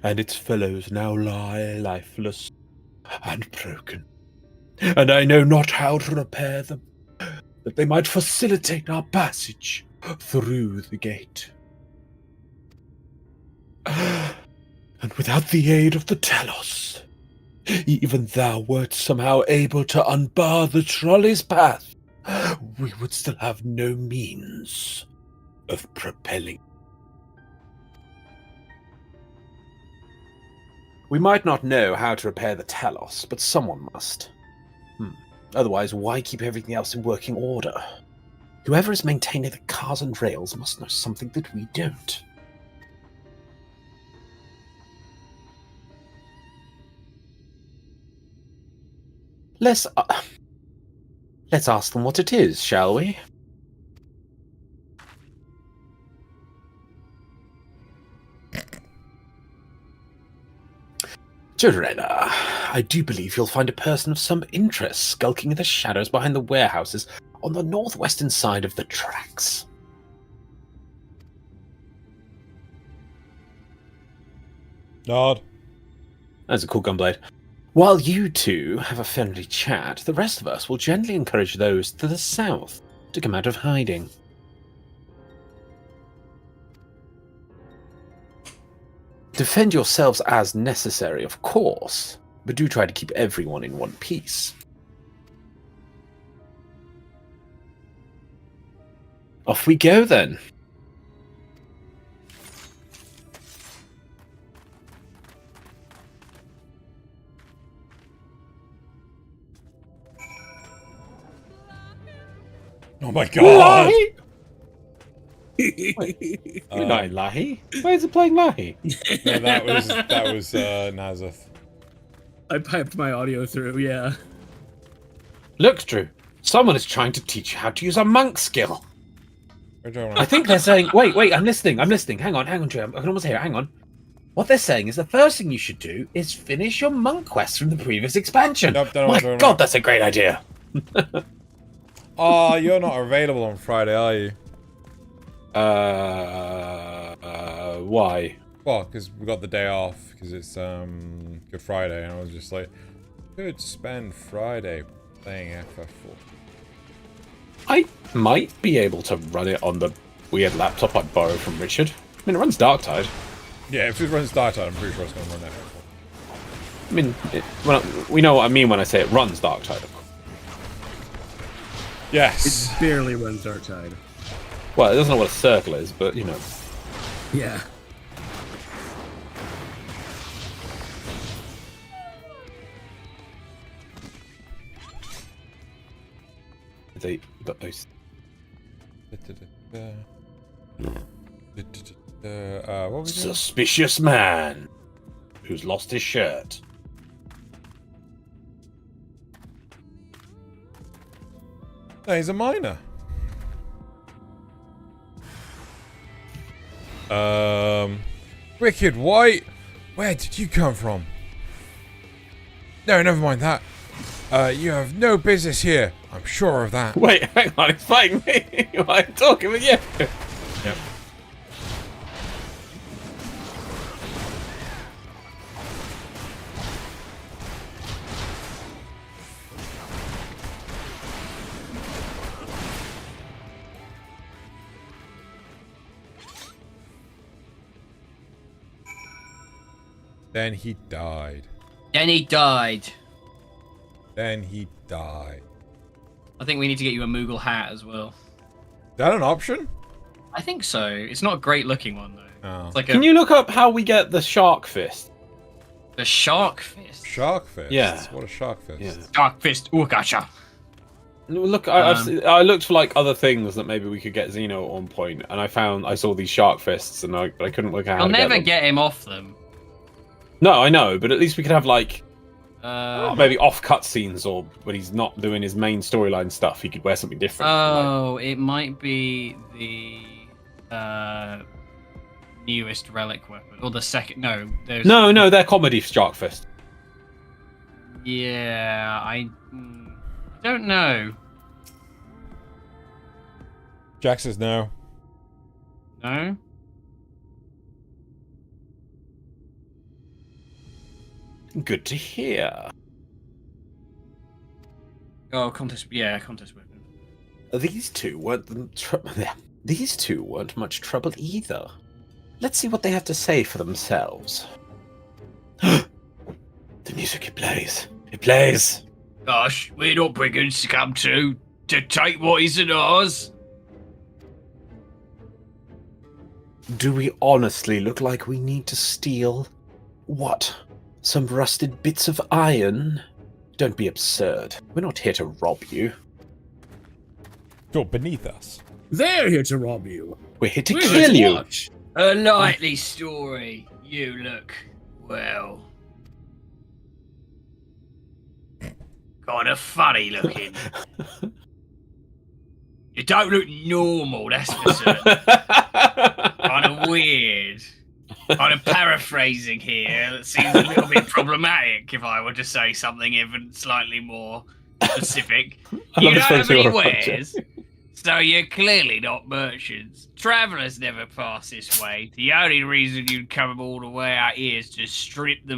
and its fellows now lie lifeless and broken, and I know not how to repair them, that they might facilitate our passage through the gate. And without the aid of the Talos, even thou wert somehow able to unbar the trolley's path, we would still have no means of propelling. We might not know how to repair the Talos, but someone must. Otherwise, why keep everything else in working order? Whoever is maintaining the cars and rails must know something that we don't. Let's ask them what it is, shall we? Jorena, I do believe you'll find a person of some interest skulking in the shadows behind the warehouses on the northwestern side of the tracks. Nod. That's a cool gunblade. While you two have a friendly chat, the rest of us will gently encourage those to the south to come out of hiding. Defend yourselves as necessary, of course, but do try to keep everyone in one piece. Off we go, then. Oh my god! You're not in Lahi. Why is it playing Lahi? No, that was Nazeth. I piped my audio through, yeah. Look, Drew. Someone is trying to teach you how to use a monk skill. I think they're saying... Wait, I'm listening. Hang on, Drew. I can almost hear it. Hang on. What they're saying is the first thing you should do is finish your monk quest from the previous expansion. My god, that's a great idea. Oh, you're not available on Friday, are you? Why? Well, because we got the day off, because it's Good Friday, and I was just like, could spend Friday playing FF4. I might be able to run it on the weird laptop I borrowed from Richard. I mean, it runs Darktide. Yeah, if it runs Darktide, I'm pretty sure it's going to run FF4. I mean, we know what I mean when I say it runs Darktide, of course. Yes. It barely runs Darktide. Well, it doesn't know what a circle is, but, you know. Yeah. But those... what was it? Suspicious man who's lost his shirt. No, he's a miner. Wicked White, where did you come from? No, never mind that. You have no business here. I'm sure of that. Wait, hang on, it's fighting me. I'm talking with you. Yep. Then he died. Then he died. Then he died. I think we need to get you a Moogle hat as well. Is that an option? I think so. It's not a great looking one though. Oh. It's like Can you look up how we get the shark fist? the shark fist. Shark fist? Yeah. What a shark fist. Yeah. Shark fist. Ooh, gotcha. Look, I looked for like other things that maybe we could get Xeno at one point, and I saw these shark fists, and I couldn't work out how I'll to never get get him off them. No, I know, but at least we could have like Uh, maybe off cutscenes, or when he's not doing his main storyline stuff, he could wear something different. oh, it might be the newest relic weapon, or the second. No, there's. No, they're comedy shark fist. Yeah, I don't know. Jack says no. No. Good to hear. Oh, contest. Yeah, contest weapon. These two weren't much trouble either. Let's see what they have to say for themselves. The music, it plays. It plays. Gosh, we're not brigands to come to take what isn't ours. Do we honestly look like we need to steal, what, some rusted bits of iron? Don't be absurd. We're not here to rob you. You're beneath us. They're here to rob you. We're here to We're kill here to you. watch. A likely story. You look, well, kind of funny looking. You don't look normal, that's for certain. Kind of weird. Kind of paraphrasing here. That seems a little bit problematic if I were to say something even slightly more specific. You don't have any wares, so you're clearly not merchants. Travellers never pass this way. The only reason you'd come all the way out here is to strip the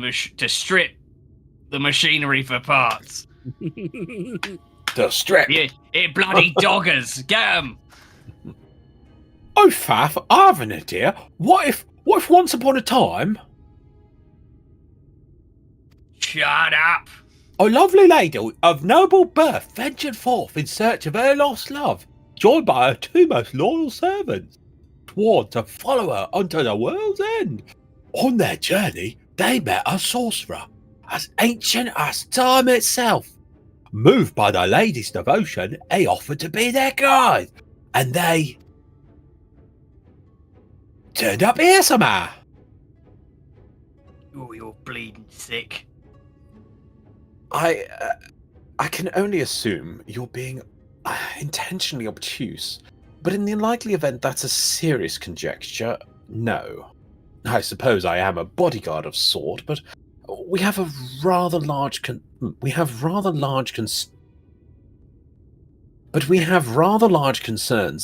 machinery for parts. The strip. Yeah, it bloody doggers. Get 'em. Oh, Faff, I have an idea. What if once upon a time, Shut up. a lovely lady of noble birth ventured forth in search of her lost love, joined by her two most loyal servants, sworn to follow her unto the world's end. On their journey, they met a sorcerer, as ancient as time itself. Moved by the lady's devotion, he offered to be their guide, and they turned up here somehow. Oh, you're bleeding sick. I can only assume you're being intentionally obtuse, but in the unlikely event that's a serious conjecture, no. I suppose I am a bodyguard of sort, but we have rather large concerns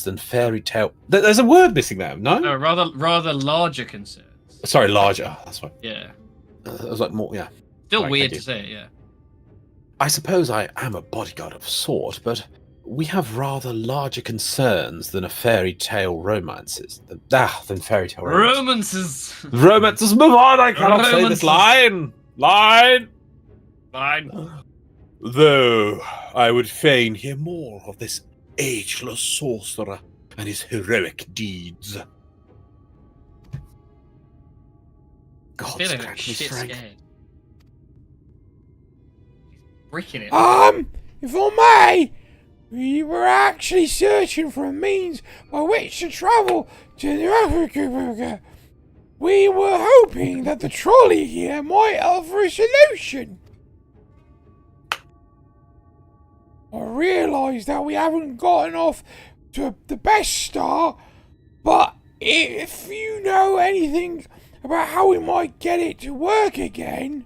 than fairy tale. There's a word missing there, no? No, rather larger concerns. Sorry, larger. That's right. Yeah. I was like more. Yeah. Still Right, weird thank to you. say it, yeah. I suppose I am a bodyguard of sort, but we have rather larger concerns than a fairy tale romances. Than fairy tale romances. Romances. Romances, move on! I cannot say this Romances. line! Fine. Though I would fain hear more of this ageless sorcerer and his heroic deeds. God's Feeling like crack me shit strength. scared. He's freaking it. If I may, we were actually searching for a means by which to travel to the Africa. We were hoping that the trolley here might offer a solution. I realise that we haven't gotten off to the best start, but if you know anything about how we might get it to work again...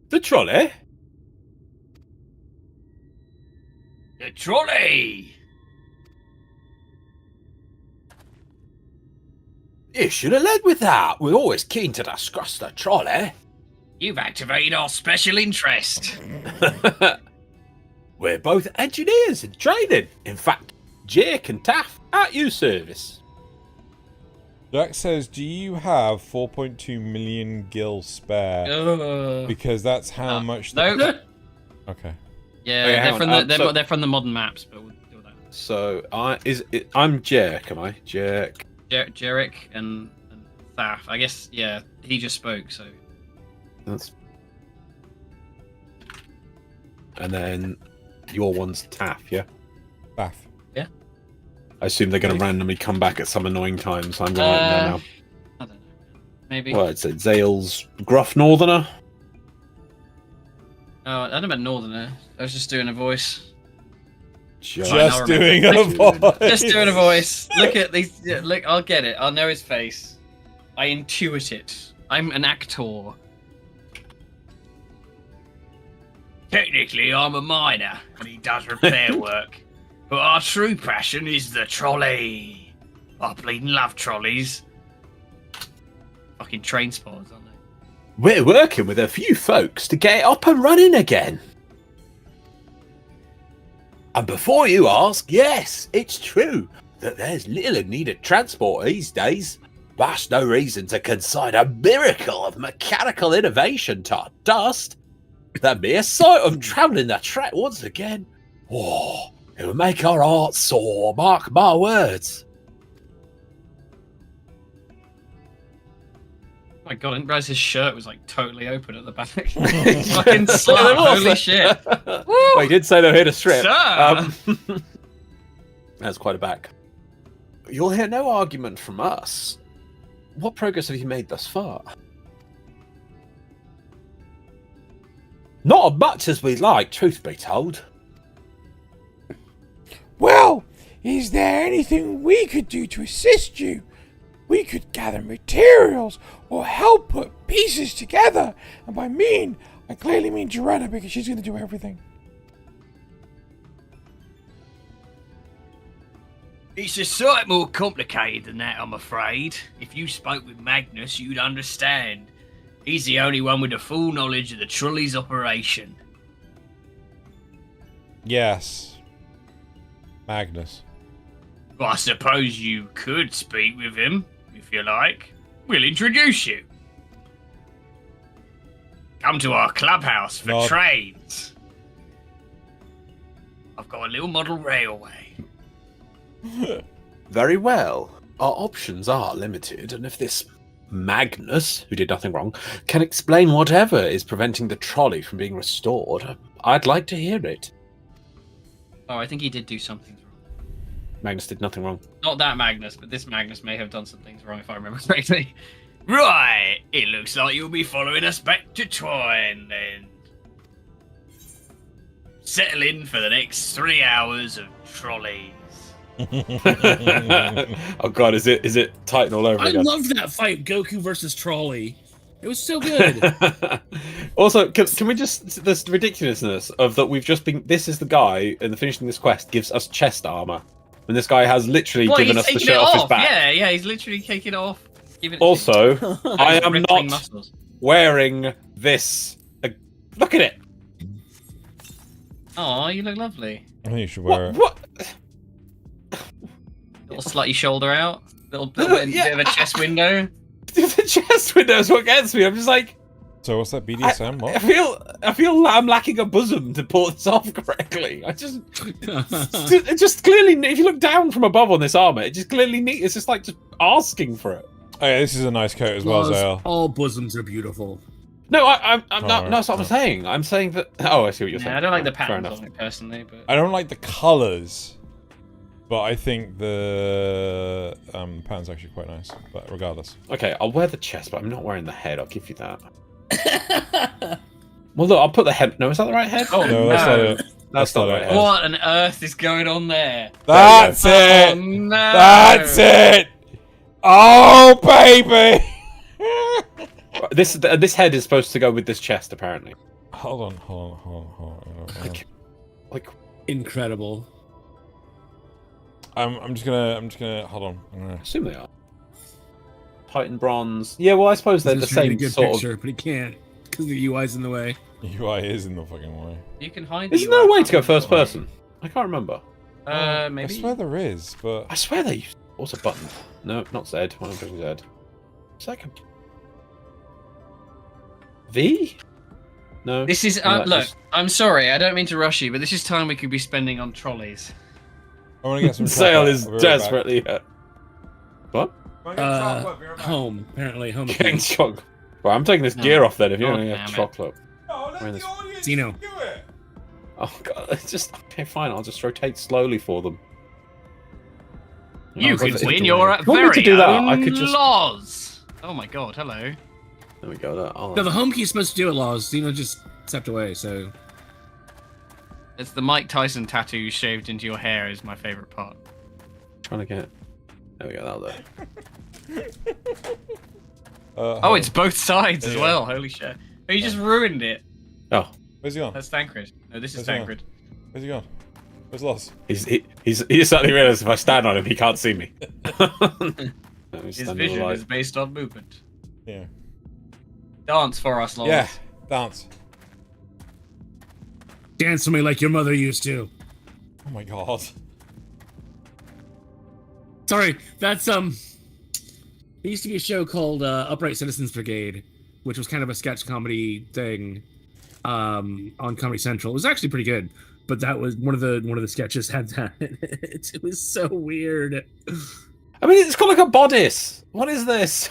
The trolley? The trolley! You should have led with that. We're always keen to discuss the trolley. You've activated our special interest. We're both engineers in training. In fact, Jake and Taff at your service. Jack says, do you have 4.2 million gil spare? Because that's how much... No. Okay. Yeah, Okay, hang on, they're from the modern maps, but we'll do that. So I'm Jake, am I? Jake. Jarek and Thaf. I guess, yeah, he just spoke, so... That's... And then your one's Taff, yeah? Bath. I assume they're going to randomly come back at some annoying time, so I'm going to let them know now. I don't know. Maybe. Well, it's Zale's gruff northerner. Oh, I don't know about Northerner. I was just doing a voice. Just Just I doing a remember. voice. Just doing a voice. Look at these. Yeah, look, I'll get it. I'll know his face. I intuit it. I'm an actor. Technically, I'm a miner, and he does repair work. But our true passion is the trolley. I bleeding love trolleys. Fucking train spotters, aren't they? We're working with a few folks to get it up and running again. And before you ask, yes, it's true that there's little in need of transport these days. That's no reason to consider a miracle of mechanical innovation to dust. The mere sight of travelling the track once again, oh, It'll make our hearts sore, mark my words. Oh my god, I didn't realize his shirt was like totally open at the back. Fucking slut, holy shit. Well, he did say they're here to strip. Sir! That's quite a back. You'll hear no argument from us. What progress have you made thus far? Not as much as we'd like, truth be told. Well, is there anything we could do to assist you? We could gather materials or help put pieces together. And by mean, I clearly mean Joanna because she's going to do everything. It's a sight more complicated than that, I'm afraid. If you spoke with Magnus, you'd understand. He's the only one with the full knowledge of the trolley's operation. Yes. Magnus. Well, I suppose you could speak with him, if you like. We'll introduce you. Come to our clubhouse for Nod. trades. I've got a little model railway. Very well. Our options are limited, and if this Magnus, who did nothing wrong, can explain whatever is preventing the trolley from being restored, I'd like to hear it. Oh, I think he did do something wrong. Magnus did nothing wrong. Not that Magnus, but this Magnus may have done some things wrong, if I remember correctly. Right, it looks like you'll be following us back to Twine, then. Settle in for the next 3 hours of trolleys. Oh god, is it Titan all over I again? loved that fight, Goku versus Trolley. It was so good. Also, can we just this ridiculousness of that we've just been. This is the guy in the finishing this quest gives us chest armor, and this guy has literally given us the shirt off his back. Yeah, he's literally taking it off. Also, I am not muscles. wearing this. Look at it. Oh, you look lovely. I think you should wear What? it. Little slutty shoulder out. Little bit, Yeah. bit of a chest window. The chest window is what gets me. I'm just like, So what's that BDSM? I What? feel I'm lacking a bosom to pull this off correctly. It just clearly, if you look down from above on this armor, it just clearly it's just like just asking for it. Oh yeah, this is a nice coat as well, Laws, Zale. all bosoms are beautiful. No, I'm not. Alright, No, that's what I'm saying. I'm saying that. Oh, I see what you're saying. Yeah, I don't like the Fair patterns enough. on it personally, but I don't like the colours, but I think the pattern's actually quite nice. But regardless, Okay, I'll wear the chest, but I'm not wearing the head. I'll give you that. Well, look, I'll put the head. No, is that the right head? Oh, no, that's not it. That's not the right head. what on earth is going on there? That's Oh it. no! That's it. Oh baby. This head is supposed to go with this chest, apparently. Hold on. Like, Incredible. I'm just gonna hold on. I assume they are. Titan bronze. Yeah, well, I suppose they're the He's trying to same get a good sort picture, but he can't because the UI's in the way. UI is in the fucking way. You can hide. Is the there a UI way to go button. first person? I can't remember. Maybe. I swear there is, but I swear they used. What's a button? No, not Z. Why am I pressing Z? Second. V? No. This is No, look. just- I'm sorry. I don't mean to rush you, but this is time we could be spending on trolleys. I want to get some. Sale chocolate. is I'll be right back. desperately. What? Home, apparently. Home. Getting chocolate. Well, I'm taking this No. gear off then. If you're God going to damn get it. chocolate. No, let Where the is- audience Zeno. do it. Oh god, it's just okay. Fine, I'll just rotate slowly for them. You Oh, could if win you your want me very to do that, own I could just. laws. Oh my god! Hello. There we go. That. No, the home key's supposed to do it, Laws. Zeno just stepped away, so. It's the Mike Tyson tattoo shaved into your hair is my favorite part. Trying to get. There we go. That'll do. Oh, it's both sides as Yeah. well. Holy shit! Oh, you just ruined it. Oh, Where's he gone? That's Thancred. No, this is That's Thancred. Where's he gone? Where's Loss? he suddenly realised if I stand on him, he can't see me. Let me His stand in the vision light. is based on movement. Yeah. Dance for us, Lord. Yeah. Dance. Dance for me like your mother used to. Oh my god. Sorry, that's There used to be a show called Upright Citizens Brigade, which was kind of a sketch comedy thing on Comedy Central. It was actually pretty good. but that was one of the sketches had that in it. It was so weird. I mean, it's got like a bodice. What is this?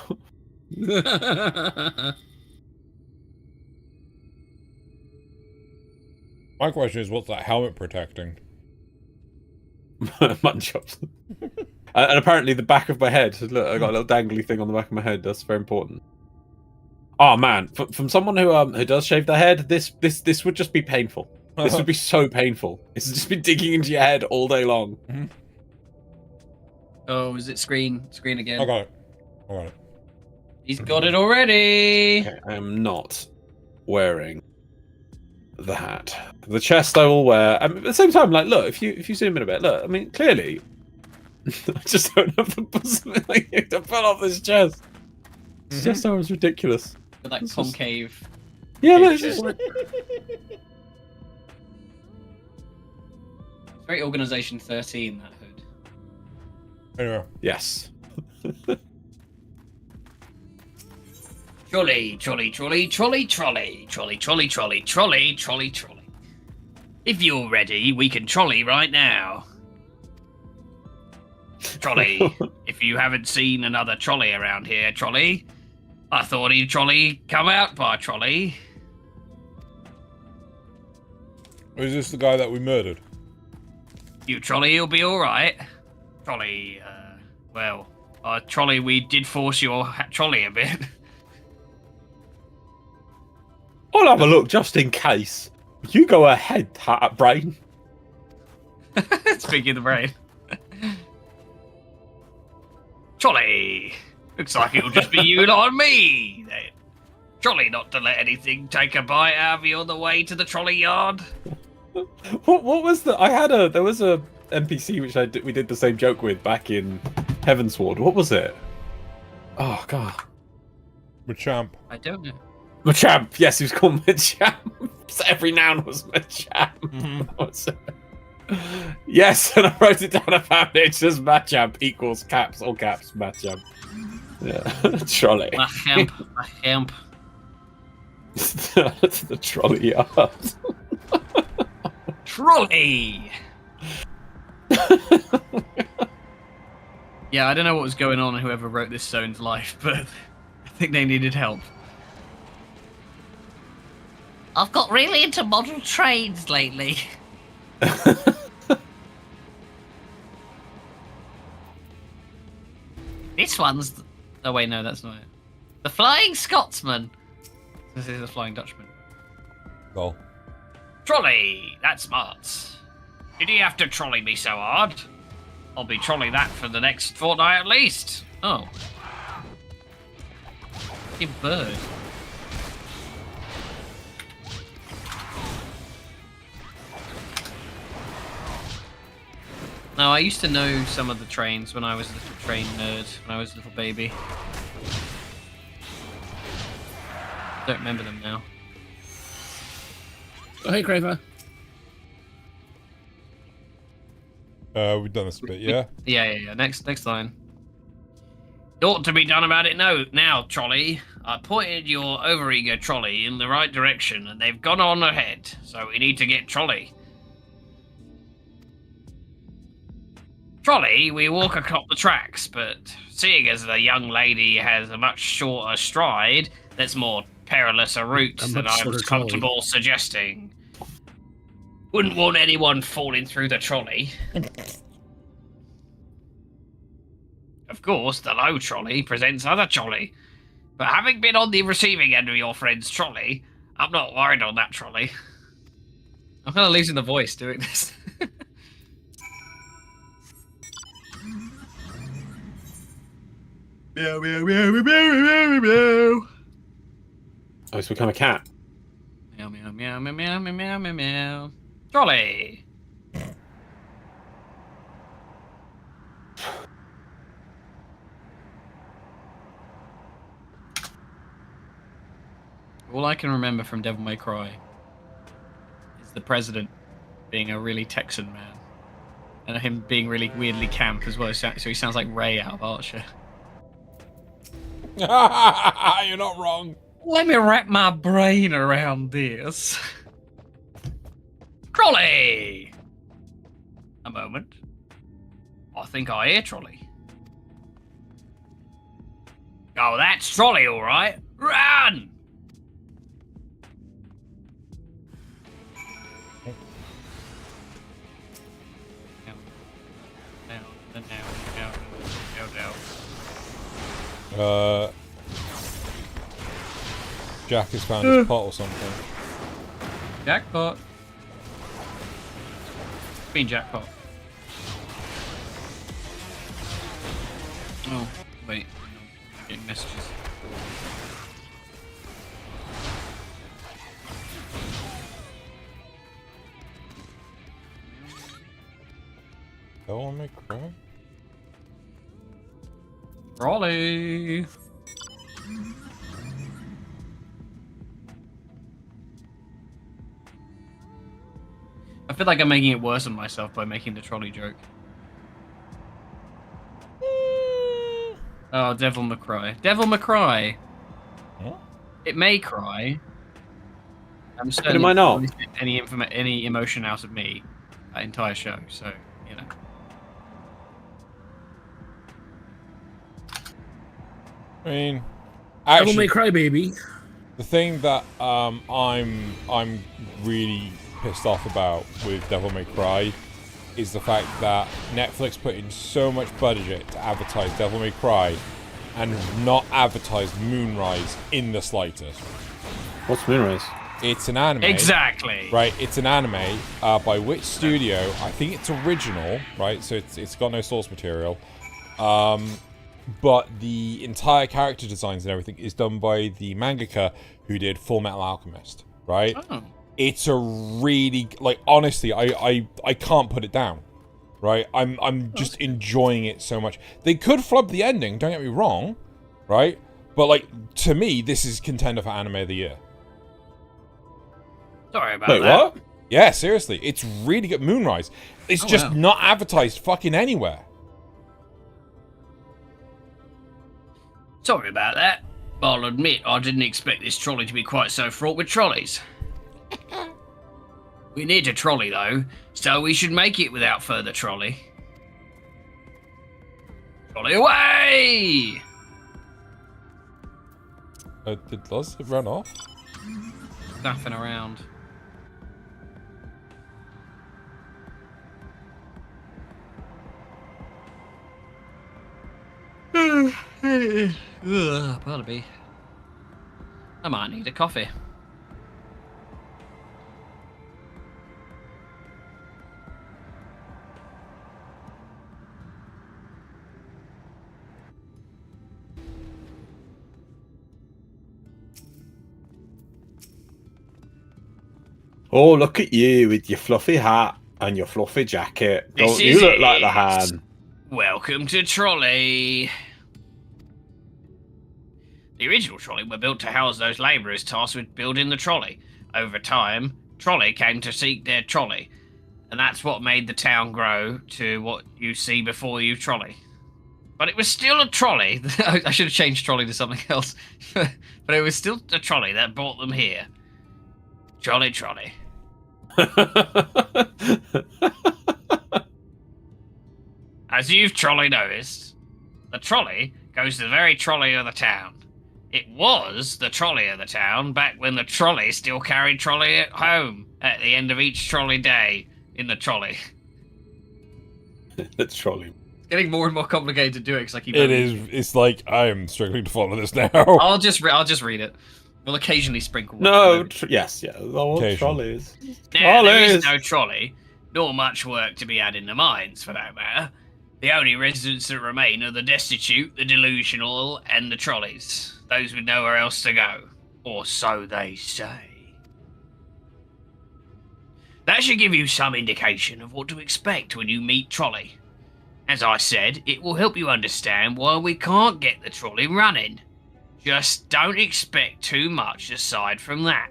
My question is, what's that helmet protecting? Mutton chops. And apparently the back of my head. Look, I got a little dangly thing on the back of my head. That's very important. Oh man, from someone who does shave their head, this would just be painful. This would be so painful. It's just been digging into your head all day long. Mm-hmm. Oh, is it screen again? I got it. He's got it already. Okay, I am not wearing the hat. The chest I will wear. I mean, at the same time, like, look, if you zoom in a bit, look. I mean, clearly, I just don't have the possibility to pull off this chest. It's just always ridiculous. With that concave. Yeah, no, it's chest. just... Very Organization 13, that hood. Anyway. Yes. Trolley. If you're ready, we can trolley right now. Trolley. If you haven't seen another trolley around here, trolley, I thought he'd trolley come out by trolley. Is this the guy that we murdered? You trolley, you'll be alright. Trolley, trolley, we did force your trolley a bit. I'll have a look just in case. You go ahead, brain. Speaking of the brain. Trolley! Looks like it'll just be you lot and me. Trolley not to let anything take a bite out of you on the way to the trolley yard. What was the? There was a NPC which we did the same joke with back in Heavensward. What was it? Oh god. Machamp. I don't know. Machamp. Yes, he was called Machamp. So every noun was Machamp. That was it. Yes, and I wrote it down. I found it. It's just Machamp equals caps, all caps, Machamp. Yeah, trolley. Machamp. That's the trolley yard. Trolley! Yeah, I don't know what was going on in whoever wrote this zone's life, but I think they needed help. I've got really into model trains lately. This one's... Oh wait, no, that's not it. The Flying Scotsman. This is the Flying Dutchman. Well. Trolley! That's smart. Did you have to trolley me so hard? I'll be trolley that for the next fortnight at least. Oh. You bird. No, I used to know some of the trains when I was a little train nerd, when I was a little baby. Don't remember them now. Oh, hey, Craver. We've done this a bit, yeah? Yeah. Next line. Ought to be done about it now, trolley. I pointed your overeager trolley in the right direction, and they've gone on ahead. So we need to get trolley. Trolley, we walk across the tracks, but seeing as the young lady has a much shorter stride, that's more perilous a route than I was comfortable suggesting. Wouldn't want anyone falling through the trolley. Of course, the low trolley presents other trolley. But having been on the receiving end of your friend's trolley, I'm not worried on that trolley. I'm kind of losing the voice doing this. Meow, meow, meow, meow, meow, meow. Oh, it's become a cat. Meow, meow, meow, meow, meow, meow, meow, meow, meow. Trolley! All I can remember from Devil May Cry is the president being a really Texan man. And him being really weirdly camp as well, so he sounds like Ray out of Archer. You're not wrong. Let me wrap my brain around this. Trolley! A moment. I think I hear Trolley. Oh, that's Trolley, all right. Run! Jack has found his pot or something. Jackpot. Green jackpot. Oh, wait. I'm getting messages. Devil May Cry? Raleigh. I feel like I'm making it worse on myself by making the trolley joke. Oh, Devil May Cry. Devil May Cry. Huh? It may cry. I'm certain it might not. Any emotion out of me that entire show, so, you know. I mean, Devil actually, May Cry, baby. the thing that I'm really pissed off about with Devil May Cry is the fact that Netflix put in so much budget to advertise Devil May Cry and not advertised Moonrise in the slightest. What's Moonrise? It's an anime. Exactly. Right, it's an anime by which studio? I think it's original, right? So it's got no source material. But the entire character designs and everything is done by the mangaka who did Full Metal Alchemist, right? Oh. It's a really, like, honestly, I can't put it down, right? I'm just enjoying it so much. They could flub the ending, don't get me wrong, right? But, like, to me, this is contender for Anime of the Year. Sorry about Wait, that. what? Yeah, seriously, it's really good. Moonrise. It's just wow. not advertised fucking anywhere. Sorry about that. I'll admit I didn't expect this trolley to be quite so fraught with trolleys. We need a trolley though, so we should make it without further trolley. Trolley away! Does it run off? Nothing around. Pardon me. I might need a coffee. Oh, look at you with your fluffy hat and your fluffy jacket. This Don't you is look like it. the Han? Welcome to Trolley. The original trolley were built to house those labourers tasked with building the trolley. Over time, Trolley came to seek their trolley, and that's what made the town grow to what you see before you, Trolley. But it was still a trolley. I should have changed trolley to something else. But it was still a trolley that brought them here. Trolley, trolley. As you've trolley noticed, the trolley goes to the very trolley of the town. It was the trolley of the town back when the trolley still carried trolley at home at the end of each trolley day in the trolley. That's trolley. It's getting more and more complicated to do it because I keep. It is. It's like I am struggling to follow this now. I'll just read it. We'll occasionally sprinkle. No, yes, yeah. Oh, trolleys. Now, there is no trolley, nor much work to be had in the mines, for that matter. The only residents that remain are the destitute, the delusional, and the trolleys. Those with nowhere else to go. Or so they say. That should give you some indication of what to expect when you meet Trolley. As I said, it will help you understand why we can't get the trolley running. Just don't expect too much aside from that.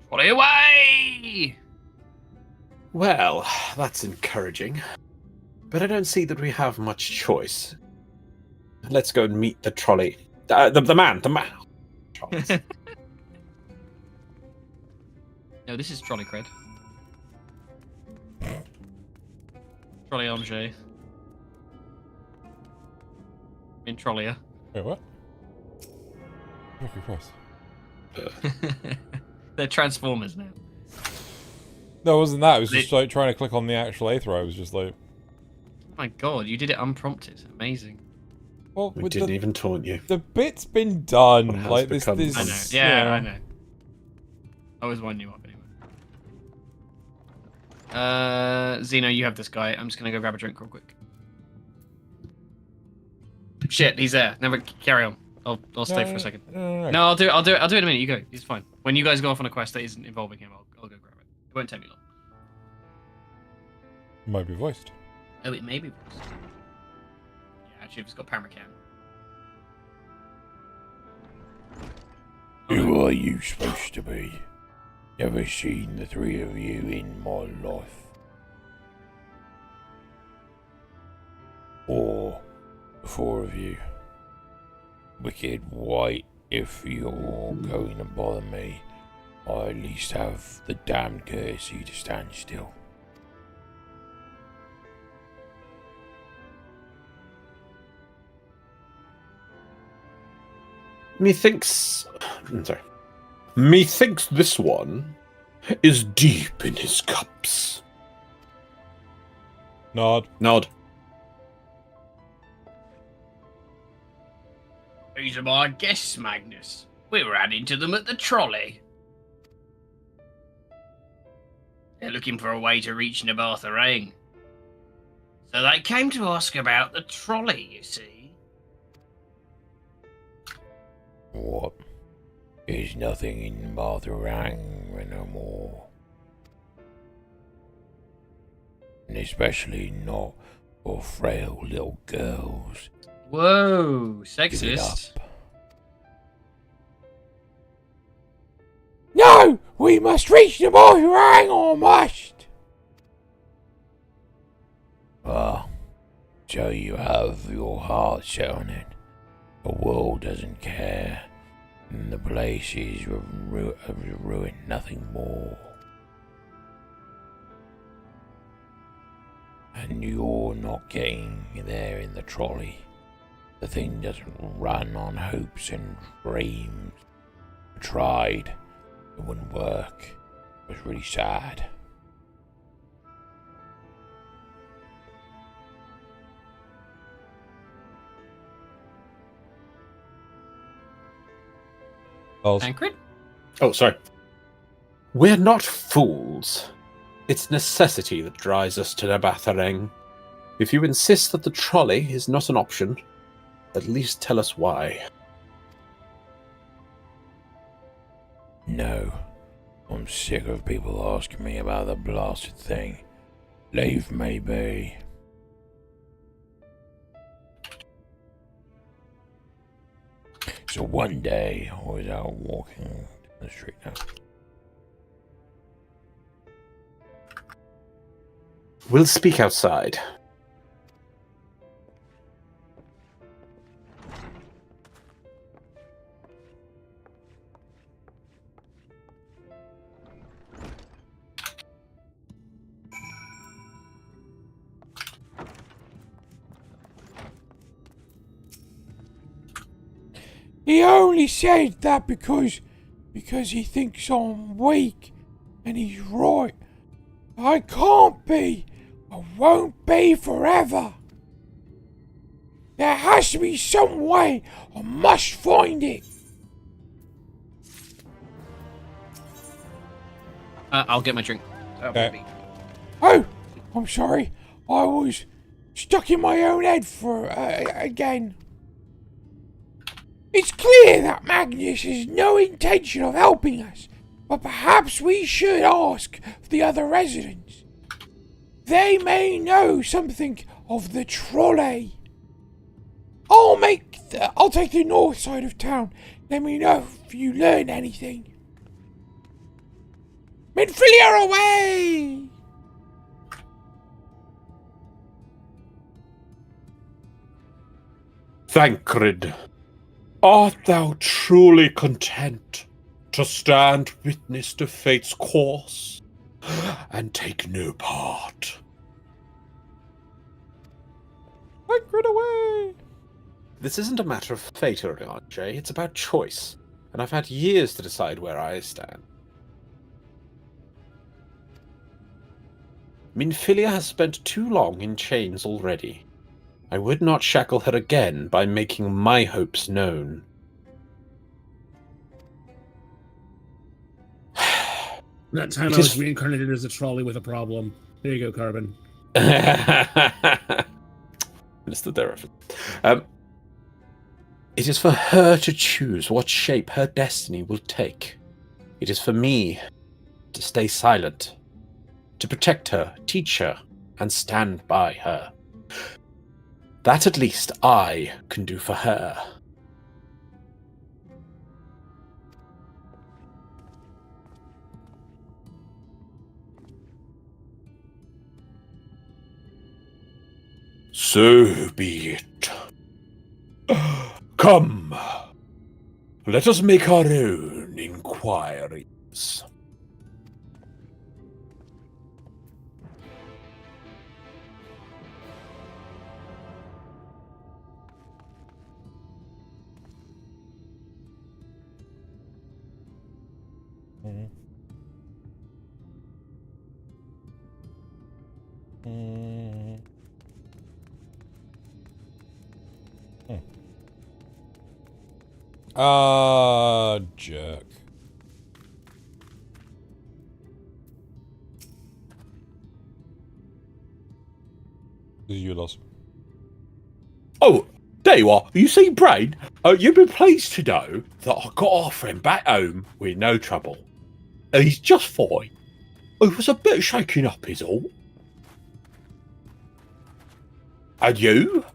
Trolley away! Well, that's encouraging. But I don't see that we have much choice. Let's go and meet the trolley. The man. Trolleys. No, this is trolley cred. Trolley Angers. In Trollier. Wait, what? Fucking Christ. They're Transformers now. No, it wasn't that. It was just like trying to click on the actual Aether. I was just like... Oh my god, you did it unprompted. Amazing. Well, We didn't even taunt you. The bit's been done. What has Like, this... become- this I know. Yeah, I know. I always wind you up anyway. Zeno, you have this guy. I'm just gonna go grab a drink real quick. Shit, he's there. Never carry on. I'll stay for a second. No. No, I'll do it in a minute. You go. He's fine. When you guys go off on a quest that isn't involving him, I'll go grab it. It won't take me long. Might be voiced. Oh, it may be voiced. Yeah, actually, if it's got Paracam. Who are you supposed to be? Never seen the three of you in my life. Or the four of you. Wicked White, if you're going to bother me, I at least have the damn courtesy to stand still. Methinks this one is deep in his cups. Nod. These are my guests, Magnus. We were adding to them at the trolley. They're looking for a way to reach Araeng. So they came to ask about the trolley, you see. What? There's nothing in Araeng no more. And especially not for frail little girls. Whoa, Give it sexist. up. No! We must reach the Araeng or must! Well, so you have your heart set on it. The world doesn't care. And the place is ruined, nothing more. And you're not getting there in the trolley. The thing doesn't run on hopes and dreams. I tried. It wouldn't work. It was really sad. Tancred? Oh, sorry. We're not fools. It's necessity that drives us to Araeng. If you insist that the trolley is not an option, at least tell us why. No. I'm sick of people asking me about the blasted thing. Leave me be. So one day, I was out walking down the street now. We'll speak outside. He only said that because he thinks I'm weak, and he's right. I can't be. I won't be forever. There has to be some way. I must find it. I'll get my drink. Oh, I'm sorry. I was stuck in my own head for again. It's clear that Magnus has no intention of helping us, but perhaps we should ask the other residents. They may know something of the trolley. I'll take the north side of town. Let me know if you learn anything. Minfilia away! Thancred, art thou truly content to stand witness to fate's course and take no part. Sacred away! This isn't a matter of fate, Araeng. It's about choice, and I've had years to decide where I stand. Minfilia has spent too long in chains already. I would not shackle her again by making my hopes known. That time I was reincarnated as a trolley with a problem. There you go, Carbon. Understood their reference. It is for her to choose what shape her destiny will take. It is for me to stay silent, to protect her, teach her, and stand by her. That at least I can do for her. So be it. Come, let us make our own inquiries. Jerk. This is your loss. Oh, there you are. You see, Brain, you'll be pleased to know that I got our friend back home with no trouble. He's just fine. He was a bit shaken up is all. And you?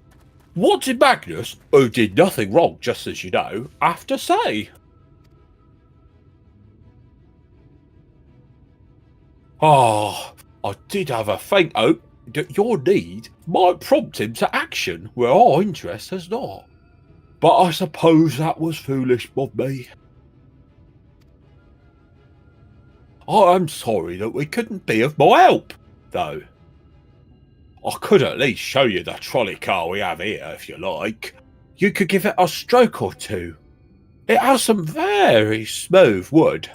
What did Magnus, who did nothing wrong, just as you know, have to say? Ah, I did have a faint hope that your need might prompt him to action where our interest has not. But I suppose that was foolish of me. I am sorry that we couldn't be of more help, though. I could at least show you the trolley car we have here, if you like. You could give it a stroke or two. It has some very smooth wood.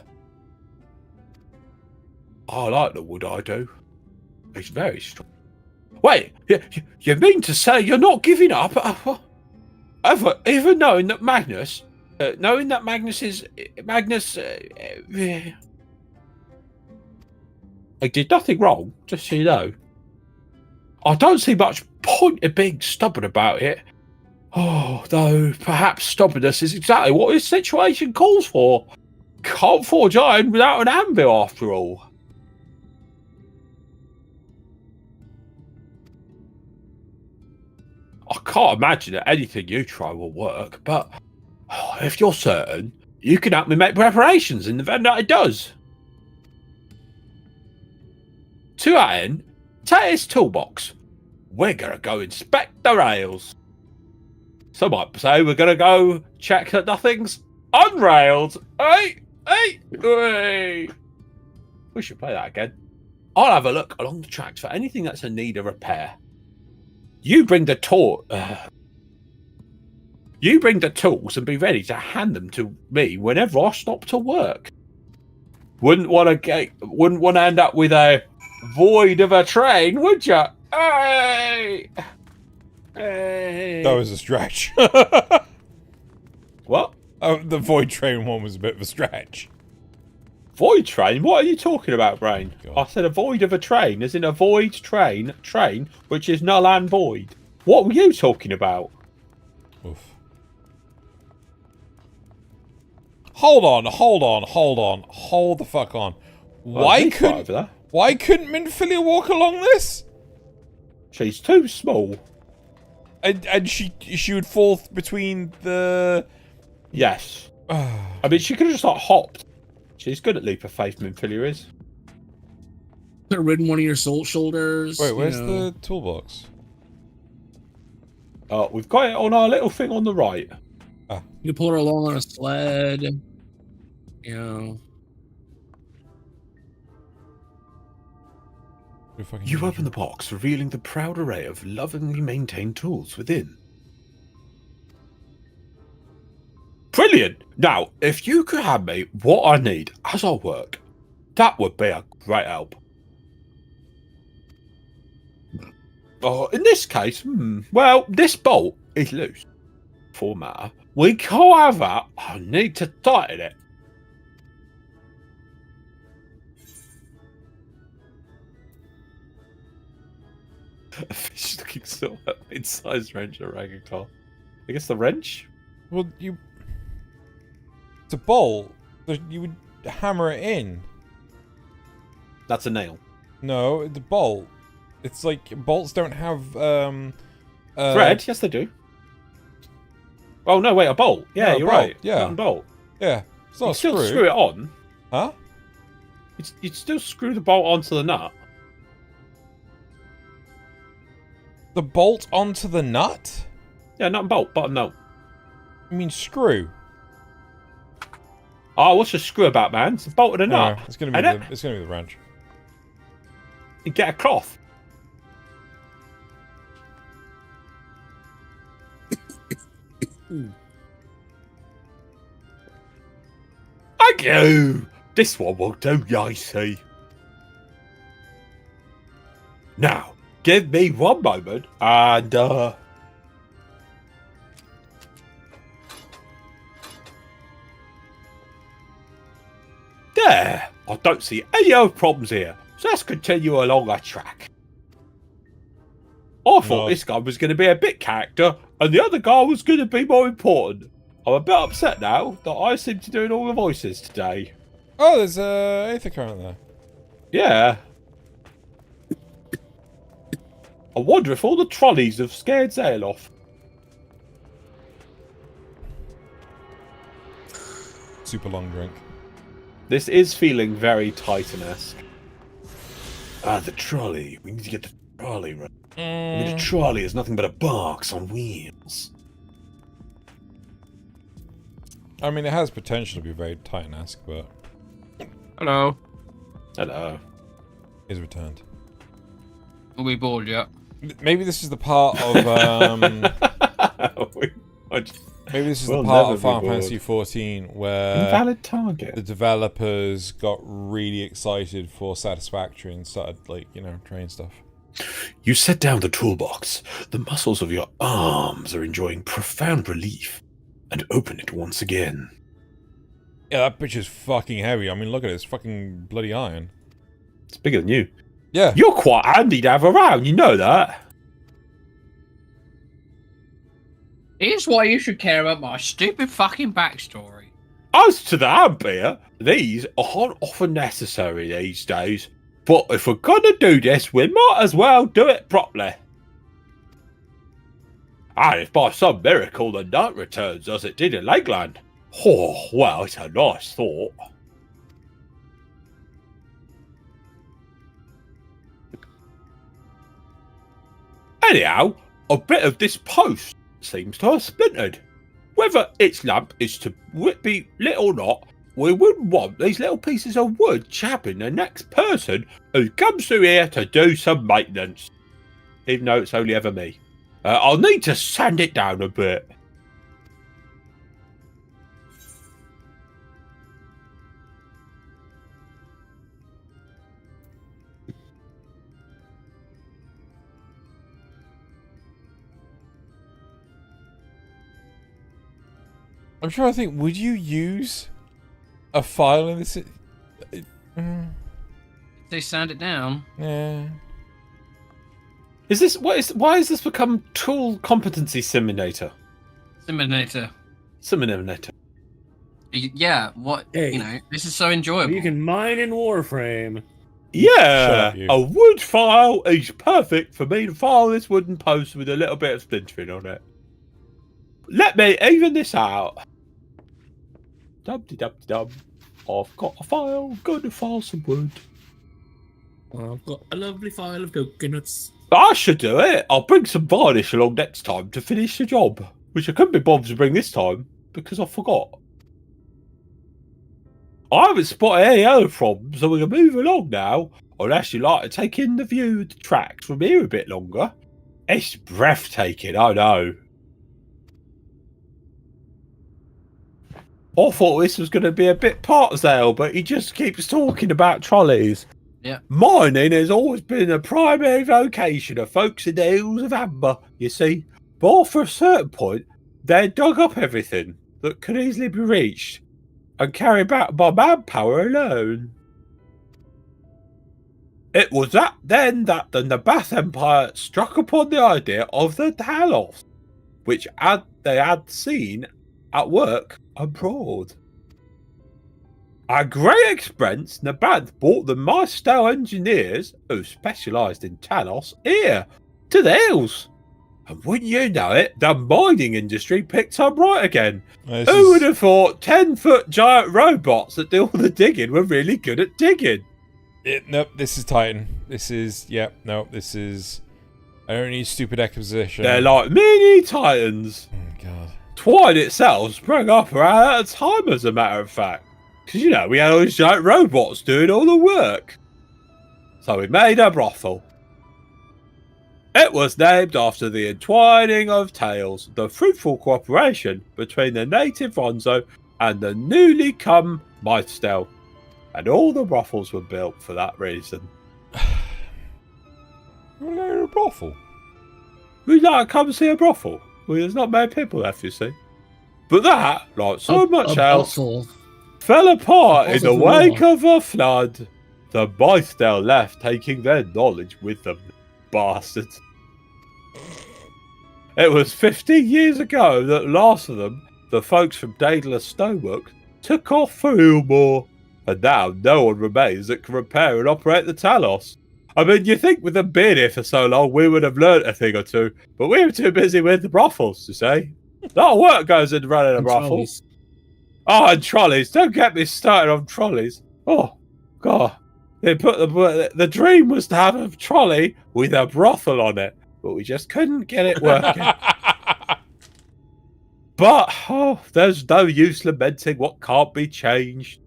I like the wood, I do. It's very strong. Wait, you mean to say you're not giving up? Even knowing that Magnus I did nothing wrong, just so you know. I don't see much point in being stubborn about it. Oh, though perhaps stubbornness is exactly what this situation calls for. Can't forge iron without an anvil, after all. I can't imagine that anything you try will work, but if you're certain, you can help me make preparations in the event that it does. To that end, take this toolbox. We're going to go inspect the rails. Some might say we're going to go check that nothing's unrailed. Hey! We should play that again. I'll have a look along the tracks for anything that's in need of repair. You bring the tools and be ready to hand them to me whenever I stop to work. Wouldn't want to end up with a void of a train, would you? Hey! That was a stretch. What? The void train one was a bit of a stretch. Void train? What are you talking about, Brain? God. I said a void of a train, as in a void train, which is null and void. What were you talking about? Oof. Hold the fuck on. Why couldn't Minfilia walk along this? She's too small. And she would fall between the... Yes. I mean, she could have just like hopped. She's good at leap of faith, Minfilia is. Could have ridden one of your soul shoulders. Wait, where's the toolbox? We've got it on our little thing on the right. You can pull her along on a sled. Yeah. You open the box, revealing the proud array of lovingly maintained tools within. Brilliant! Now, if you could hand me what I need as I work, that would be a great help. In this case, well, this bolt is loose. For matter, we can't have that. I need to tighten it. A fish looking silhouette mid-sized wrench Araeng car. I guess the wrench? Well, it's a bolt. You would hammer it in. That's a nail. No, the bolt. It's like bolts don't have Thread? Yes, they do. Oh no, wait, a bolt. Yeah, No, you're bolt, right. yeah. One bolt. Yeah, it's not You a still screw. screw it on. Huh? You'd still screw the bolt onto the nut. The bolt onto the nut? Yeah, nut and bolt, bottom nut. I mean screw. Oh, what's the screw about, man? It's a bolt and a No, nut. it's gonna be the wrench. You get a cloth. Thank you. This one will do, I see. Now, give me one moment and there. I don't see any other problems here. So let's continue along our track. I thought this guy was going to be a bit character, and the other guy was going to be more important. I'm a bit upset now that I seem to be doing all the voices today. Oh, there's Aether current there. Yeah. I wonder if all the trolleys have scared Zale off. Super long drink. This is feeling very Titan-esque. Ah, the trolley. We need to get the trolley right. I mean, the trolley is nothing but a box on wheels. I mean, it has potential to be very Titan-esque, but Hello. Hello. is returned. Are we bored yet? Maybe this is the part of maybe this is the We'll part never of Final be bored. Fantasy 14 where Invalid target. the developers got really excited for Satisfactory and started, like, you know, trying stuff. You set down the toolbox. The muscles of your arms are enjoying profound relief. And open it once again. Yeah, that bitch is fucking heavy. I mean, look at it. It's fucking bloody iron. It's bigger than you. Yeah. You're quite handy to have around, you know that. Here's why you should care about my stupid fucking backstory. As to the Ampere, these aren't often necessary these days. But if we're gonna do this, we might as well do it properly. And if by some miracle the nut returns as it did in Lakeland, oh, well, it's a nice thought. Anyhow, a bit of this post seems to have splintered. Whether its lamp is to be lit or not, we wouldn't want these little pieces of wood chapping the next person who comes through here to do some maintenance. Even though it's only ever me. I'll need to sand it down a bit. I'm trying to think, would you use a file in this? They sand it down. Yeah. Is this why has this become tool competency simulator? Simulator. Simulator. Yeah, what? Hey. You know, this is so enjoyable. You can mine in Warframe. Yeah, Shut up, you. a wood file is perfect for me to file this wooden post with a little bit of splintering on it. Let me even this out. Dub-de-dub-de-dub. I've got a file, gonna file some wood. I've got a lovely file of coconuts. I should do it. I'll bring some varnish along next time to finish the job, which I couldn't be bothered to bring this time because I forgot. I haven't spotted any other problems, so we can move along now. I'd actually like to take in the view of the tracks from here a bit longer. It's breathtaking, I know. I thought this was going to be a bit part-sale, but he just keeps talking about trolleys. Yeah. Mining has always been a primary vocation of folks in the hills of Amber, you see. But after a certain point, they dug up everything that could easily be reached and carried back by manpower alone. It was then that the Nabath Empire struck upon the idea of the Talos, which they had seen at work abroad. At great expense, Nabath brought the Maestro engineers, who specialised in Talos, here to the hills. And wouldn't you know it, the mining industry picked up right again. Who would have thought 10-foot giant robots that do all the digging were really good at digging? Nope, this is Titan. This is... Yep, nope, this is... I don't need stupid exposition. They're like mini Titans. Oh, God. Twine itself sprang up around that time, as a matter of fact. Because, you know, we had all these giant robots doing all the work. So we made a brothel. It was named after the entwining of tales, the fruitful cooperation between the native Ronzo and the newly come Maestro. And all the brothels were built for that reason. You want to go to a brothel? We'd like to come see a brothel. Well, there's not many people left, you see. But that, like so much else, fell apart in the wake of a flood. The Maestro left, taking their knowledge with them. Bastards. It was 50 years ago that last of them, the folks from Daedalus Stonework, took off for Ilmore. And now no one remains that can repair and operate the Talos. I mean, you think with them being here for so long, we would have learnt a thing or two, but we were too busy with the brothels, to say. A lot of work goes into running a brothel. Trolleys. Oh, and trolleys. Don't get me started on trolleys. Oh, God. They put the dream was to have a trolley with a brothel on it, but we just couldn't get it working. But, there's no use lamenting what can't be changed.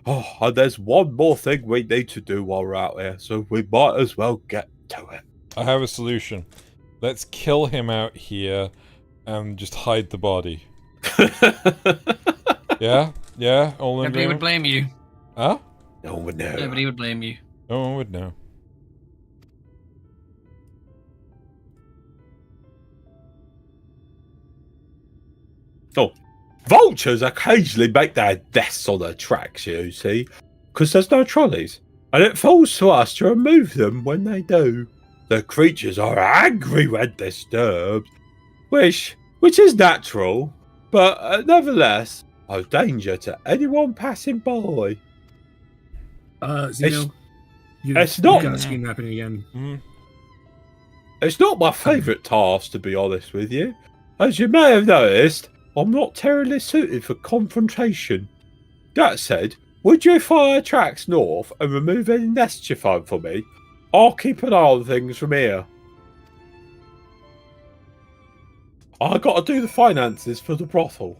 Oh, and there's one more thing we need to do while we're out here, so we might as well get to it. I have a solution. Let's kill him out here and just hide the body. Yeah? Yeah? All in Nobody would blame you. Huh? No one would know. Nobody would blame you. No one would know. Oh, vultures occasionally make their nests on the tracks, you see, because there's no trolleys, and it falls to us to remove them when they do. The creatures are angry when disturbed, which is natural, but nevertheless, a danger to anyone passing by. Zeno, it's not- you got a screen happening again. It's not my favourite task, to be honest with you. As you may have noticed, I'm not terribly suited for confrontation. That said, would you fire tracks north and remove any nests you find for me? I'll keep an eye on things from here. I got to do the finances for the brothel.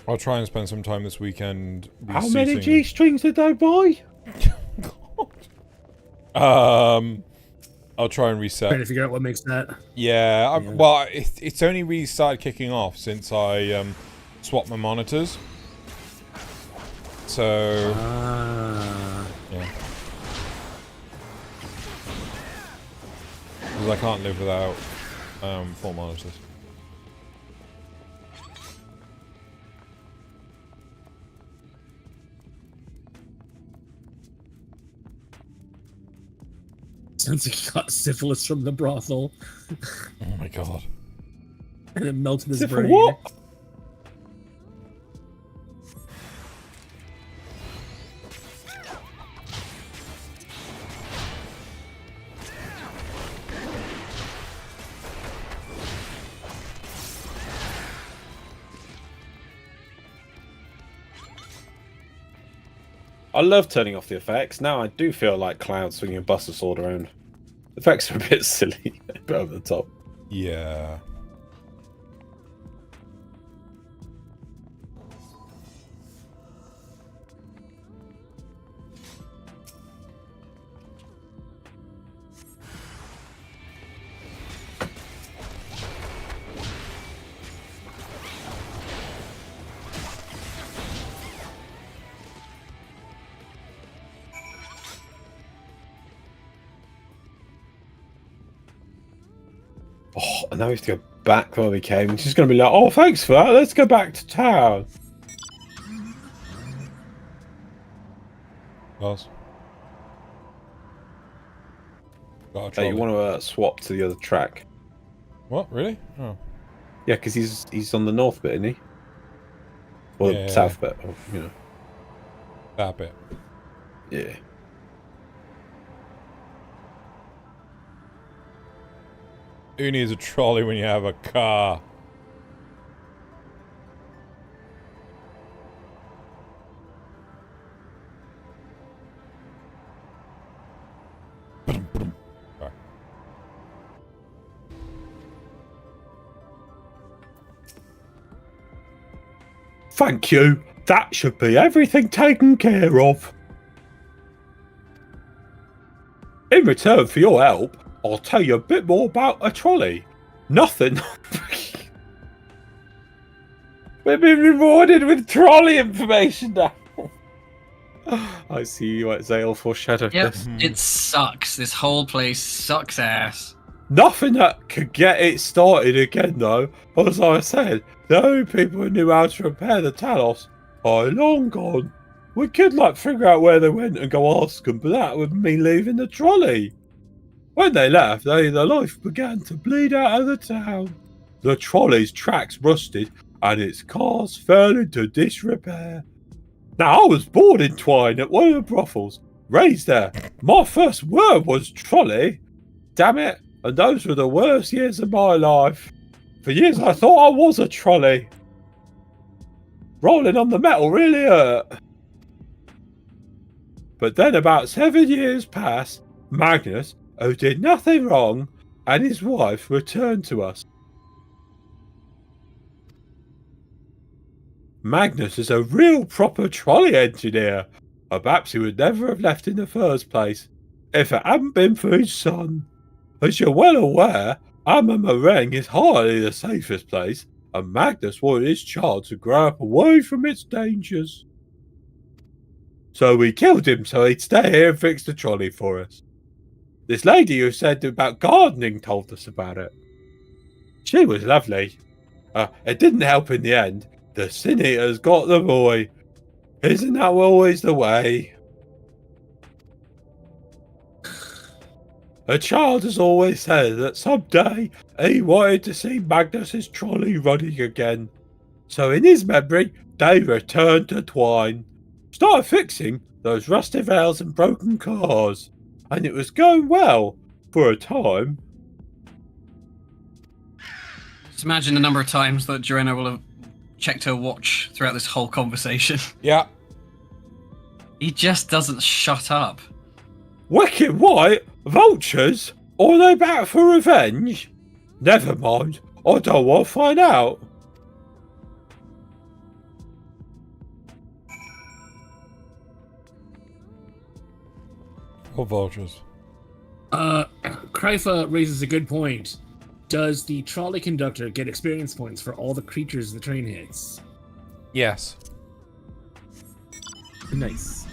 I'll try and spend some time this weekend How many reseating- G-strings did I buy? I'll try and reset. Trying to figure out what makes that. Yeah, well, it's only really started kicking off since I swapped my monitors. So, yeah. Because I can't live without 4 monitors. Sounds like he got syphilis from the brothel Oh my god. and it melted his For brain. what? I love turning off the effects. Now I do feel like Cloud swinging a Buster Sword around. The effects are a bit silly, a bit over the top. Yeah. and now we have to go back where we came. She's going to be like, oh, thanks for that. Let's go back to town. Boss. Got a Hey, trolley. you want to swap to the other track? What? Really? Oh. Yeah, because he's on the north bit, isn't he? Or Yeah. the south bit, or, you know. That bit. Yeah. Who needs a trolley when you have a car? Sorry. Thank you. That should be everything taken care of. In return for your help, I'll tell you a bit more about a trolley. Nothing. We've been rewarded with trolley information now. I see you at Zale foreshadowed Yep, this. it sucks. This whole place sucks ass. Nothing that could get it started again, though. As I said, the only people who knew how to repair the Talos are long gone. We could, figure out where they went and go ask them, but that would mean leaving the trolley. When they left, their life began to bleed out of the town. The trolley's tracks rusted, and its cars fell into disrepair. Now, I was born in Twine at one of the brothels, raised there. My first word was trolley. Damn it, and those were the worst years of my life. For years I thought I was a trolley. Rolling on the metal really hurt. But then about 7 years passed, Magnus, who did nothing wrong, and his wife returned to us. Magnus is a real proper trolley engineer, or perhaps he would never have left in the first place, if it hadn't been for his son. As you're well aware, Araeng is hardly the safest place, and Magnus wanted his child to grow up away from its dangers. So we killed him so he'd stay here and fix the trolley for us. This lady who said about gardening told us about it. She was lovely. It didn't help in the end. The Sin Eaters got the boy. Isn't that always the way? A child has always said that someday he wanted to see Magnus's trolley running again. So in his memory, they returned to Twine. Started fixing those rusty rails and broken cars. And it was going well for a time. Just imagine the number of times that Joanna will have checked her watch throughout this whole conversation. Yeah. He just doesn't shut up. Wicked White? Vultures? Or are they back for revenge? Never mind. I don't want to find out. Or vultures. Krypha raises a good point. Does the trolley conductor get experience points for all the creatures the train hits? Yes. Nice.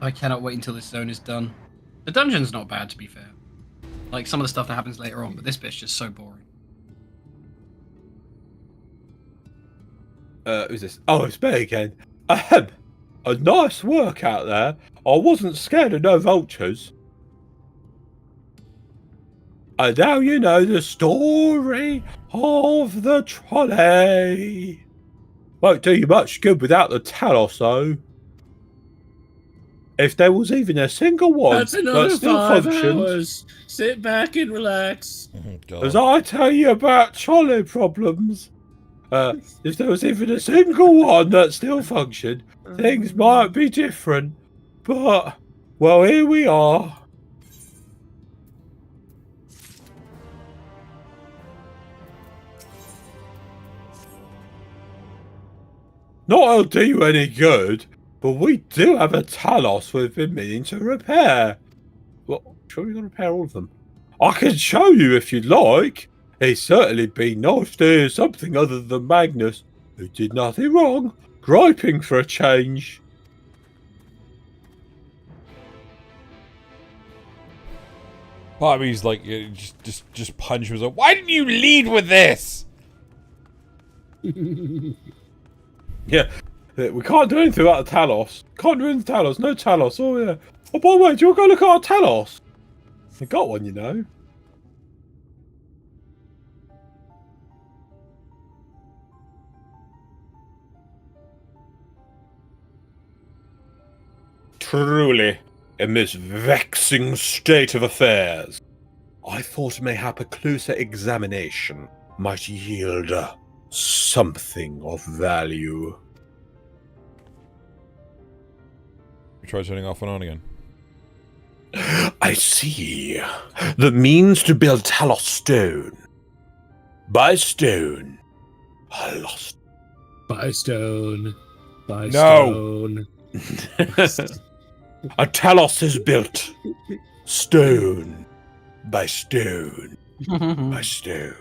I cannot wait until this zone is done. The dungeon's not bad, to be fair. Like some of the stuff that happens later on, but this bit's just so boring. Who's this? Oh, it's me again. Ahem. A nice work out there. I wasn't scared of no vultures. And now you know the story of the trolley. Won't do you much good without the Talos, though. If there was even a single one That's another that still 5 functions, hours. Sit back and relax. as I tell you about trolley problems, if there was even a single one that still functioned, things might be different. But, well, here we are. Not it'll do you any good, but we do have a Talos we've been meaning to repair. Well, sure we can repair all of them. I can show you if you'd like. It'd certainly be nice to hear something other than Magnus, who did nothing wrong, griping for a change. Part of me's like, just punch him. Like, why didn't you lead with this? Yeah, we can't do anything about the Talos. Can't do anything Talos. No Talos. Oh, yeah. Oh, by the way, do you want to go look at our Talos? I got one, you know. Truly, in this vexing state of affairs, I thought mayhap a closer examination might yield something of value. Try turning off and on again. I see. The means to build Talos stone. By stone, I lost. By stone. By No. stone. A Talos is built. Stone. By stone. By stone.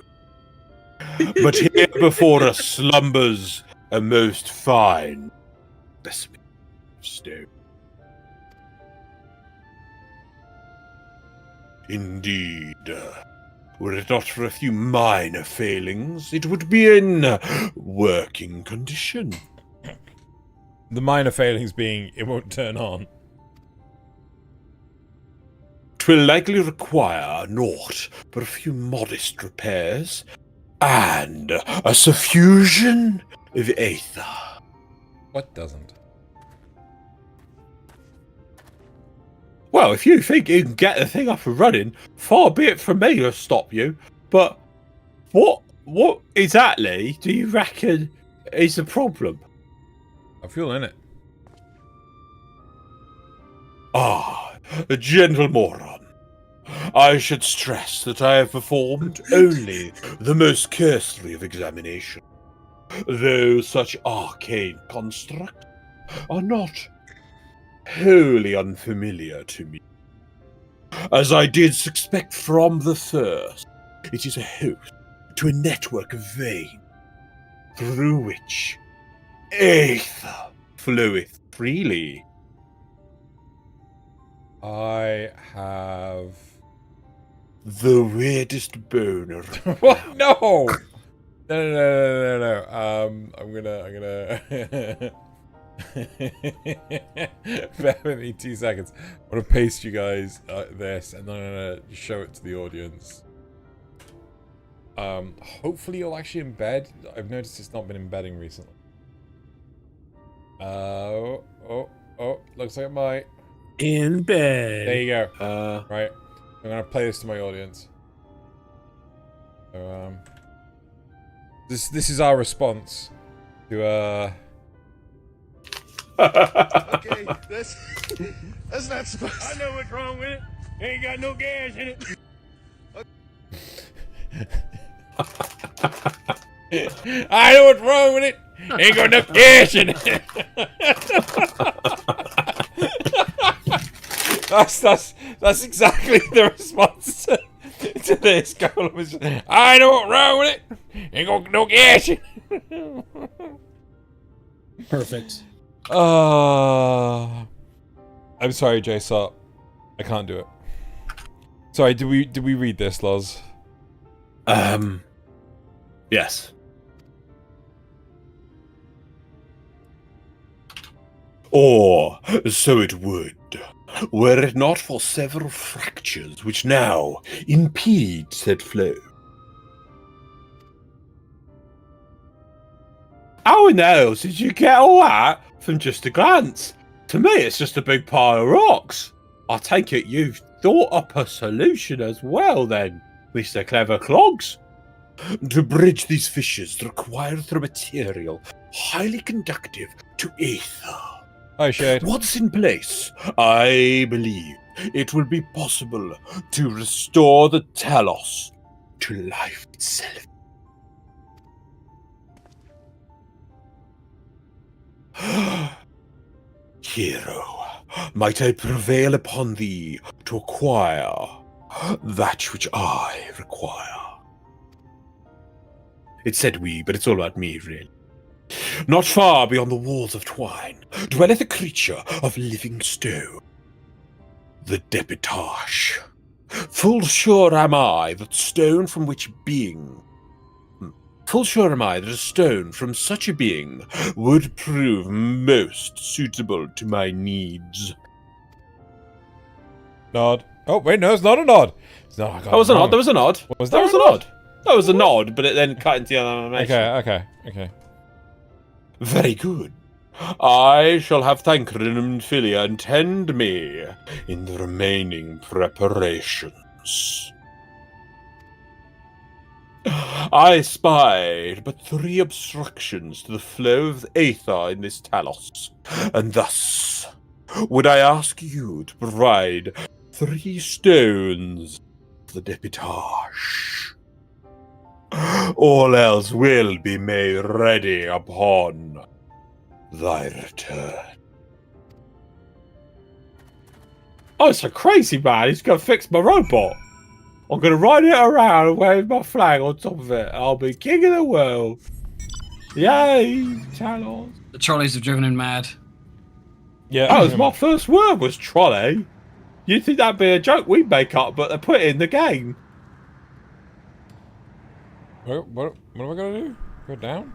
But here before us slumbers a most fine specimen of stone. Indeed. Were it not for a few minor failings, it would be in working condition. The minor failings being it won't turn on. 'Twill likely require naught but a few modest repairs, and a suffusion of aether. What doesn't? Well, if you think you can get the thing up and running, far be it from me to stop you. But what exactly do you reckon is the problem? I feel in it. Ah, a gentle moron. I should stress that I have performed only the most cursory of examination, though such arcane constructs are not wholly unfamiliar to me. As I did suspect from the first, it is a host to a network of veins, through which aether floweth freely. I have... The weirdest boner. What? No! No. I'm gonna... Bear with me 2 seconds. I want to paste you guys this, and then I'm gonna show it to the audience. Hopefully you'll actually embed. I've noticed it's not been embedding recently. Oh, looks like it might. In bed. There you go. Right. I'm gonna play this to my audience. So, this is our response to Okay, that's not supposed to... I know what's wrong with it. Ain't got no gas in it. I know what's wrong with it. Ain't got enough gas in it. That's exactly the response to this. I know what's wrong with it. Ain't got no gas in it. Perfect. I'm sorry, J-Sop. I can't do it. Sorry, did we read this, Loz? Yes. Or so it would, were it not for several fractures which now impede said flow. How in the hell did you get all that from just a glance? To me, it's just a big pile of rocks. I take it you've thought up a solution as well, then, Mr. Clever Clogs. To bridge these fissures requires the material highly conductive to aether. Hi, Shade. Once in place, I believe it will be possible to restore the Talos to life itself. Hero, might I prevail upon thee to acquire that which I require? It said we, but it's all about me, really. Not far beyond the walls of twine dwelleth a creature of living stone, the Debitage. Full sure am I that a stone from such a being would prove most suitable to my needs. Nod. Oh, wait, no, it's not a nod. It's not, I got That was it a nod. wrong. That was a nod. Was That there was a a nod? nod. That was a nod, but it then cut into the other animation. Okay. Very good. I shall have Thancred and Philia attend me in the remaining preparations. I spied but 3 obstructions to the flow of aether in this Talos, and thus would I ask you to provide 3 stones for the Debitage. All else will be made ready upon thy return. Oh, it's a crazy man. He's going to fix my robot. I'm going to ride it around and wave my flag on top of it. I'll be king of the world. Yay, Talos. The trolleys have driven him mad. Yeah. That was my first word, was trolley. You'd think that'd be a joke we'd make up, but they put it in the game. What am I gonna do? Go down?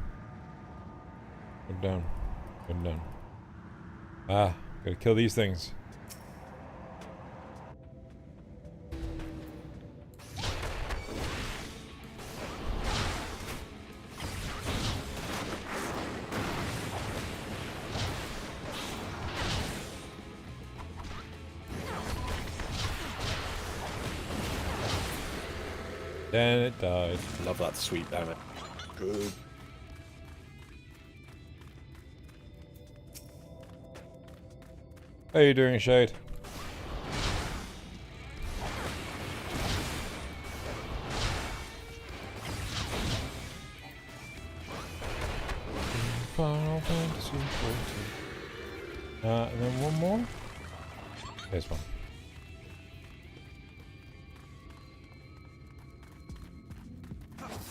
Go down. Go down. Ah, gotta kill these things. Then it died. Love that sweet, damn it. Good. How you doing, Shade? Final Fantasy 14. And then one more. There's one.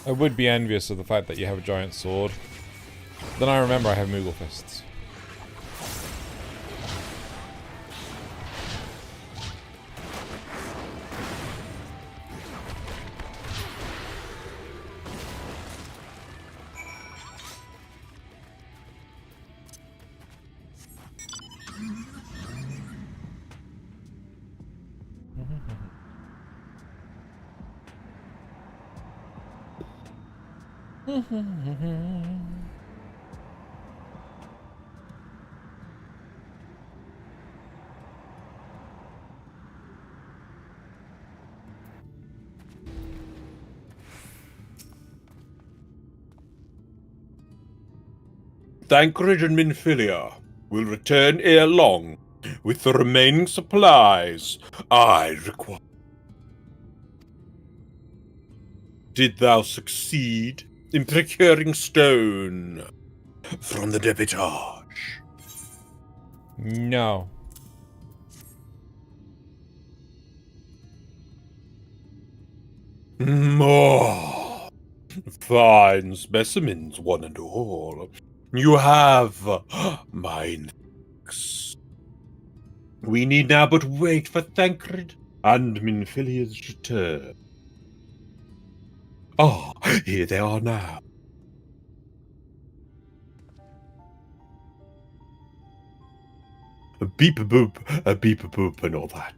I would be envious of the fact that you have a giant sword. Then I remember I have Moogle fists. Thancred and Minfilia will return ere long with the remaining supplies I require. Did thou succeed in procuring stone from the Debitage? No. More fine specimens, one and all. You have mine. We need now but wait for Thancred and Minfilia's return. Ah, here they are now. A beep-a-boop, and all that.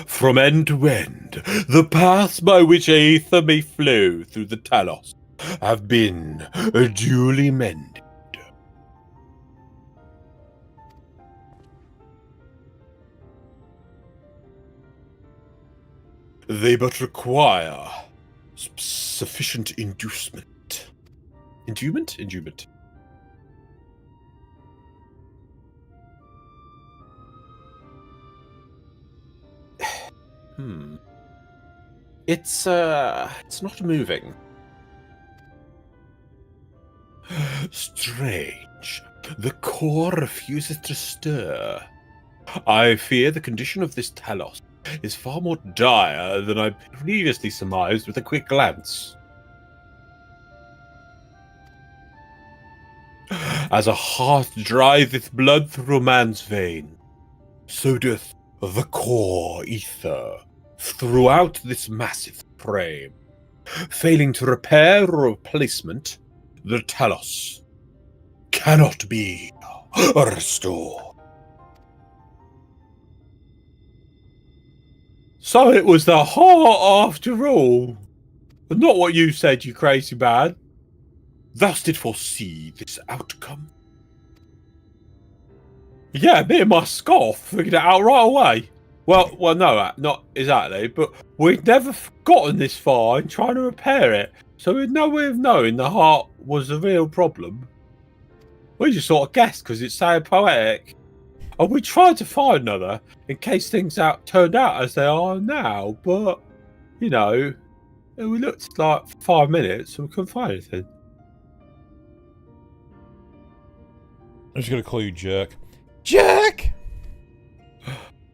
From end to end, the paths by which aether may flow through the Talos have been duly mended. They but require sufficient inducement. Indument? Indument. It's not moving. Strange. The core refuses to stir. I fear the condition of this Talos is far more dire than I previously surmised with a quick glance. As a heart driveth blood through man's vein, so doth the core ether throughout this massive frame. Failing to repair or replacement, the Talos cannot be restored. So it was the heart after all, and not what you said, you crazy man. Thus did foresee this outcome. Yeah, me and my scoff figured it out right away. Well, no, not exactly, but we'd never gotten this far in trying to repair it, so we had no way of knowing the heart was the real problem. We just sort of guessed because it sounded poetic. And we tried to find another in case things turned out as they are now, but, you know, we looked like 5 minutes and we couldn't find anything. I'm just going to call you Jerk. Jerk!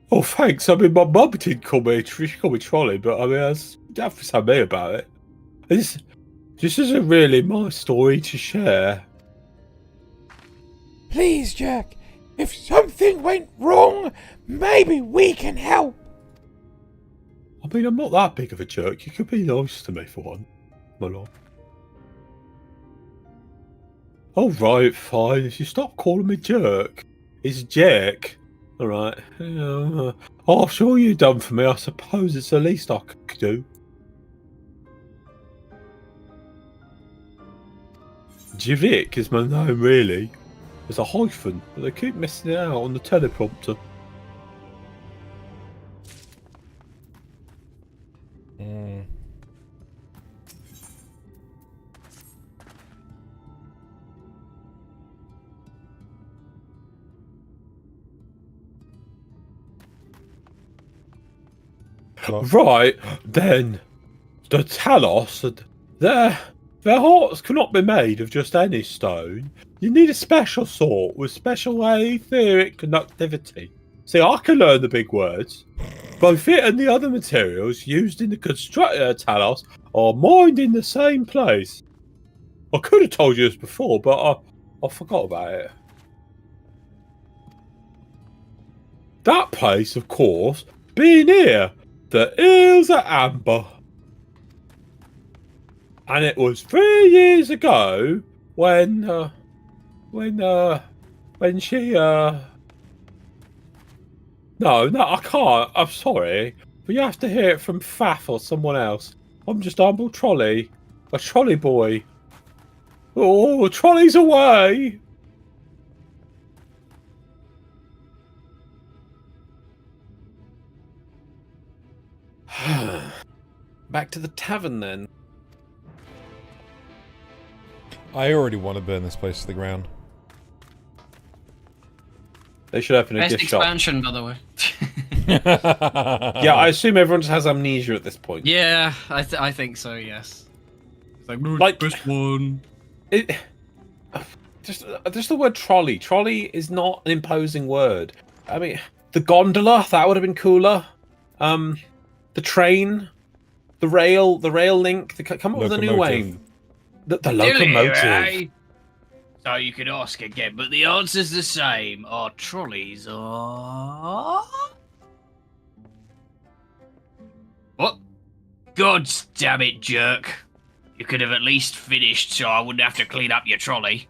Oh, thanks. I mean, my mum did call me, she called me Trolley, but I mean, that's definitely something me about it. This isn't really my story to share. Please, Jack, if something went wrong, maybe we can help. I mean, I'm not that big of a jerk. You could be nice to me for one, my lord. All right, fine. If you stop calling me jerk, it's Jack. All right. After all you've done for me, I suppose it's the least I could do. Javik is my name, really. There's a hyphen, but they keep missing it out on the teleprompter. Right, then, the Talos, their hearts cannot be made of just any stone. You need a special sort with special etheric conductivity. See, I can learn the big words. Both it and the other materials used in the construction of Talos are mined in the same place. I could have told you this before, but I forgot about it. That place, of course, being here, the Hills of Amber. And it was 3 years ago when she No, I can't. I'm sorry. But you have to hear it from Faff or someone else. I'm just a humble trolley. A trolley boy. Oh, trolley's away! Back to the tavern then. I already want to burn this place to the ground. They should open a Best gift shop. expansion, by the way. Yeah, I assume everyone just has amnesia at this point. Yeah, I think so. Yes. It's like best one. Just the word trolley. Trolley is not an imposing word. I mean, the gondola, that would have been cooler. The train, the rail link. Come up with a new name. The locomotive. So you could ask again, but the answer's the same. Our trolleys are... What? God damn it, jerk. You could have at least finished so I wouldn't have to clean up your trolley.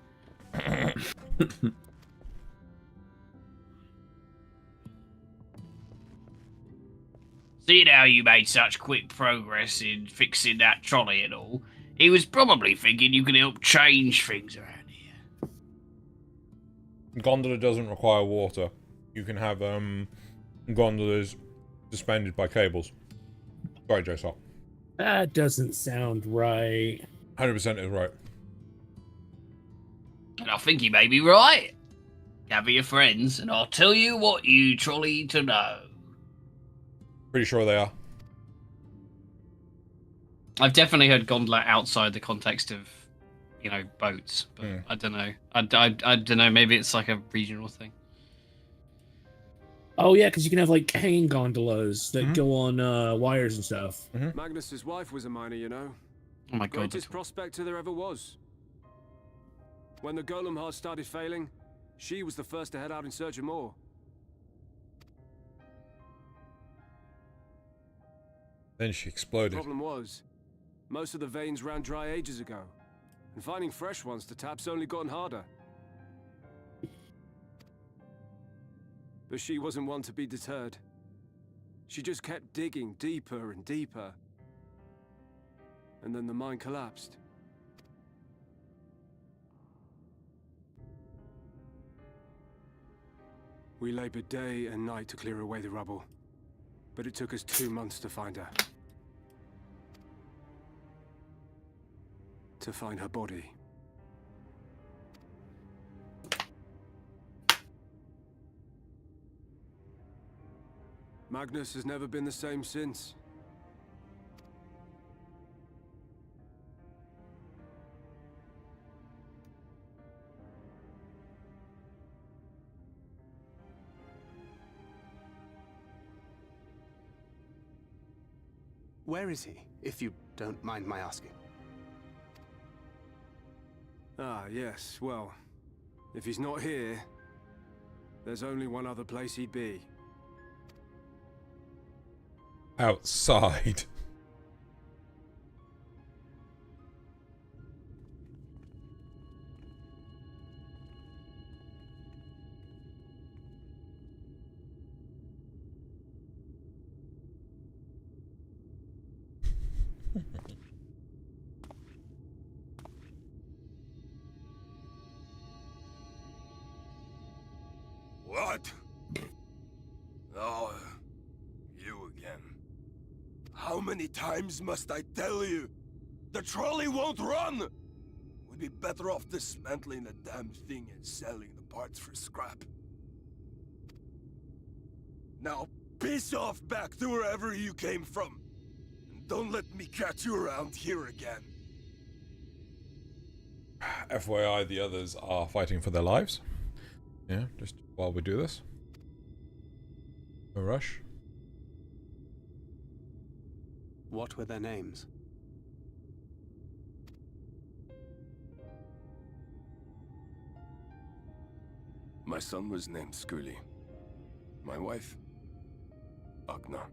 Seeing how you made such quick progress in fixing that trolley and all, he was probably thinking you could help change things around here. Gondola doesn't require water. You can have gondolas suspended by cables. Sorry, Joseph. That doesn't sound right. 100% is right. And I think he may be right. Gather your friends, and I'll tell you what you trolley to know. Pretty sure they are. I've definitely heard gondola outside the context of boats. But Hmm. I don't know. I don't know. Maybe it's like a regional thing. Oh yeah, because you can have like hanging gondolas that Mhm. go on wires and stuff. Magnus's wife was a miner, you know. Oh my god. Greatest prospector there ever was. When the golem heart started failing, she was the first to head out in search of more. Then she The exploded. problem was, most of the veins ran dry ages ago, and finding fresh ones to tap's only gotten harder. But she wasn't one to be deterred. She just kept digging deeper and deeper. And then the mine collapsed. We labored day and night to clear away the rubble, but it took us 2 months to find her. To find her body. Magnus has never been the same since. Where is he, if you don't mind my asking? Ah, yes, well, if he's not here, there's only one other place he'd be. Outside. What? Oh, you again. How many times must I tell you? The trolley won't run! We'd be better off dismantling the damn thing and selling the parts for scrap. Now, piss off back to wherever you came from. And don't let me catch you around here again. FYI, the others are fighting for their lives. Yeah, just while we do this. No rush. What were their names? My son was named Skuli. My wife, Agna.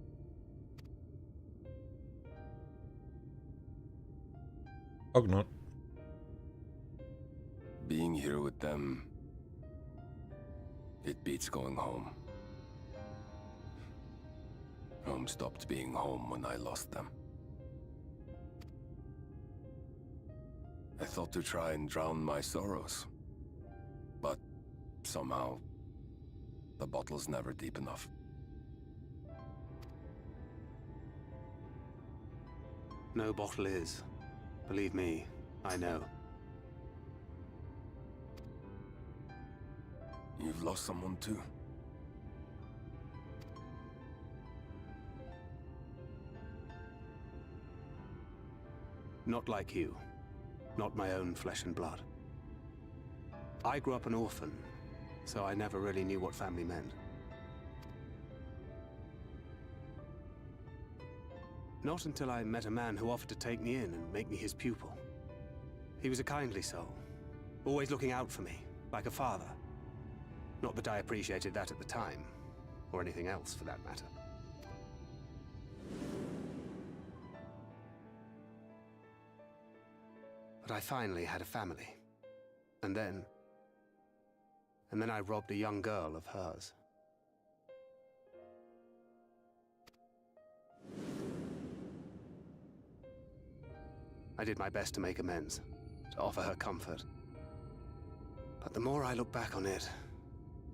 Ognot. Being here with them, it beats going home. Home stopped being home when I lost them. I thought to try and drown my sorrows, but somehow the bottle's never deep enough. No bottle is. Believe me, I know. You've lost someone too. Not like you. Not my own flesh and blood. I grew up an orphan, so I never really knew what family meant. Not until I met a man who offered to take me in and make me his pupil. He was a kindly soul, always looking out for me, like a father. Not that I appreciated that at the time, or anything else for that matter. But I finally had a family. And then I robbed a young girl of hers. I did my best to make amends, to offer her comfort. But the more I look back on it,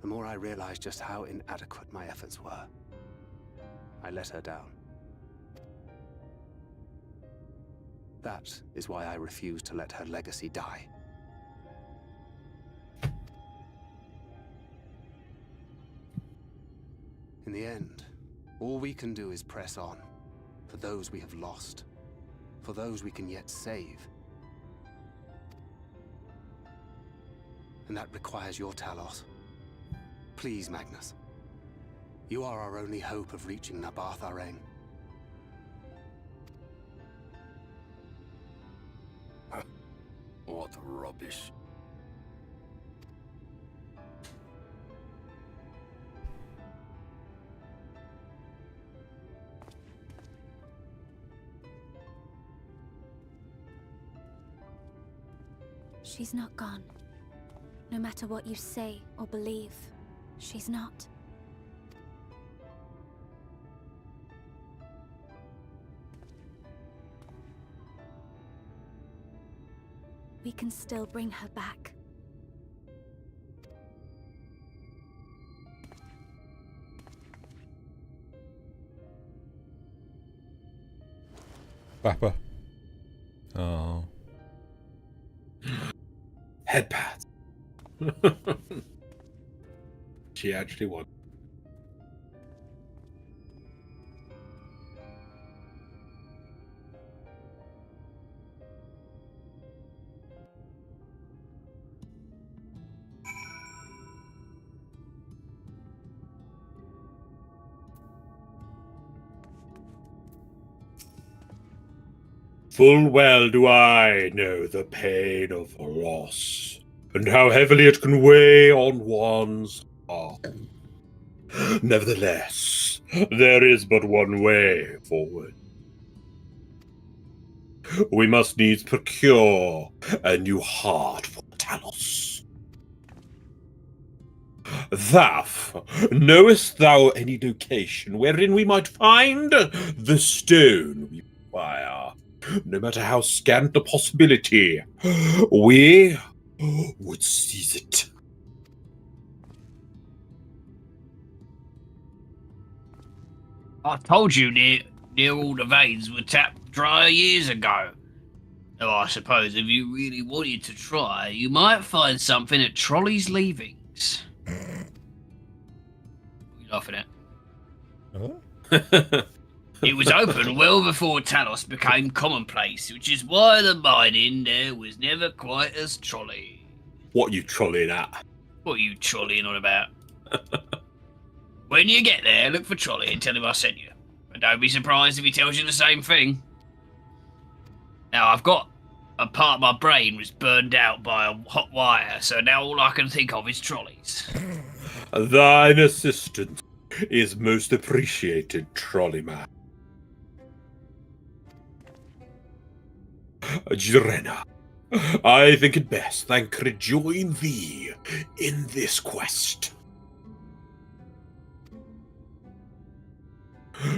the more I realize just how inadequate my efforts were. I let her down. That is why I refuse to let her legacy die. In the end, all we can do is press on, for those we have lost, for those we can yet save. and that requires your Talos. Please, Magnus. You are our only hope of reaching Nabath Araeng. What rubbish. She's not gone. No matter what you say or believe, she's not. We can still bring her back. Papa. Oh. Headpads. She actually won. Full well do I know the pain of loss, and how heavily it can weigh on one's heart. Nevertheless, there is but one way forward. We must needs procure a new heart for Talos. Thaf, knowest thou any location wherein we might find the stone we require? No matter how scant the possibility, we would seize it. I told you near all the veins were tapped dry years ago. Though I suppose if you really wanted to try, you might find something at Trolley's Leavings. What are you laughing at? Huh? It was open well before Talos became commonplace, which is why the mining there was never quite as trolley. What you trolling at? What are you trolleying on about? When you get there, look for Trolley and tell him I sent you. And don't be surprised if he tells you the same thing. Now, I've got a part of my brain was burned out by a hot wire, so now all I can think of is trolleys. Thine assistance is most appreciated, Trolleyman. Jirena, I think it best Thancred join thee in this quest.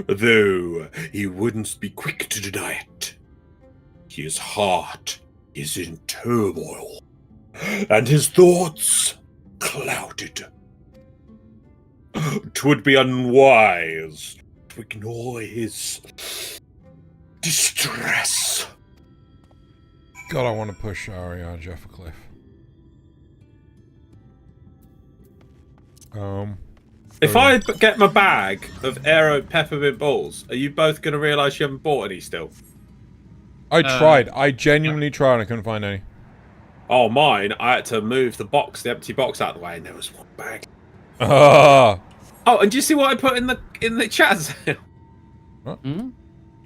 Though he wouldn't be quick to deny it, his heart is in turmoil, and his thoughts clouded. 'Twould be unwise to ignore his distress. God, I want to push Araeng off a cliff. If I get my bag of Aero peppermint balls, are you both going to realise you haven't bought any still? I tried. I genuinely tried and I couldn't find any. Oh, mine, I had to move the empty box out of the way, and there was one bag. Ah. Oh, and do you see what I put in the chat? What?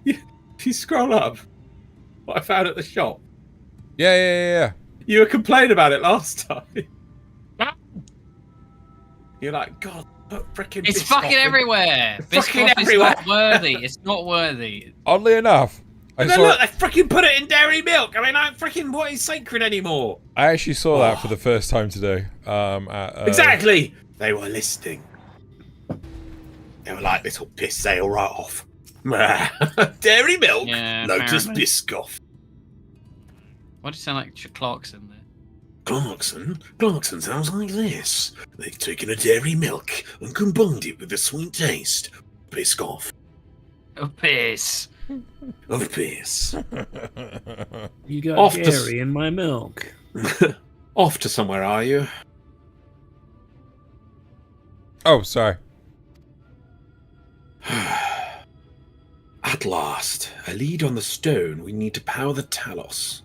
If you scroll up, what I found at the shop. Yeah. You were complaining about it last time. You're like, God, freaking. It's fucking everywhere. Fucking Biscoff everywhere. is not worthy. It's not worthy. Oddly enough, And then look, they freaking put it in dairy milk. I mean, freaking what is sacred anymore? I actually saw that for the first time today. Exactly. They were listening. They were like, "This will piss sale right off." Dairy milk. Yeah, Lotus apparently. Biscoff. Why do you sound like Clarkson there? Clarkson sounds like this. They've taken a dairy milk and combined it with a sweet taste. Biscoff. Oh, piss. Of piss. You got Off to dairy in my milk. Off to somewhere, are you? Oh, sorry. At last, a lead on the stone. We need to power the Talos.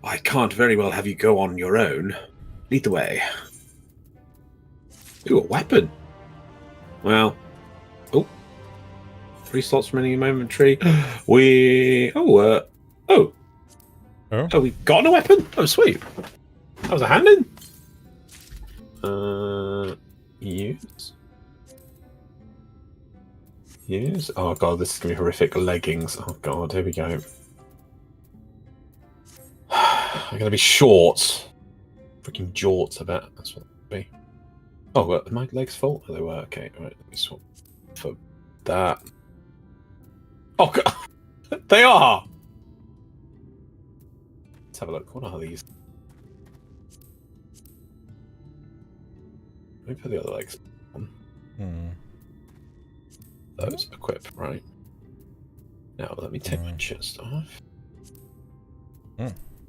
I can't very well have you go on your own. lead the way. Ooh, a weapon. Well, 3 slots remaining in my inventory. We we got a weapon. Oh, sweet. That was a hand in. Use. Oh god, this is gonna be horrific. Leggings. Oh god, here we go. I'm gonna be shorts. Freaking jorts, I bet. That's what it'll be. Oh, are my legs full? Oh, they were. Okay, right. Let me swap for that. Oh god, they are. Let's have a look. What are these? Let me put the other legs on. Those equip, right? Now let me take my chest off.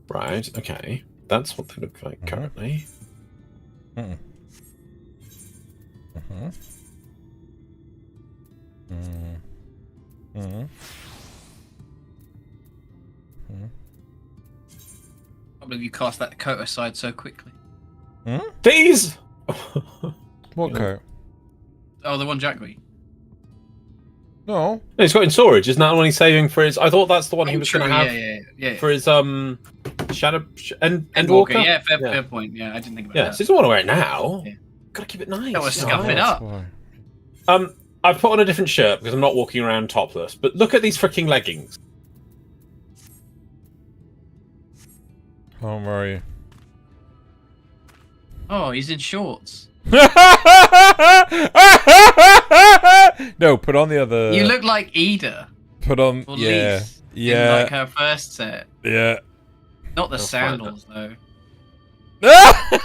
Right, okay. That's what they look like currently. I believe you cast that coat aside so quickly. These! What coat? Oh, the one Jack got you. No. He's got in storage. Isn't that the one he's saving for his? I thought that's the one he was going to have yeah. for his Shadow Endwalker. Endwalker. Yeah, fair point. Yeah, I didn't think about Yeah, that. so he doesn't want to wear it now. Yeah. Gotta keep it nice. That was scuff it up. I've put on a different shirt because I'm not walking around topless. But look at these freaking leggings. Oh, where are you? Oh, he's in shorts. No, put on the other. You look like Ida. Put on. Or Yeah. Lise Yeah. In like her first set. Yeah. Not the sandals though.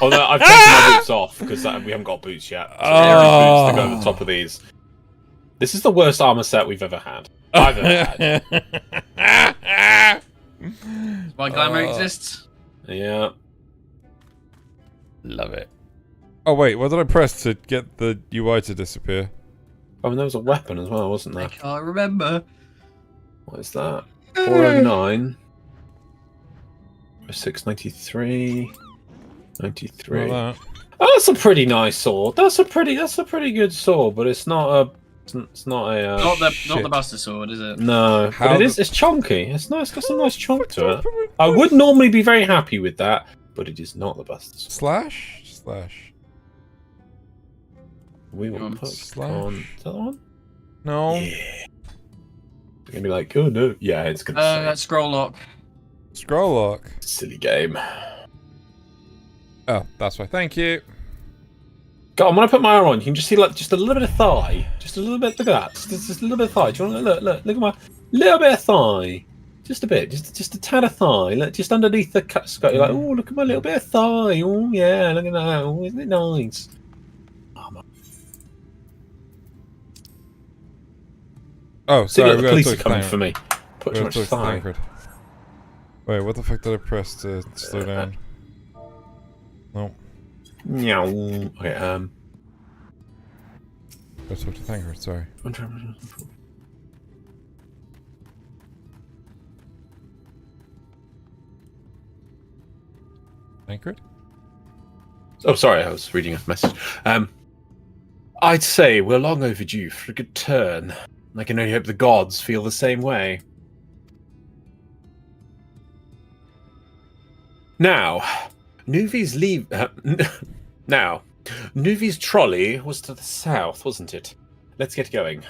Although I've taken my boots off because we haven't got boots yet. So there are boots to go over the top of these. This is the worst armor set we've ever had. I've ever had. That's why glamour exists. Yeah. Love it. Oh wait, what did I press to get the UI to disappear? Oh, and there was a weapon as well, wasn't there? I can't remember. What is that? 409. 693. 93. Like that. Oh, that's a pretty nice sword. That's a pretty good sword, but it's not a not the Buster Sword, is it? No, but it's chunky. It's nice. Got some nice chunk to it. I would normally be very happy with that, but it is not the Buster Sword. Slash. We will put on. Is that the one? No. Yeah. They're gonna be like, oh no, yeah, it's gonna. That's scroll lock. Scroll lock. Silly game. Oh, that's why. Thank you. God, I'm gonna put my arm on. You can just see like just a little bit of thigh, just a little bit. Look at that, just a little bit of thigh. Do you want to look at my little bit of thigh, just a bit, just a tad of thigh, look, just underneath the cut skirt. You're like, oh, look at my little bit of thigh. Oh yeah, look at that. Oh, isn't it nice? Oh, See, sorry. look, the police are coming for me. Put too much thigh. Wait, what the fuck did I press to slow down? No. Meow. Okay. Let's talk to Thancred. Sorry. Thancred? Oh, sorry, I was reading a message. I'd say we're long overdue for a good turn. I can only hope the gods feel the same way. Now, Nuvi's trolley was to the south, wasn't it? Let's get going.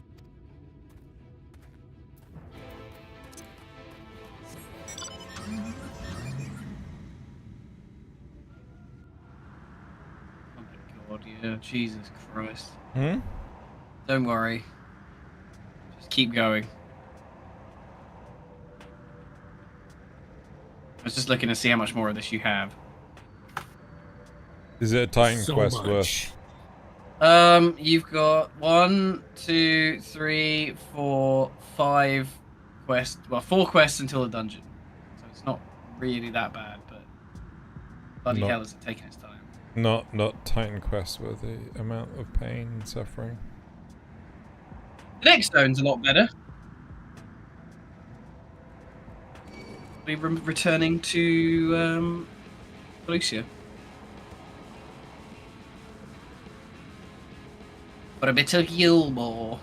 Oh my god, yeah, Jesus Christ. Hmm? Don't worry. Just keep going. I was just looking to see how much more of this you have. Is it a Titan So quest much. worth? You've got 1, 2, 3, 4, 5 quests. Well, 4 quests until the dungeon. So it's not really that bad, but bloody hell is it taking its time. Not Titan quest worth the amount of pain and suffering. The next stone's a lot better. We're returning to Lucia. For a bit of humor.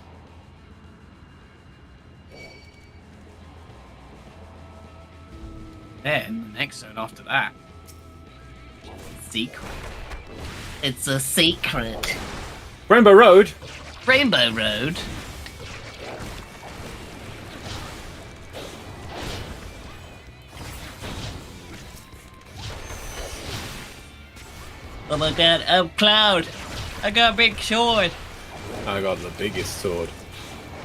Then, the next zone after that. Secret. It's a secret. Rainbow Road. Rainbow Road. Oh my god, oh Cloud! I got a big sword! I got the biggest sword.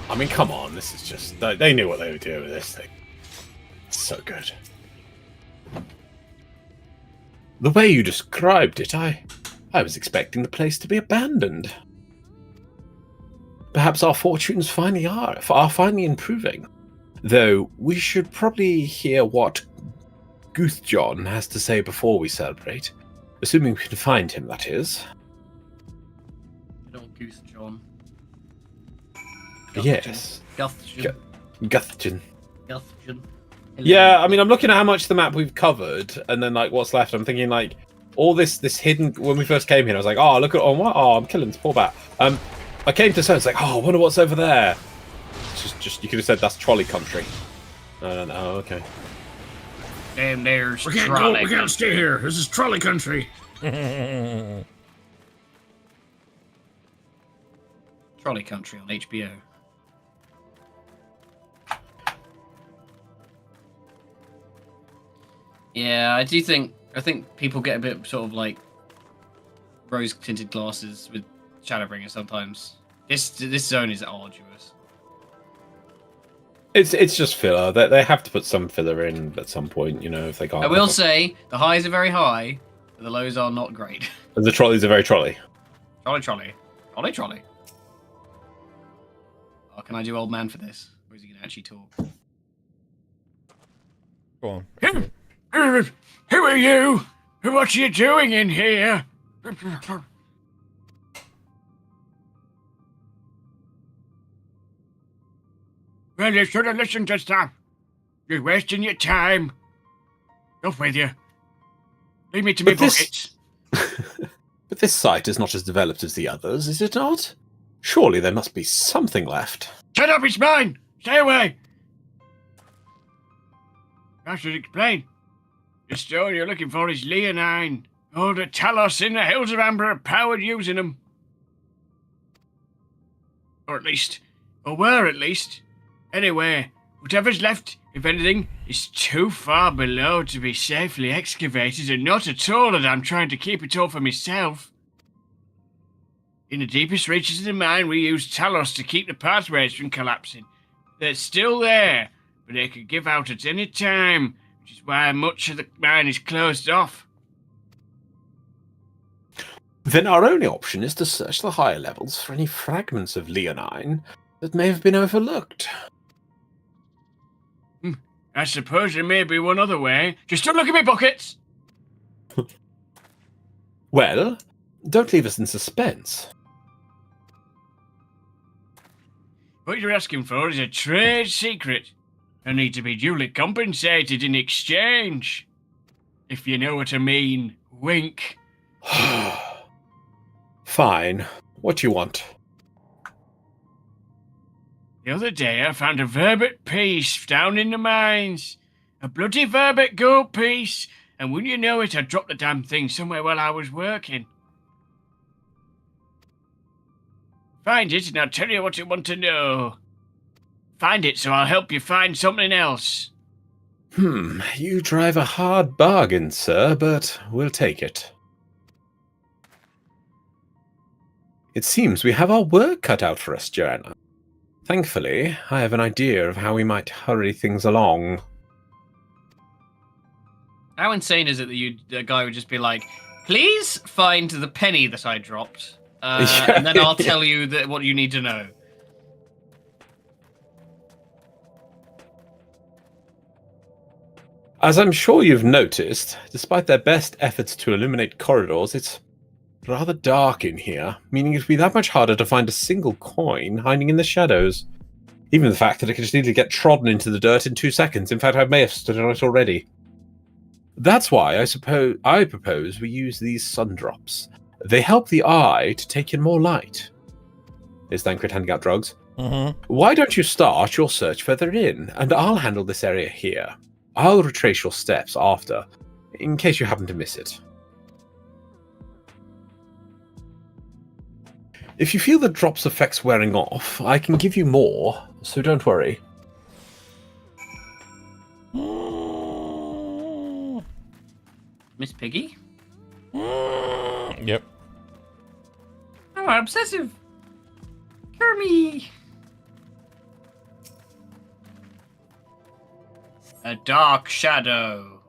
I mean, come on, this is just... They knew what they were doing with this thing. It's so good. The way you described it, I was expecting the place to be abandoned. Perhaps our fortunes are finally improving. Though, we should probably hear what Guthjon has to say before we celebrate. Assuming we can find him, that is. Little Goose John. Yes. Guthjon. Guthjon. Guthjon. Yeah, I mean, I'm looking at how much of the map we've covered, and then, like, what's left. I'm thinking, like, all this hidden... When we first came here, I was like, oh, look at... Oh, I'm killing this poor bat. I came to it's like, oh, I wonder what's over there. It's just you could have said that's trolley country. Oh, okay. And there's We can't stay here. This is trolley country. Trolley Country on HBO. Yeah, I think people get a bit sort of like rose-tinted glasses with Shadowbringer sometimes. This zone is arduous. It's just filler. They have to put some filler in at some point, you know, if they can't. I will say the highs are very high, but the lows are not great. The trolleys are very trolley. Trolley. Oh, can I do old man for this? Or is he going to actually talk? Go on. Who are you? What are you doing in here? Well, you should have listened to stuff. You're wasting your time. Off with you. Leave me to my buckets. But this site is not as developed as the others, is it not? Surely there must be something left. Shut up, it's mine! Stay away! I should explain. The stone you're looking for is leonine. All the Talos in the Hills of Amber are powered using them. Or were at least. Anyway, whatever's left, if anything, is too far below to be safely excavated, and not at all that I'm trying to keep it all for myself. In the deepest reaches of the mine, we use Talos to keep the pathways from collapsing. They're still there, but they could give out at any time, which is why much of the mine is closed off. Then our only option is to search the higher levels for any fragments of leonine that may have been overlooked. I suppose there may be one other way. Just don't look at me buckets! Well, don't leave us in suspense. What you're asking for is a trade secret. I need to be duly compensated in exchange. If you know what I mean. Wink. Fine. What do you want? The other day I found a verbate piece down in the mines. A bloody verbate gold piece. And wouldn't you know it, I dropped the damn thing somewhere while I was working. Find it and I'll tell you what you want to know. Find it so I'll help you find something else. You drive a hard bargain, sir, but we'll take it. It seems we have our work cut out for us, Joanna. Thankfully, I have an idea of how we might hurry things along. How insane is it that the guy would just be like, please find the penny that I dropped, and then I'll tell you what you need to know. As I'm sure you've noticed, despite their best efforts to illuminate corridors, it's rather dark in here, meaning it'd be that much harder to find a single coin hiding in the shadows. Even the fact that it could just easily get trodden into the dirt in 2 seconds. In fact, I may have stood on it already. That's why I propose we use these sun drops. They help the eye to take in more light. Is Thancred handing out drugs? Mm-hmm. Why don't you start your search further in, and I'll handle this area here. I'll retrace your steps after, in case you happen to miss it. If you feel the drop's effects wearing off, I can give you more, so don't worry. Miss Piggy? Yep. Oh, obsessive. Kermie. A dark shadow.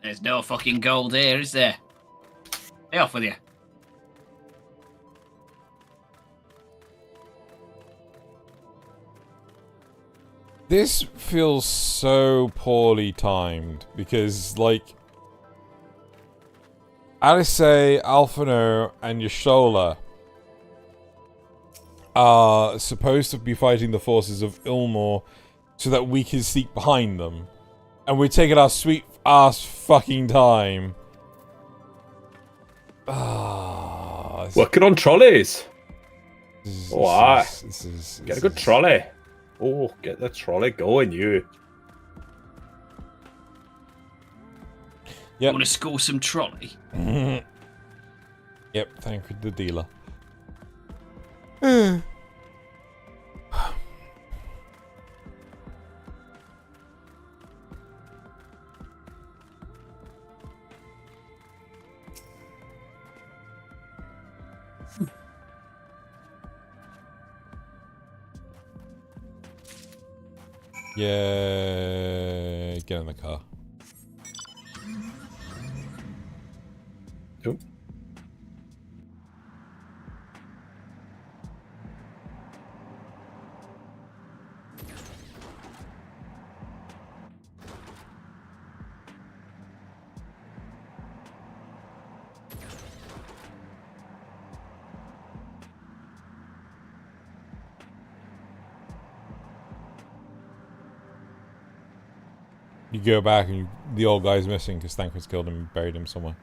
There's no fucking gold here, is there? Stay off with you. This feels so poorly timed because, like, Alice, Alphino, and Yashola are supposed to be fighting the forces of Ilmor so that we can sneak behind them. And we're taking our sweet ass fucking time. Working on trolleys. This Get a good trolley. Oh, get the trolley going, you. Yep. Want to score some trolley? Yep, thank you, the dealer. Yeah, get in the car. Nope. You go back and the old guy's missing because Thancred's killed him and buried him somewhere.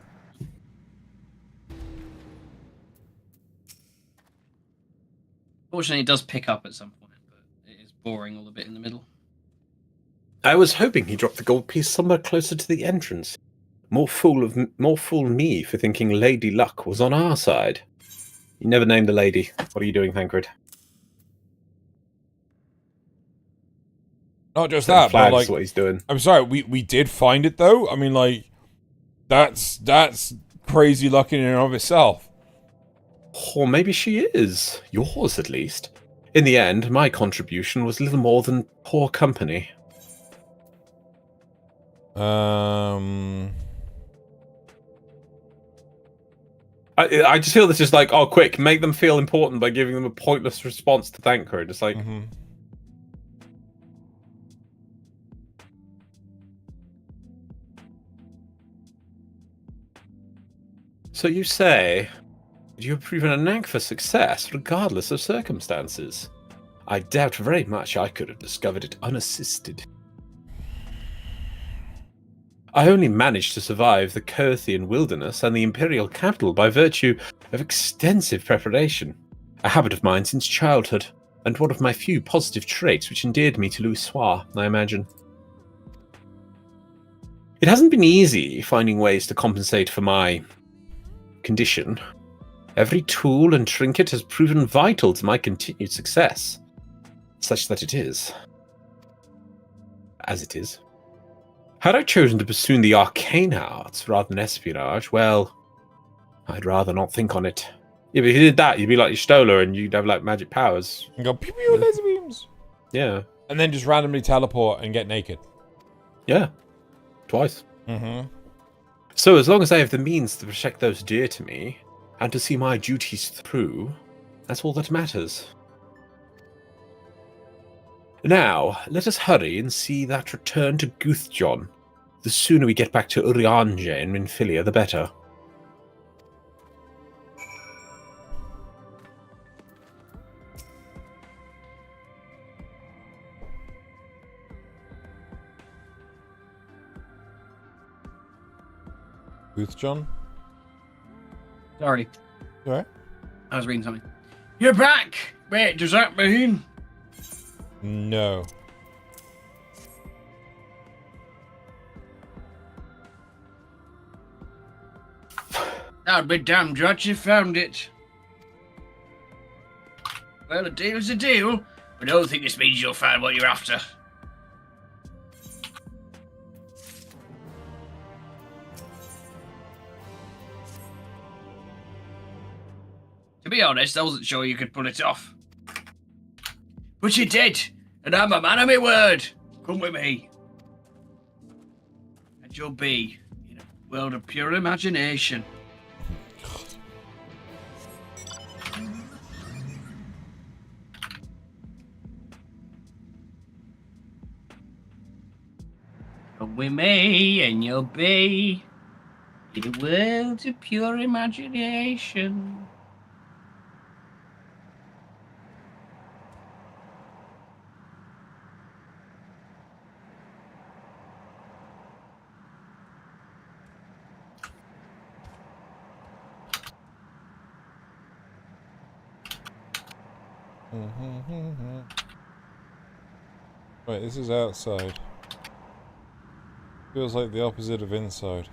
Fortunately, it does pick up at some point, but it is boring all a bit in the middle. I was hoping he dropped the gold piece somewhere closer to the entrance. More fool me for thinking Lady Luck was on our side. You never named the lady. What are you doing, Thancred? Not just that, but like, what he's doing. I'm sorry, we did find it though. I mean, like, that's crazy luck in and of itself. Or maybe she is. Yours, at least. In the end, my contribution was little more than poor company. I just feel this is like, oh, quick, make them feel important by giving them a pointless response to Thancred. It's like... Mm-hmm. So you say you have proven a knack for success, regardless of circumstances. I doubt very much I could have discovered it unassisted. I only managed to survive the Kothian wilderness and the Imperial capital by virtue of extensive preparation, a habit of mine since childhood, and one of my few positive traits which endeared me to Louisoix, I imagine. It hasn't been easy finding ways to compensate for my condition. Every tool and trinket has proven vital to my continued success, such that it is as it is. Had I chosen to pursue the arcane arts rather than espionage, well, I'd rather not think on it. Yeah, but if you did that, you'd be like your Stoller and you'd have like magic powers. And go pew pew laser beams. Yeah. And then just randomly teleport and get naked. Yeah. Twice. Mm-hmm. So as long as I have the means to protect those dear to me, and to see my duties through, that's all that matters. Now, let us hurry and see that return to Guthjon. The sooner we get back to Urianger and Minfilia, the better. Guthjon? Sorry. Alright. I was reading something. You're back! Wait, does that mean? No. I'd be damned right you found it. Well, a deal's a deal. I don't think this means you'll find what you're after. To be honest, I wasn't sure you could pull it off. But you did, and I'm a man of my word. Come with me. And you'll be in a world of pure imagination. Come with me, and you'll be in a world of pure imagination. Wait, this is outside. Feels like the opposite of inside.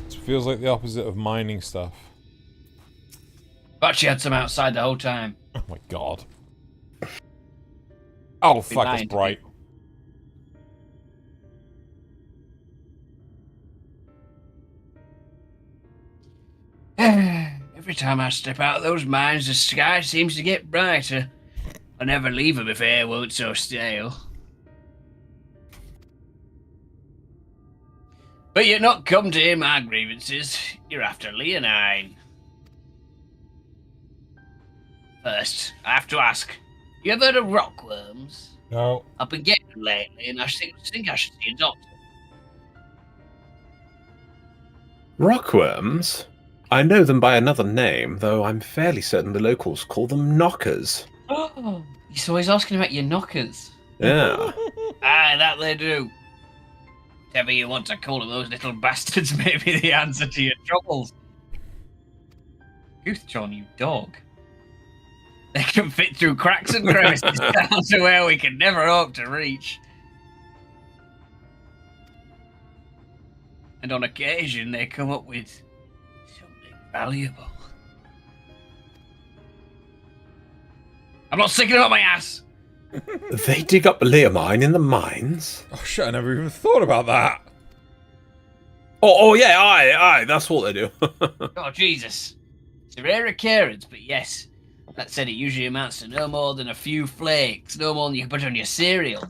It feels like the opposite of mining stuff. But she had some outside the whole time. Oh my god. Oh fuck, it's bright. Every time I step out of those mines, the sky seems to get brighter. I never leave them if air won't so stale. But you're not come to hear my grievances. You're after Leonine. First, I have to ask, you ever heard of rockworms? No. I've been getting them lately, and I think I should see a doctor. Rockworms? I know them by another name, though I'm fairly certain the locals call them knockers. Oh, he's always asking about your knockers. Yeah. Aye, that they do. Whatever you want to call them, those little bastards may be the answer to your troubles. Goothjohn, you dog. They can fit through cracks and crevices down to where we can never hope to reach. And on occasion, they come up with something valuable. I'm not sticking them up my ass! They dig up leomine in the mines? Oh shit, I never even thought about that. Oh yeah, aye, that's what they do. Oh, Jesus. It's a rare occurrence, but yes. That said, it usually amounts to no more than a few flakes, no more than you can put on your cereal.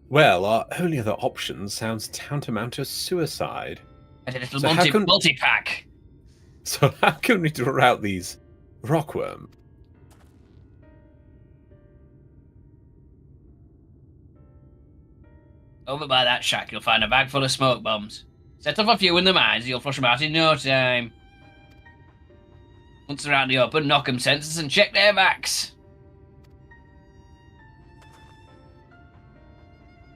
Well, our only other option sounds tantamount to suicide. And a little So how can- multi-pack. So how can we draw out these rockworms? Over by that shack, you'll find a bag full of smoke bombs. Set off a few in the mines, you'll flush them out in no time. Once they're out in the open, knock them sensors and check their backs.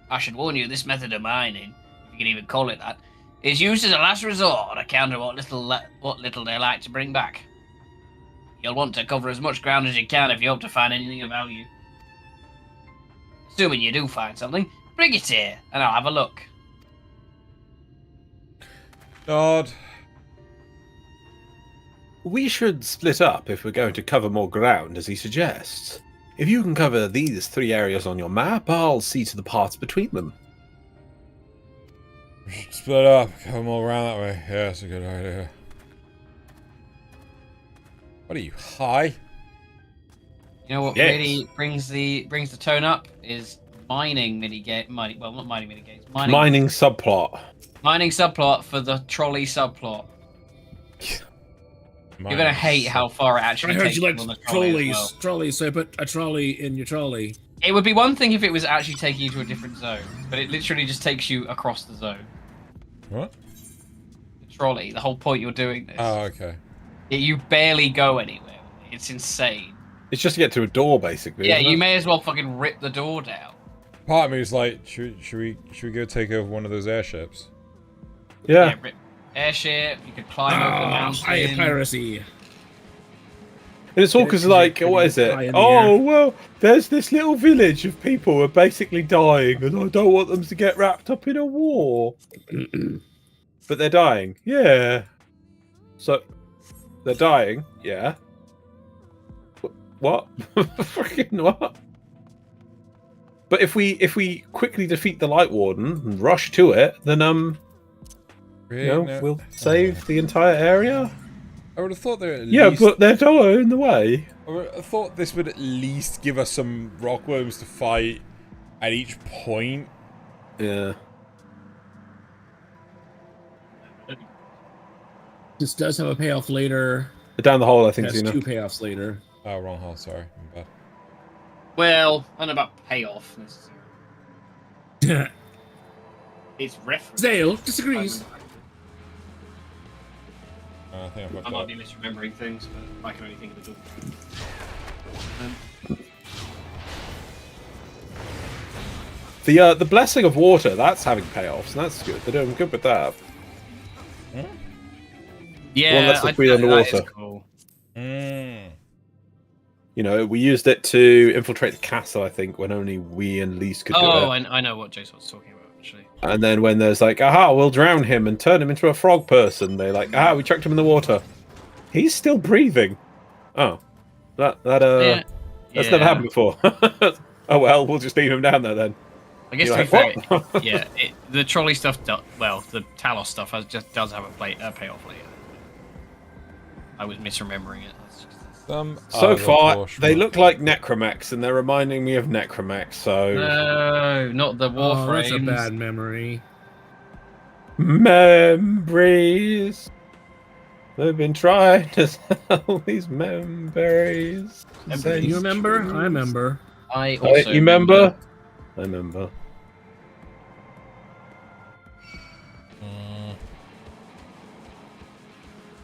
I should warn you, this method of mining, if you can even call it that, is used as a last resort on account of what little they like to bring back. You'll want to cover as much ground as you can if you hope to find anything of value. Assuming you do find something, bring it here, and I'll have a look. God. We should split up if we're going to cover more ground, as he suggests. If you can cover these 3 areas on your map, I'll see to the parts between them. Split up, come all around that way. Yeah, that's a good idea. What are you, high? You know what Yes. really brings the tone up is mining minigame. Well, not mining minigames. Mining subplot. Mining subplot for the trolley subplot. You're gonna hate how far it I actually heard takes you you liked on the trolley. trolleys. As well. Trolleys, so put a trolley in your trolley. It would be one thing if it was actually taking you to a different zone, but it literally just takes you across the zone. What? The trolley. The whole point you're doing this. Oh, okay. You barely go anywhere. It's insane. It's just to get to a door, basically. Yeah, isn't you it? may as well fucking rip the door down. Part of me is like, should we go take over one of those airships? Yeah. airship. You could climb over the mountain. High piracy. And it's all because, like, what is it? Oh, well, there's this little village of people who are basically dying, and I don't want them to get wrapped up in a war. But they're dying. Yeah. So, they're dying. Yeah. What? Freaking what? But if we quickly defeat the Lightwarden and rush to it, then we'll save the entire area. I would have thought there at yeah, least... but they're in the way. I thought this would at least give us some rockworms to fight at each point. Yeah. This does have a payoff later. Down the hole, I think. It has 2 payoffs later. Oh, wrong hole. Sorry, I'm bad. Well, I don't know about payoff. It's reference. Zale disagrees. I think I might be misremembering things, but I can only think of the door. The blessing of water, that's having payoffs, and that's good. They're doing good with that. Yeah, let's breathe underwater. That is cool. You know, we used it to infiltrate the castle, I think, when only we and Lise could do it. Oh, I know what Jason was talking about, actually. And then when there's like, aha, we'll drown him and turn him into a frog person, they're like, aha, we chucked him in the water. He's still breathing. Oh. That's never happened before. Oh well, we'll just leave him down there then. I guess to be fair, yeah, the trolley stuff, the Talos stuff does have a payoff later. I was misremembering it. So far, they look like necromechs, and they're reminding me of necromechs. So no, not the warframes. That's a bad memory. Memories. They've been trying to sell these memories. You remember? I remember. I also you remember? I remember.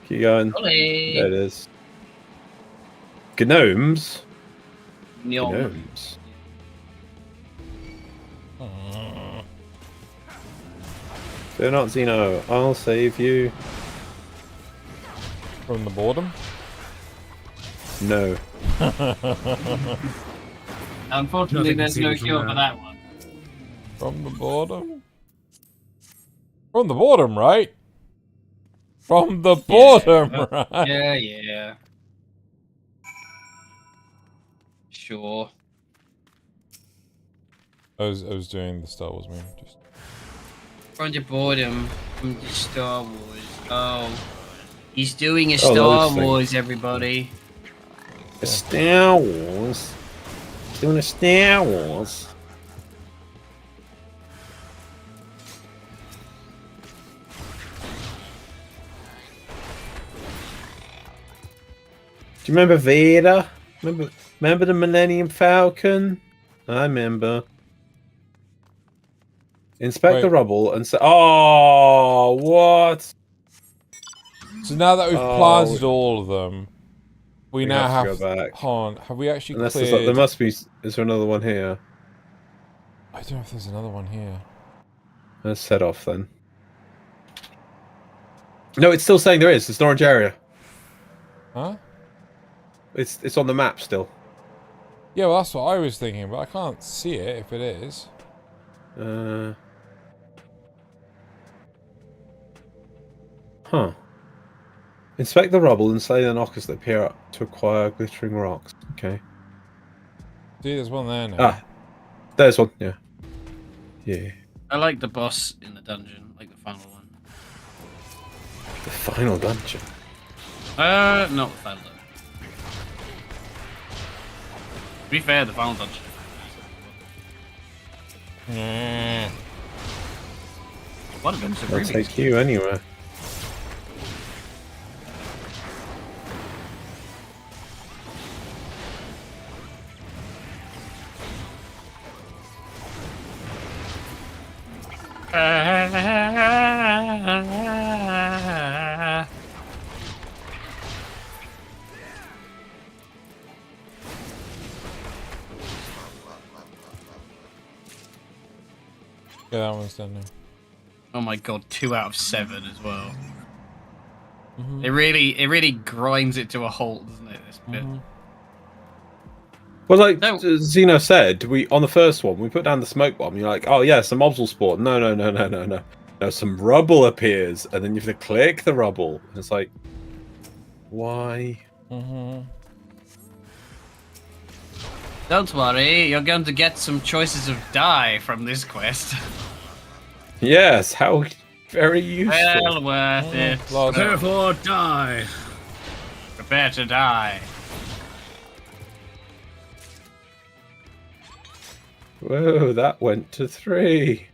Keep going. Ollie. There it is. Gnomes. Gnomes. They're not Xeno. I'll save you. From the boredom? No. Unfortunately, there's no cure for that one. From the boredom? From the boredom, right? From the boredom, right? Yeah. Sure. I was doing the Star Wars meme. Just From the boredom, from the Star Wars. Oh, he's doing a Star Wars, everybody. A Star Wars. He's doing a Star Wars. Do you remember Vader? Remember the Millennium Falcon? I remember. Inspect the rubble and say, "Oh, what?" So now that we've planted all of them, we now have to go back. Hold on, have we actually Unless cleared... there must be. Is there another one here? I don't know if there's another one here. Let's set off then. No, it's still saying there is. It's an orange area. Huh? It's on the map still. Yeah, well, that's what I was thinking, but I can't see it if it is. Huh. Inspect the rubble and slay the knockers that appear up to acquire glittering rocks. Okay. See, there's one there now. Ah, there's one. Yeah. Yeah. I like the boss in the dungeon, like the final one. The final dungeon. Not the final dungeon. To be fair, the final dungeon. One of them's a I'll Ruby. take you anywhere. Yeah, that one's done now. Oh my god, 2 out of 7 as well. It really grinds it to a halt, doesn't it? This bit. Well, like No. Zeno said, we on the first one we put down the smoke bomb. You're like, oh yeah, some mobs will spawn. No. No, some rubble appears, and then you have to click the rubble. And it's like, why? Don't worry, you're going to get some choices of die from this quest. Yes, how very useful. Well worth it. Therefore, die. Prepare to die. Whoa, that went to 3.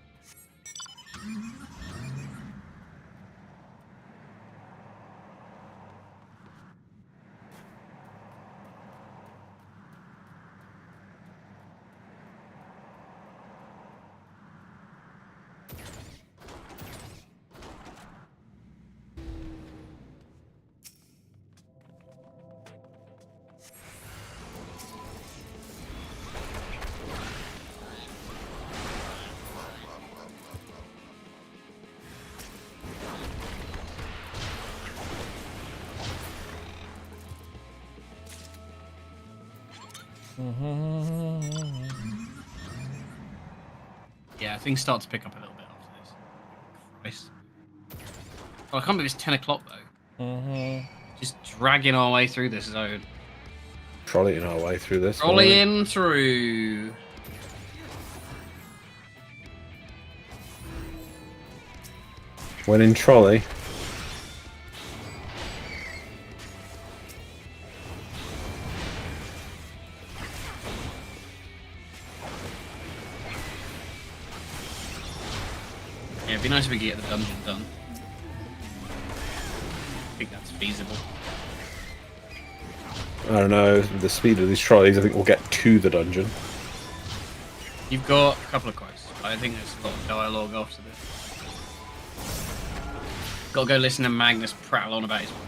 Yeah, things start to pick up a little bit after this. Christ. Oh, I can't believe it's 10 o'clock though. Just dragging our way through this zone. Trolleying our way through this. Trolleying through. When in trolley. Yeah, it'd be nice if we could get the dungeon done. I think that's feasible. I don't know, with the speed of these trolleys, I think we'll get to the dungeon. You've got a couple of quests. I think there's a lot of dialogue after this. Gotta go listen to Magnus prattle on about his wife.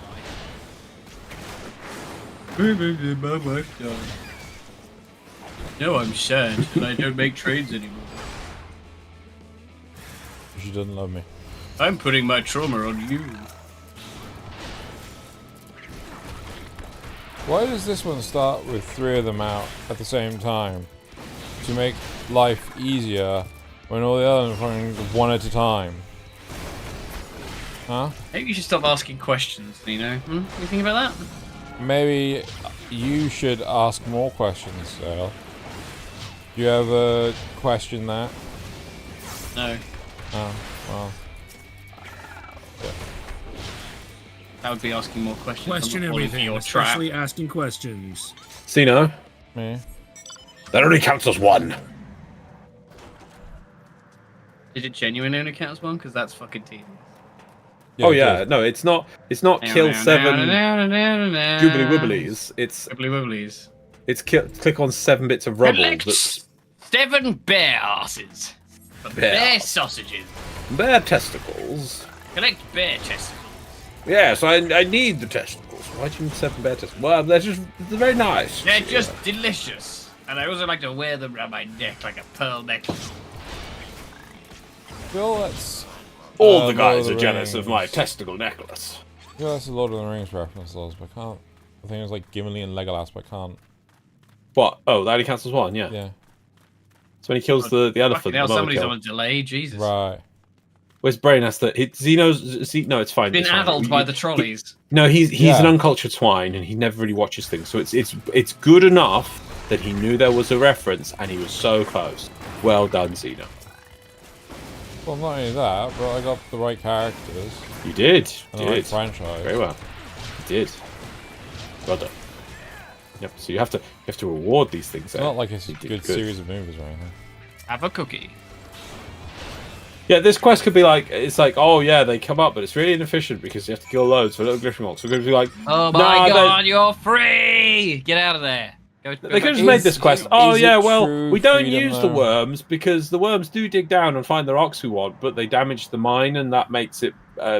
My wife died. No, I'm sad, and I don't make trains anymore. She doesn't love me. I'm putting my trauma on you. Why does this one start with 3 of them out at the same time? To make life easier when all the others are running one at a time. Huh? Maybe you should stop asking questions, you know? You think about that? Maybe you should ask more questions, Earl. Do you ever question that? No. Oh, well. Yeah. That would be asking more questions. Question I'm not falling for everything, your trap. especially asking questions. Zeno, Me? that only counts as 1. Did it genuinely only count as 1? Because that's fucking tedious. Oh yeah, no, it's not kill 7 goobly wibblies. It's Wibbly wibblies. it's click on 7 bits of rubble. Collect That's 7 bear asses. Bear sausages. bear testicles. Collect bear testicles. Yes, I need the testicles. Why do you need 7 bear testicles? Well, they're very nice. They're just delicious. And I also like to wear them around my neck like a pearl necklace. Well, that's... All the Lord guys of are the jealous of Rings. my testicle necklace. Yeah, that's a Lord of the Rings reference, Loz, but I can't... I think it was like Gimli and Legolas, but I can't... What? Oh, that only counts as 1, yeah. Yeah. So when he kills the elephant, Fucking hell, the mother somebody's kill. on a delay, Jesus. Right. Where's Brain has to... Zeno's... No, it's fine. Been it's fine. addled by the trolleys. No, he's Yeah. an uncultured swine, and he never really watches things. So it's good enough that he knew there was a reference, and he was so close. Well done, Zeno. Well, not only that, but I got the right characters You did. and the You right did. franchise. Very well. You did. Well done. Yep. So you have to reward these things. It's not like it's a You did good series of movies or anything. Have a cookie. Yeah, this quest could be like, it's like, oh yeah, they come up, but it's really inefficient because you have to kill loads for little glitching rocks. We're going to be like, Oh nah, my they- god, you're free! Get out of there. Go They could have back. just made this quest. Oh is yeah, it well, true we don't freedom, use the though? worms because the worms do dig down and find the rocks we want, but they damage the mine and that makes it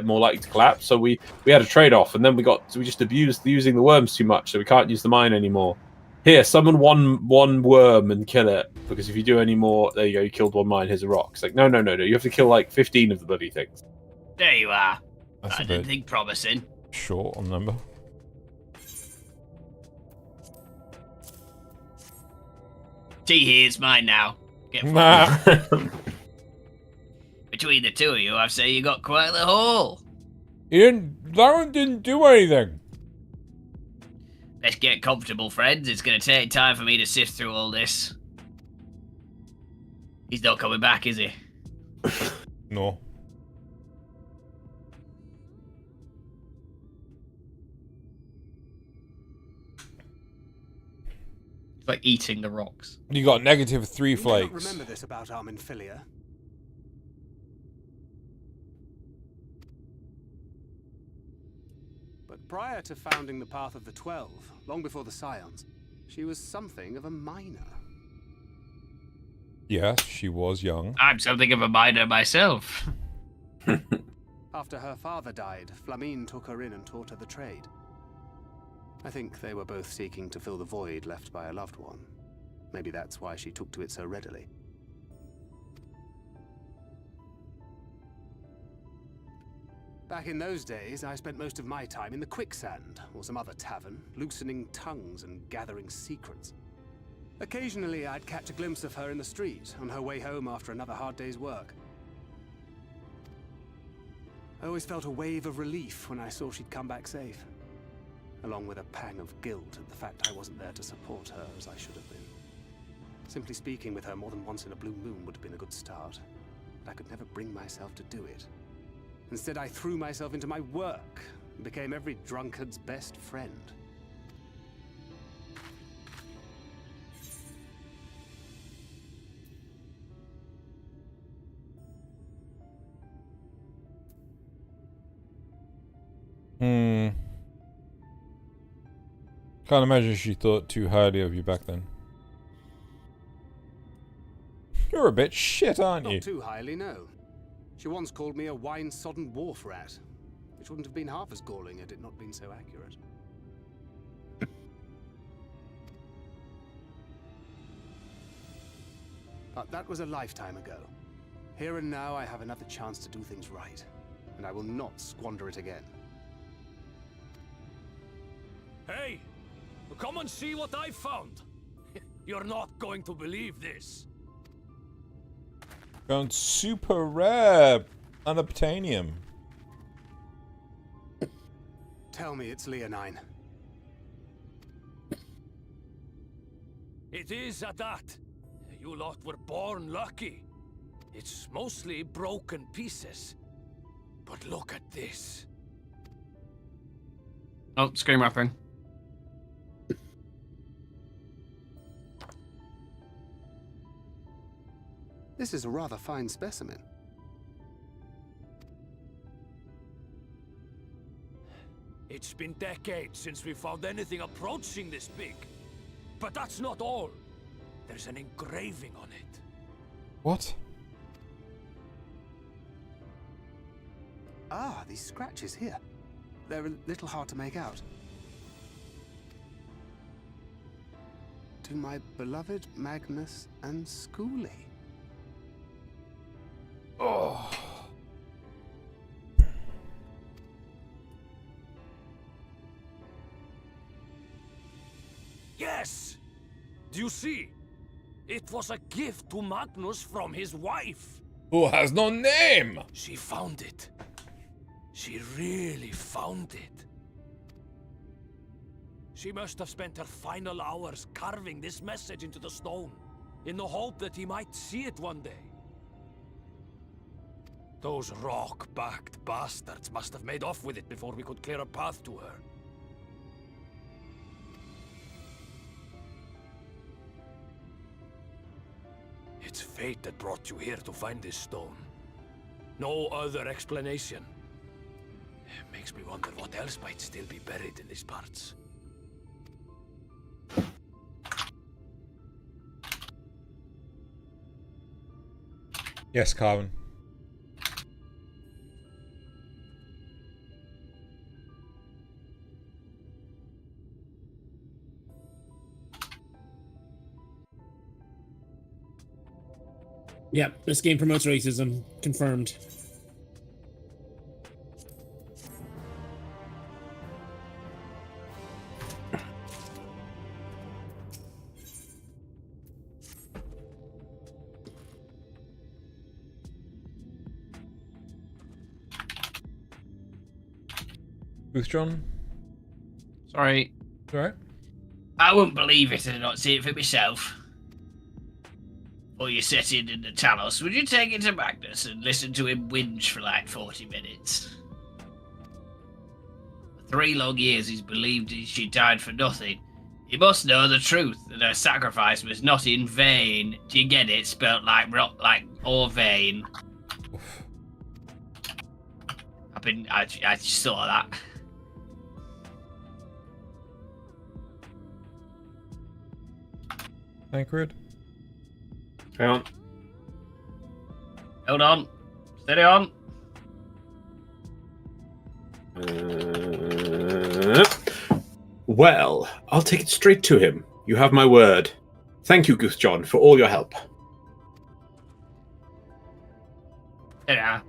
more likely to collapse. So we had a trade-off, and then we just abused using the worms too much, so we can't use the mine anymore. Here, summon one worm and kill it, because if you do any more, there you go, you killed one mine. Here's a rock. It's like no, you have to kill like 15 of the bloody things. There you are. That's I a didn't bit... think promising. short on number. Tea here's mine now. Get Nah. Between the two of you, I'd say you got quite the haul. That one didn't do anything. Let's get comfortable, friends. It's gonna take time for me to sift through all this. He's not coming back, is he? No. It's like eating the rocks. You got -3 You may not flakes. remember this about Arminfilia. But prior to founding the Path of the 12, long before the Scions, she was something of a miner. Yes, she was young. I'm something of a miner myself. After her father died, Flamine took her in and taught her the trade. I think they were both seeking to fill the void left by a loved one. Maybe that's why she took to it so readily. Back in those days, I spent most of my time in the Quicksand, or some other tavern, loosening tongues and gathering secrets. Occasionally, I'd catch a glimpse of her in the street, on her way home after another hard day's work. I always felt a wave of relief when I saw she'd come back safe, along with a pang of guilt at the fact I wasn't there to support her as I should have been. Simply speaking with her more than once in a blue moon would have been a good start, but I could never bring myself to do it. Instead, I threw myself into my work and became every drunkard's best friend. Can't imagine she thought too highly of you back then. You're a bit shit, aren't you? Not too highly, no. She once called me a wine-sodden wharf rat, which wouldn't have been half as galling had it not been so accurate. But that was a lifetime ago. Here and now I have another chance to do things right, and I will not squander it again. Hey! Come and see what I found! You're not going to believe this. Found super rare unobtainium. Tell me it's Leonine. It is at that. You lot were born lucky. It's mostly broken pieces. But look at this. Oh, screen wrapping. This is a rather fine specimen. It's been decades since we found anything approaching this big. But that's not all. There's an engraving on it. What? Ah, these scratches here. They're a little hard to make out. To my beloved Magnus and Schoolie. Oh. Yes! Do you see? It was a gift to Magnus from his wife. Who has no name? She found it. She really found it. She must have spent her final hours carving this message into the stone, in the hope that he might see it one day. Those rock-backed bastards must have made off with it before we could clear a path to her. It's fate that brought you here to find this stone. No other explanation. It makes me wonder what else might still be buried in these parts. Yes, Carmen. Yep, this game promotes racism. Confirmed. Booth John? Sorry. Alright. I wouldn't believe it and not see it for myself. Or you set it in the Talos, would you take it to Magnus and listen to him whinge for like 40 minutes? For 3 long years he's believed she died for nothing. He must know the truth, that her sacrifice was not in vain. Do you get it? Spelt like rock, like or vain. I just saw that. Tancred? Hang on. Hold on. Steady on. Well, I'll take it straight to him. You have my word. Thank you, Goose John, for all your help. Yeah.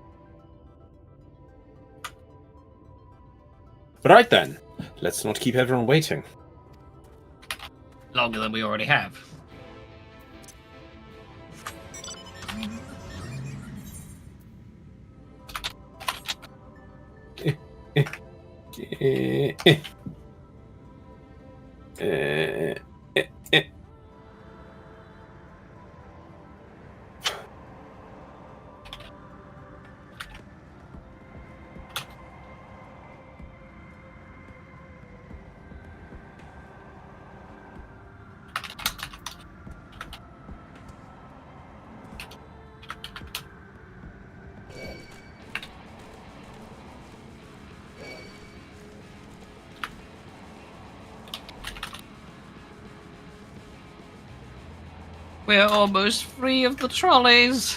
Right then, let's not keep everyone waiting. Longer than we already have. We're almost free of the trolleys.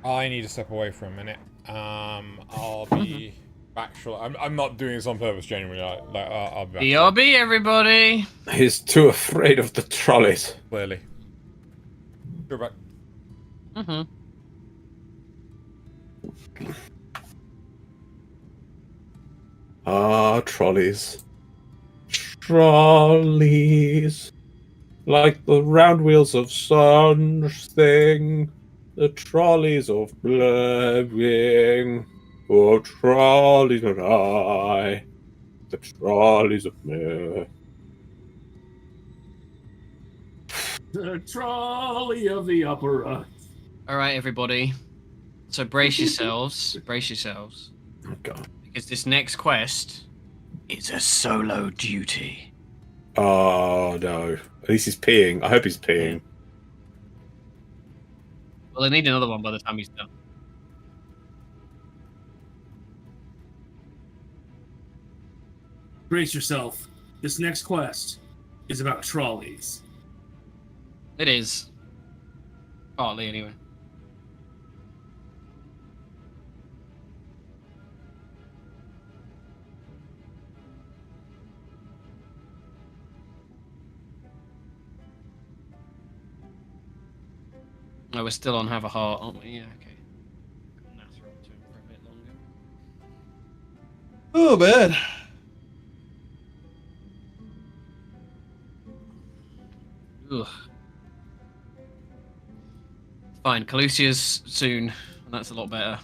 I need to step away for a minute. I'll be back shortly. I'm not doing this on purpose, genuinely. I'll be back. BRB, everybody. He's too afraid of the trolleys. Clearly. Go back. Ah, trolleys. Trolleys. Like the round wheels of something. The trolleys of blabbing. Oh, trolleys are I. The trolleys of me. The trolley of the opera. All right, everybody. So brace yourselves. Brace yourselves. Oh, God. Because this next quest is a solo duty. Oh, no. At least he's peeing. I hope he's peeing. Well, I need another one by the time he's done. Brace yourself. This next quest is about trolleys. It is. Partly, anyway. Oh, we're still on Have a Heart, aren't we? Yeah, okay. Got Nath up to him for a bit longer. Oh, man. Ugh. Fine, Calusia's soon, and that's a lot better.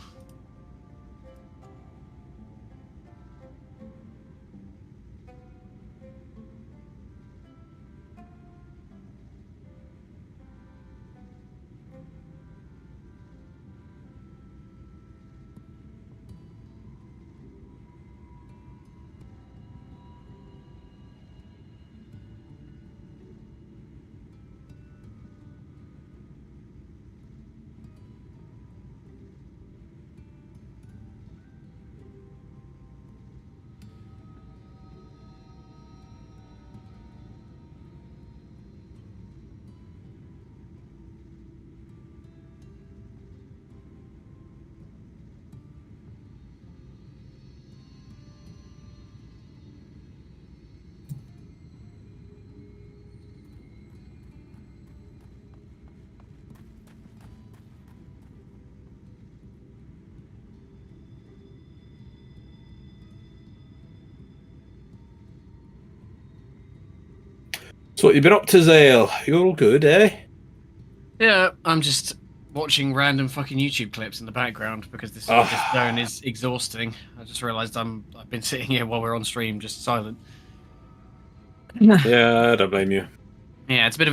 So what you been up to, Zale? You're all good, eh? Yeah, I'm just watching random fucking YouTube clips in the background because this zone is exhausting. I just realised I've been sitting here while we're on stream, just silent. Yeah, I don't blame you. Yeah, it's a bit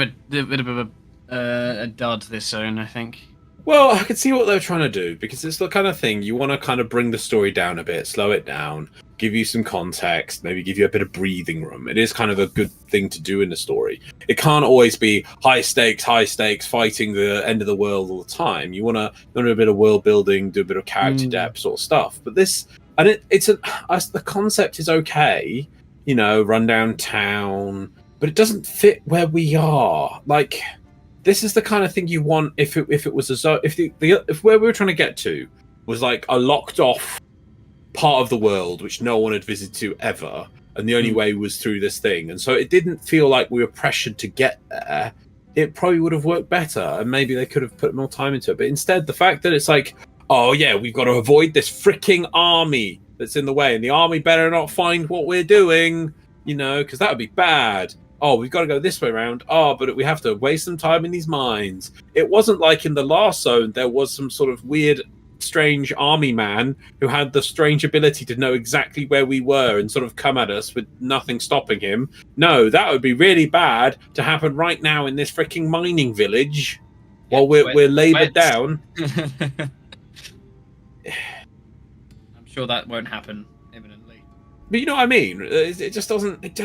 of a dud, this zone, I think. Well, I can see what they're trying to do, because it's the kind of thing you want to kind of bring the story down a bit, slow it down, give you some context, maybe give you a bit of breathing room. It is kind of a good thing to do in the story. It can't always be high stakes, fighting the end of the world all the time. You want to do a bit of world building, do a bit of character depth sort of stuff. But this, and the concept is okay, you know, run down town, but it doesn't fit where we are. Like, this is the kind of thing you want if it was a zone. If where we were trying to get to was like a locked off part of the world which no one had visited to ever, and the only way was through this thing, and so it didn't feel like we were pressured to get there, it probably would have worked better, and maybe they could have put more time into it. But instead, the fact that it's like, oh yeah, we've got to avoid this freaking army that's in the way, and the army better not find what we're doing, you know, because that would be bad. Oh, we've got to go this way around. Oh, but we have to waste some time in these mines. It wasn't like in the last zone there was some sort of weird, strange army man who had the strange ability to know exactly where we were and sort of come at us with nothing stopping him. No, that would be really bad to happen right now in this freaking mining village while we're laboured down. I'm sure that won't happen imminently. But you know what I mean? It just doesn't. It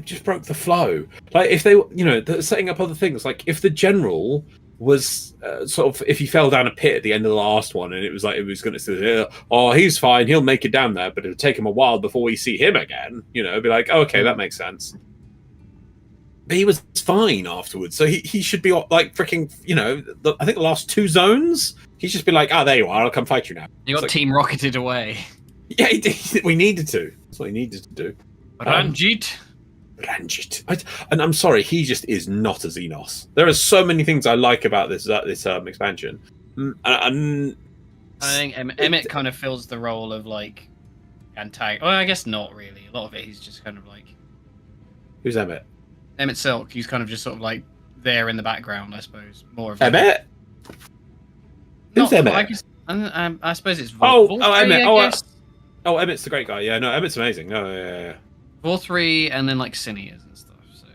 just broke the flow. Like if they, you know, they're setting up other things. Like if the general was sort of, if he fell down a pit at the end of the last one, and it was like it was going to say, oh, he's fine, he'll make it down there, but it'll take him a while before we see him again. You know, it'd be like, oh, okay, that makes sense. But he was fine afterwards, so he should be like freaking. You know, I think the last 2 zones, he's just been like, oh, there you are, I'll come fight you now. You got team rocketed away. Yeah, he did. We needed to. That's what he needed to do. Ranjit. And I'm sorry, he just is not a Xenos. There are so many things I like about this expansion. I think Emmett kind of fills the role of like antagonist. Well, I guess not really. A lot of it, he's just kind of like. Who's Emmett? Emmett Silk. He's kind of just sort of like there in the background, I suppose. More of Emmett. Who's Emmett? I suppose it's Emmett. Oh, Emmett's the great guy. Yeah, no, Emmett's amazing. No, yeah. Vorthree and then like Cineas and stuff. So.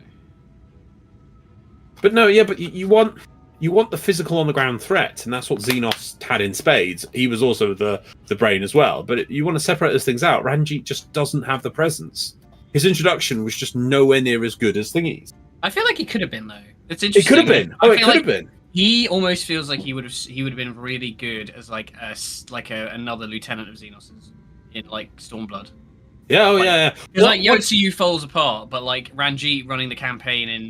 But no, yeah, but you want the physical on the ground threat, and that's what Xenos had in spades. He was also the brain as well. But you want to separate those things out. Ranjit just doesn't have the presence. His introduction was just nowhere near as good as Thingy's. I feel like he could have been though. It's interesting. It could have been. Oh, it could have been. He almost feels like he would have been really good as another lieutenant of Xenos's in like Stormblood. Yeah, yeah. Because like Yotsuyu falls apart, but like Ranjit running the campaign in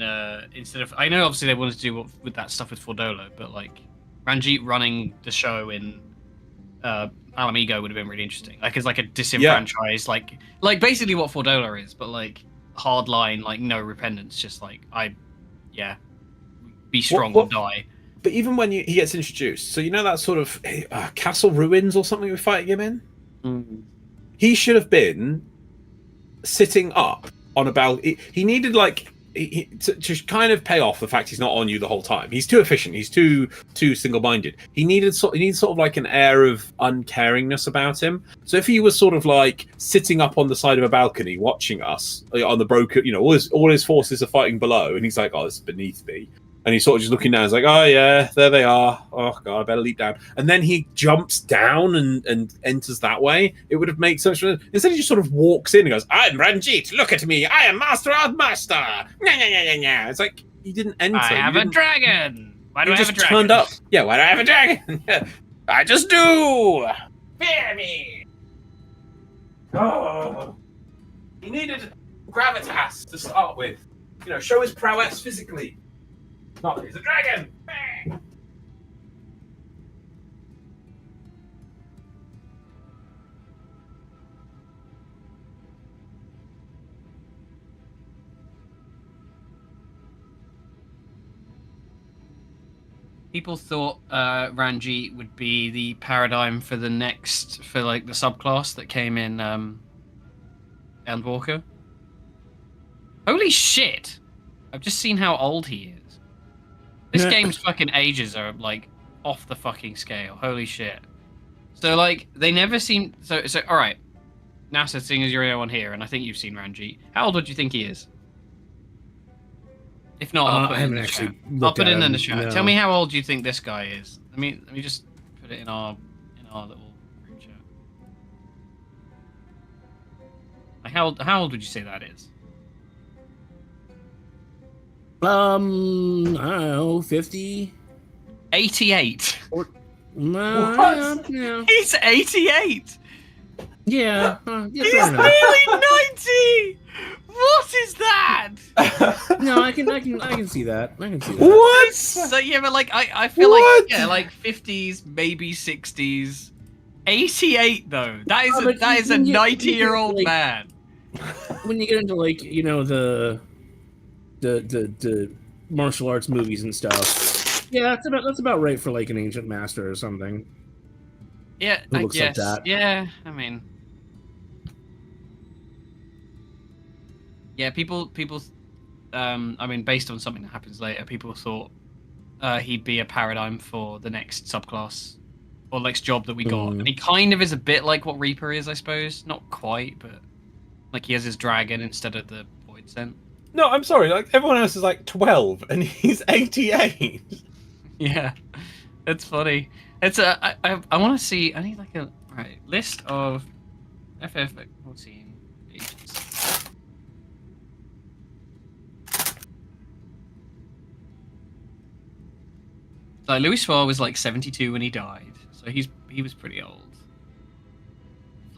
instead of, I know obviously they wanted to do with that stuff with Fordolo, but like Ranjit running the show in Alamigo would have been really interesting. Like as like a disenfranchised, like basically what Fordolo is, but like hardline, like no repentance, just like be strong or die. But even when he gets introduced, so you know that sort of castle ruins or something we're fighting him in. Mm-hmm. He should have been sitting up on a balcony. He needed to kind of pay off the fact he's not on you the whole time. He's too efficient. He's too single-minded. He needs sort of like an air of uncaringness about him. So if he was sort of like sitting up on the side of a balcony watching us on the broken, you know, all his forces are fighting below, and he's like, oh, this is beneath me. And he's sort of just looking down. He's like, oh, yeah, there they are. Oh, God, I better leap down. And then he jumps down and enters that way. It would have made so much sense. Instead, he just sort of walks in and goes, I'm Ranjit. Look at me. I am Master of Master. It's like, he didn't enter. I have a dragon. Why do I have a dragon? Turned up. Yeah, why do I have a dragon? I just do. Fear me. Oh. He needed gravitas to start with. You know, show his prowess physically. Not, he's a dragon! Bang! People thought Ranjit would be the paradigm for the subclass that came in Endwalker. Holy shit! I've just seen how old he is. This game's fucking ages are like off the fucking scale. Holy shit. So like they never seem so all right. NASA, seeing as you're the only one here, and I think you've seen Ranjit. How old would you think he is? If not, I'll put it in the chat. I'll put it in the chat. No. Tell me how old you think this guy is. Let me just put it in our little group chat. Like how old would you say that is? I don't know, 50. 88. No, yeah. He's 88. Yeah, He's nearly 90. What is that? No, I can see that. I can see that. What? So yeah, but like I feel like like 50s, maybe 60s. 88 though. That is a 90-year-old like, man. When you get into like, you know, the martial arts movies and stuff. Yeah, that's about right for like an ancient master or something. Yeah, Who I looks like guess. that. Yeah, I mean, yeah, people. I mean, based on something that happens later, people thought he'd be a paradigm for the next subclass or next job that we got. And he kind of is a bit like what Reaper is, I suppose. Not quite, but like he has his dragon instead of the void scent. No, I'm sorry. Like everyone else is like 12, and he's 88. Yeah, it's funny. It's I want to see. I need like a list of FF14 agents. So Louis Suarez was like 72 when he died, so he was pretty old.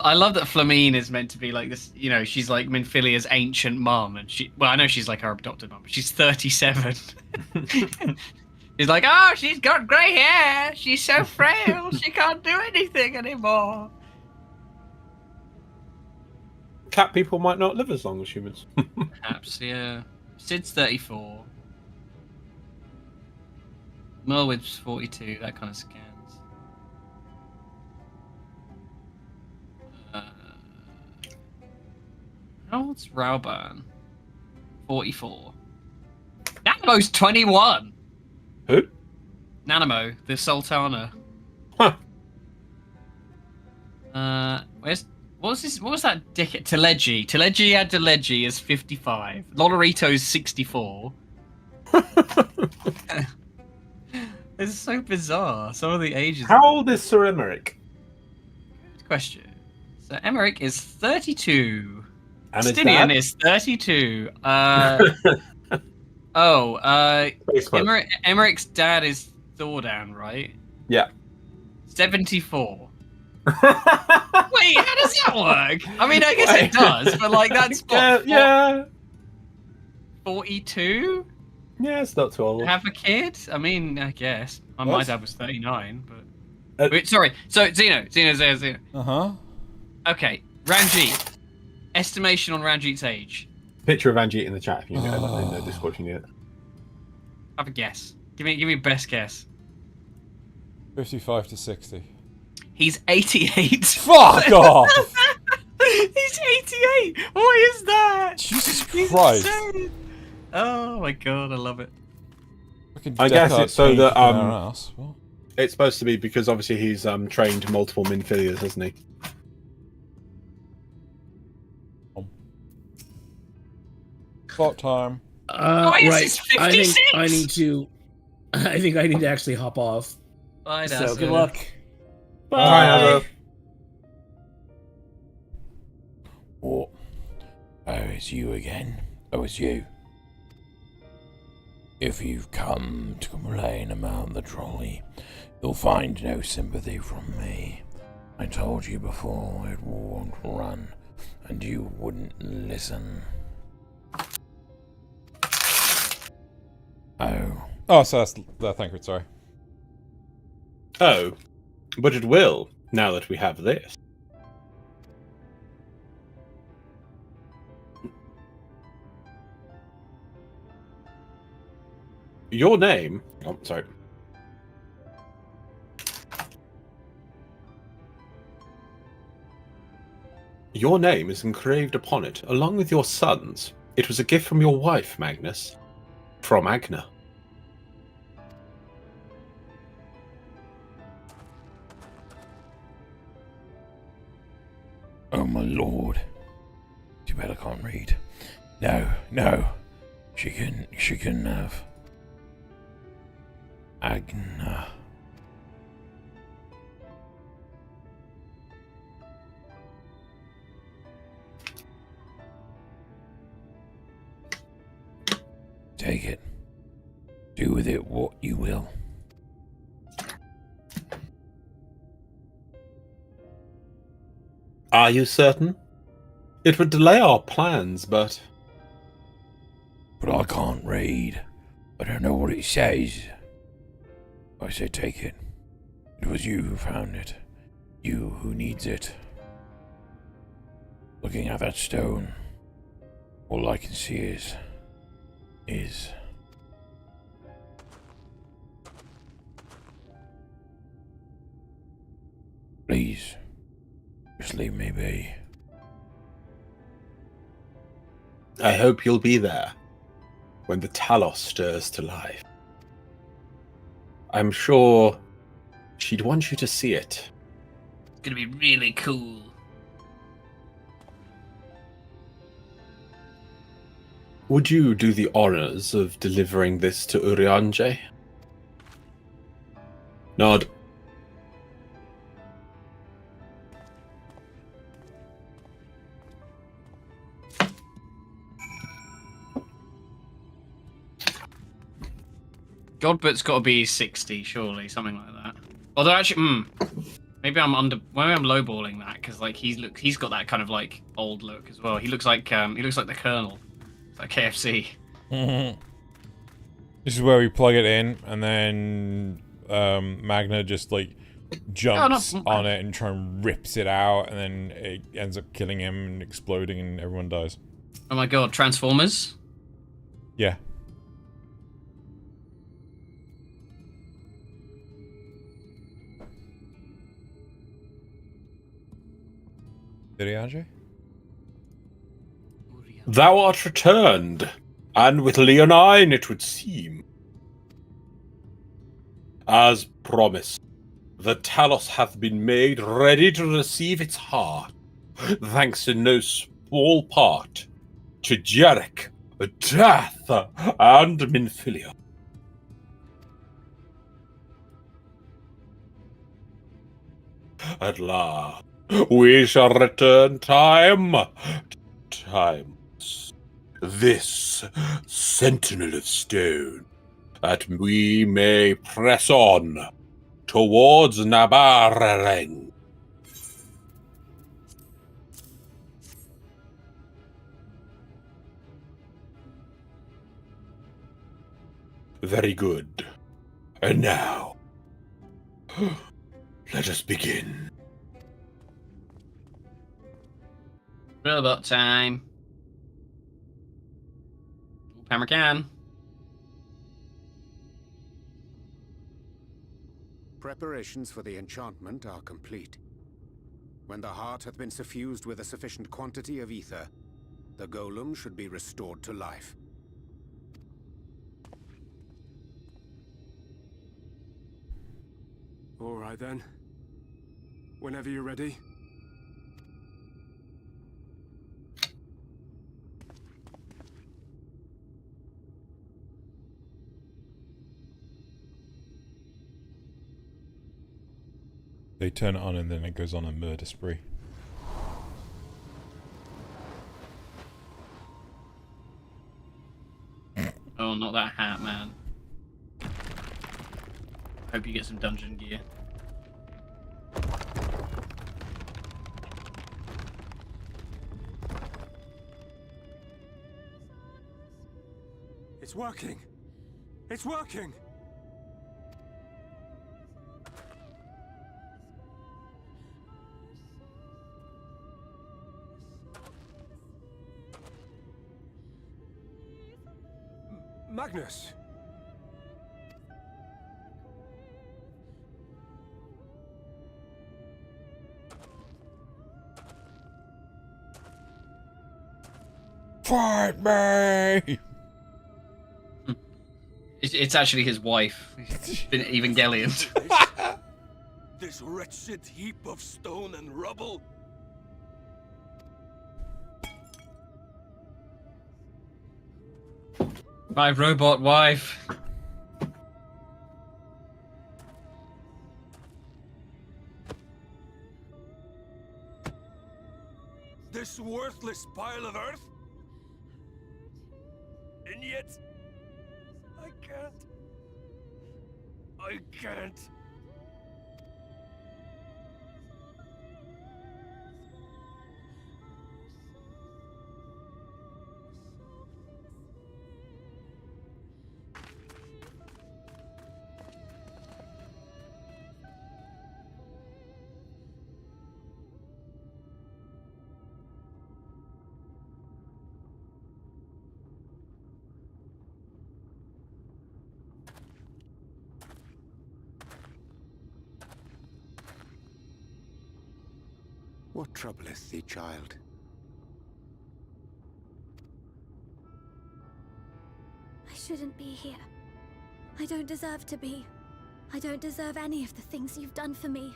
I love that Flamine is meant to be like this. You know, she's like Minfilia's ancient mum, and I know she's like her adopted mum, but she's 37. He's like, oh, she's got grey hair. She's so frail. She can't do anything anymore. Cat people might not live as long as humans. Perhaps, yeah. Sid's 34. Merwid's 42. That kind of scans. How old's Rauburn? 44. Nanamo's 21. Who? Nanamo, the Sultana. Huh. What was that dickhead? Teleji. Teleji Adeleji is 55. Lolorito's 64. It's so bizarre. Some of the ages. How old is Sir Emmerich? Good question. So Emmerich is 32. And his Stinian dad? is 32. Emmerich's dad is Thordan, right? Yeah. 74. Wait, how does that work? I mean, I guess it does, but like that's what, yeah. 42? Yeah, it's not too old. Have a kid? I mean, I guess. My What? dad was 39, but wait, sorry. So Zeno. Uh-huh. Okay, Ranjit. Estimation on Ranjit's age. Picture of Ranjit in the chat if you can get it in the Discord. You can get it. Have a guess. Give me a best guess. 55 to 60. He's 88. Fuck off! He's 88. What is that? Jesus He's Christ. insane. Oh my god, I love it. Fucking I guess Deckard it's so paint that in our ass. What? it's supposed to be because obviously he's trained multiple Minfilias, hasn't he? Plot time. Right. I think I need to actually hop off. Bye, So Dasa. good luck. Bye. What? Oh, it's you again. Oh, it's you. If you've come to complain about the trolley, you'll find no sympathy from me. I told you before it won't run, and you wouldn't listen. Oh. Oh, so that's the thank you, sorry. Oh, but it will, now that we have this. Your name... Oh, sorry. Your name is engraved upon it, along with your son's. It was a gift from your wife, Magnus. from Agna. Oh my lord. Too bad I can't read. No. She can have Agna. Take it. Do with it what you will. Are you certain? It would delay our plans, but... But I can't read. I don't know what it says. I say take it. It was you who found it. You who needs it. Looking at that stone, all I can see is... Please, just leave me be. I hope you'll be there when the Talos stirs to life. I'm sure she'd want you to see it. It's gonna be really cool. Would you do the honors of delivering this to Urianger? Nod. Godbert's got to be 60, surely, something like that. Although actually, maybe I'm lowballing that because like he's got that kind of like old look as well. He looks like the Colonel, it's like KFC. This is where we plug it in, and then Magna just like jumps on it and try and rips it out, and then it ends up killing him and exploding, and everyone dies. Oh my god, Transformers? Yeah. Urianger? Thou art returned, and with Leonine, it would seem. As promised, the Talos hath been made ready to receive its heart, thanks in no small part to Jarek, Death, and Minfilia. At last, we shall return times, this sentinel of stone, that we may press on towards Araeng. Very good. And now, let us begin. Robot time. Pemmican. Preparations for the enchantment are complete. When the heart hath been suffused with a sufficient quantity of ether, the golem should be restored to life. All right then. Whenever you're ready. They turn it on and then it goes on a murder spree. Oh, not that hat, man. Hope you get some dungeon gear. It's working! It's working! Magnus! Fight me! It's actually his wife, Evangelion. This wretched heap of stone and rubble. My robot wife. This worthless pile of earth. And yet, I can't. I can't. What troubleth thee, child? I shouldn't be here. I don't deserve to be. I don't deserve any of the things you've done for me.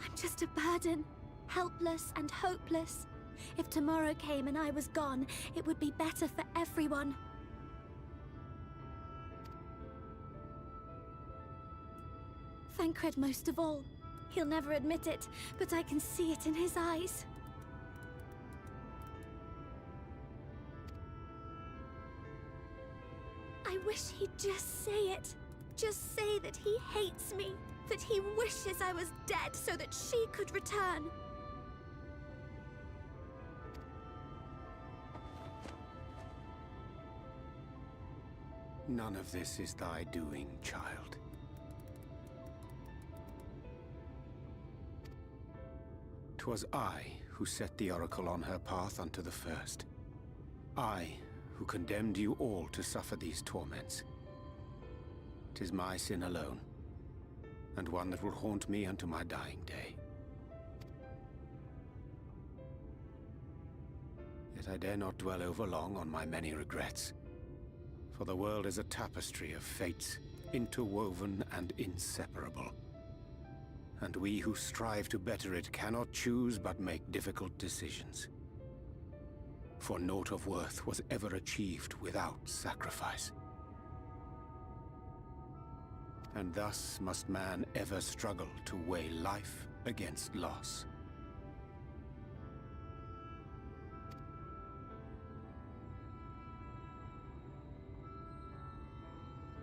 I'm just a burden, helpless and hopeless. If tomorrow came and I was gone, it would be better for everyone. Thancred most of all. He'll never admit it, but I can see it in his eyes. I wish he'd just say it. Just say that he hates me, that he wishes I was dead so that she could return. None of this is thy doing, child. 'Twas I who set the oracle on her path unto the first. I who condemned you all to suffer these torments. 'Tis my sin alone, and one that will haunt me unto my dying day. Yet I dare not dwell over long on my many regrets, for the world is a tapestry of fates, interwoven and inseparable. And we who strive to better it cannot choose but make difficult decisions. For naught of worth was ever achieved without sacrifice. And thus must man ever struggle to weigh life against loss.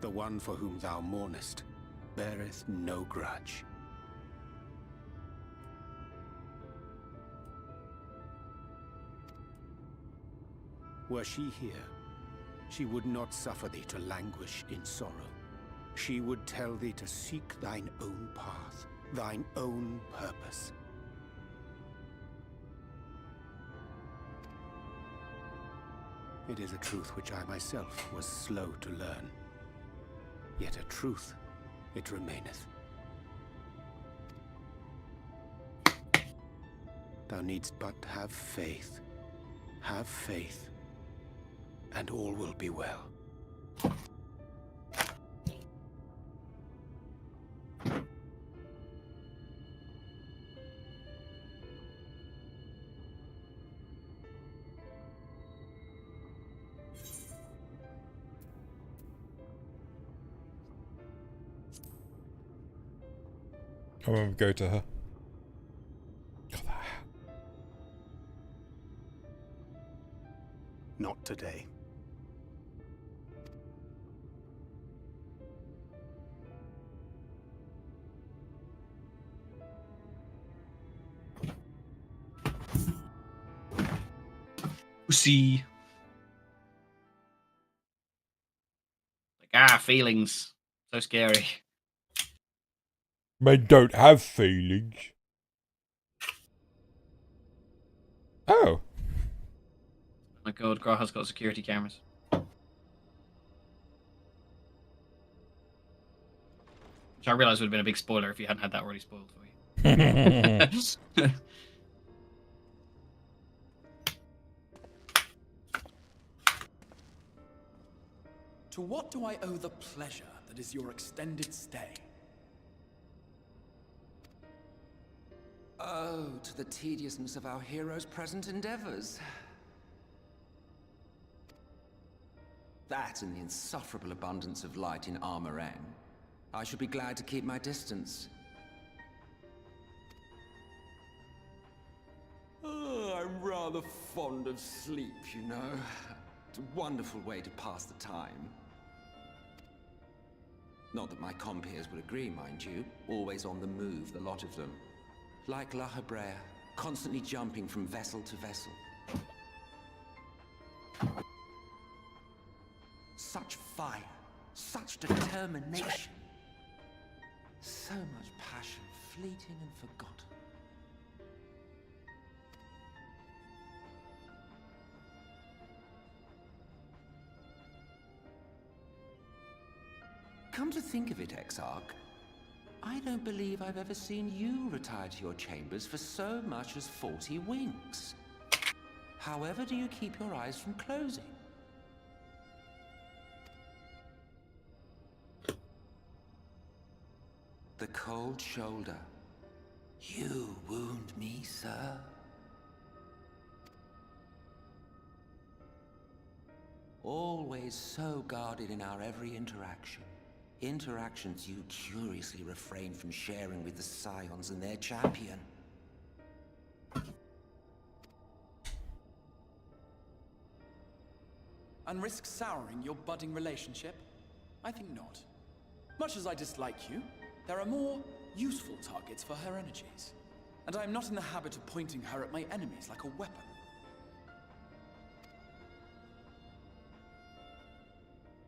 The one for whom thou mournest beareth no grudge. Were she here, she would not suffer thee to languish in sorrow. She would tell thee to seek thine own path, thine own purpose. It is a truth which I myself was slow to learn. Yet a truth it remaineth. Thou needst but have faith. Have faith, and all will be well. I'm gonna go to her. God, that hat. Not today. Pussy. Feelings. So scary. Men don't have feelings. Oh. Oh my god, Graha's got security cameras. Which I realised would have been a big spoiler if you hadn't had that already spoiled for you. To what do I owe the pleasure that is your extended stay? Oh, to the tediousness of our hero's present endeavors. That and the insufferable abundance of light in Araeng. I should be glad to keep my distance. I'm rather fond of sleep, you know. It's a wonderful way to pass the time. Not that my compeers would agree, mind you. Always on the move, the lot of them. Like La Hebrea, constantly jumping from vessel to vessel. Such fire, such determination. So much passion, fleeting and forgotten. Come to think of it, Exarch, I don't believe I've ever seen you retire to your chambers for so much as 40 winks. However do you keep your eyes from closing? The cold shoulder. You wound me, sir. Always so guarded in our every interaction. Interactions you curiously refrain from sharing with the Scions and their champion. And risk souring your budding relationship? I think not. Much as I dislike you, there are more useful targets for her energies. And I am not in the habit of pointing her at my enemies like a weapon.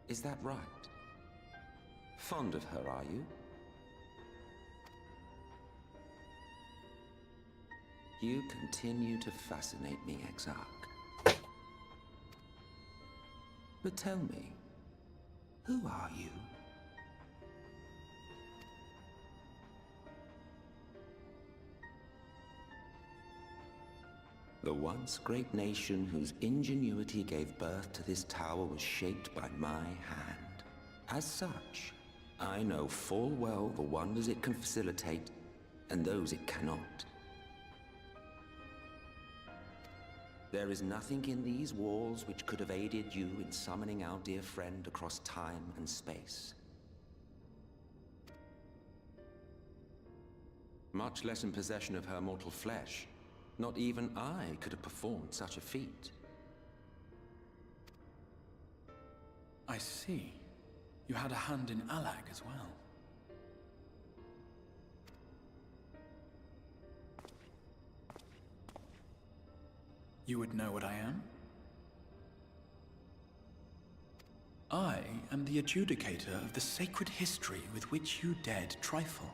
Is that right? Fond of her, are you? You continue to fascinate me, Exarch. But tell me, who are you? The once great nation whose ingenuity gave birth to this tower was shaped by my hand. As such, I know full well the wonders it can facilitate and those it cannot. There is nothing in these walls which could have aided you in summoning our dear friend across time and space. Much less in possession of her mortal flesh. Not even I could have performed such a feat. I see. You had a hand in Alag as well. You would know what I am? I am the adjudicator of the sacred history with which you dared trifle.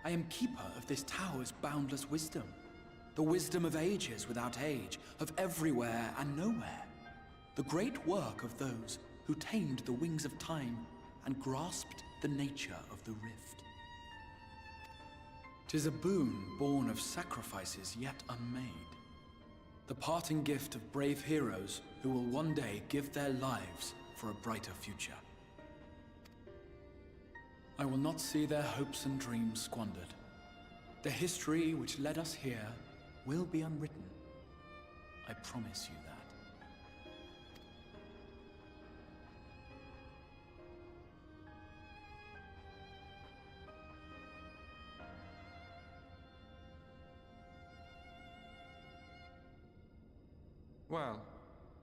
I am keeper of this tower's boundless wisdom. The wisdom of ages without age, of everywhere and nowhere. The great work of those who tamed the wings of time and grasped the nature of the rift. 'Tis a boon born of sacrifices yet unmade. The parting gift of brave heroes who will one day give their lives for a brighter future. I will not see their hopes and dreams squandered. The history which led us here will be unwritten. I promise you that. Well,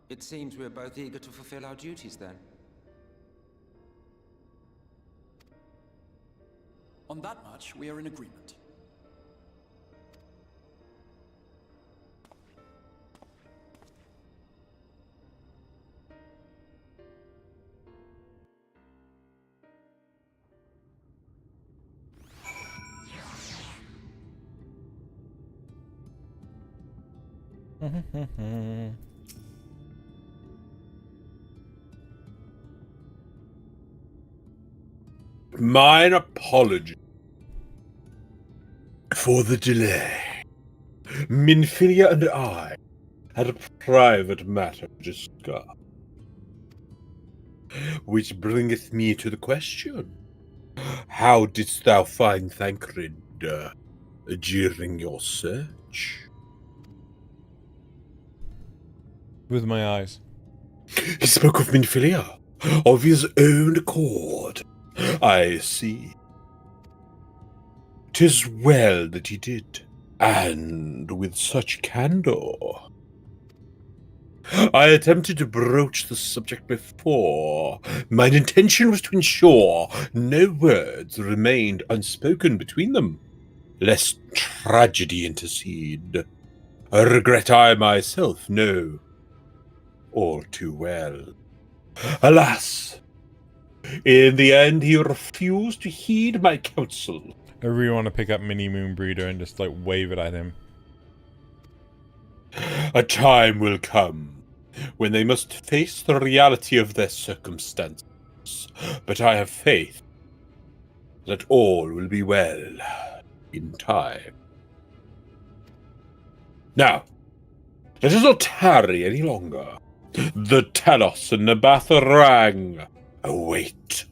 it seems we're both eager to fulfill our duties then. On that much, we are in agreement. Mine apology for the delay. Minfilia and I had a private matter to discuss. Which bringeth me to the question. How didst thou find Thancred during your search? With my eyes. He spoke of Minfilia, of his own accord. I see. 'Tis well that he did, and with such candor. I attempted to broach the subject before. Mine intention was to ensure no words remained unspoken between them, lest tragedy intercede. A regret I myself know all too well. Alas, in the end he refused to heed my counsel. I really want to pick up Mini Moon Breeder and just like wave it at him. A time will come when they must face the reality of their circumstances, but I have faith that all will be well in time. Now, let us not tarry any longer. The Talos and Nabath Araeng await.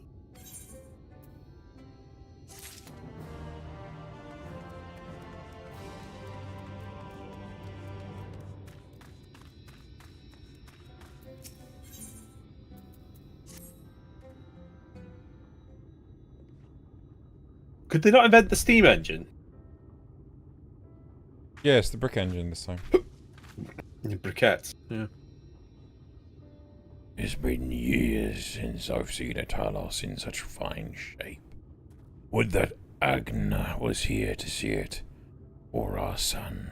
Could they not invent the steam engine? Yes, the brick engine this time. Briquettes, yeah. It's been years since I've seen a Talos in such fine shape. Would that Agna was here to see it, or our son,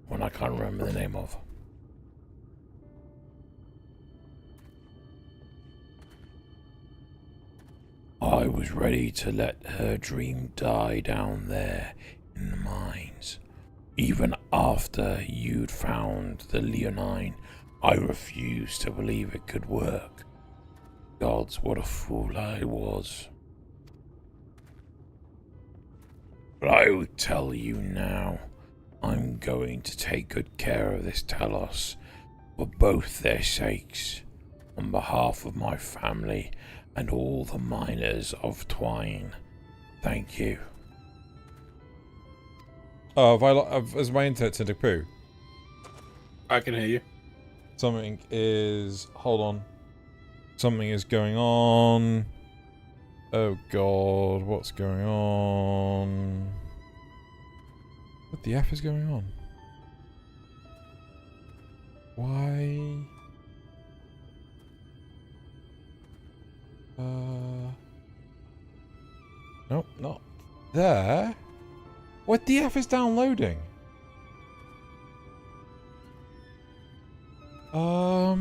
one I can't remember the name of. I was ready to let her dream die down there in the mines. Even after you'd found the Leonine, I refused to believe it could work. Gods, what a fool I was. But I will tell you now, I'm going to take good care of this Talos, for both their sakes, on behalf of my family and all the miners of Twine. Thank you. Oh, has my internet turned to poo? I can hear you. Something is... Hold on. Something is going on. Oh god, what's going on? What the F is going on? Why? Nope, not there. What the F is downloading? Oh,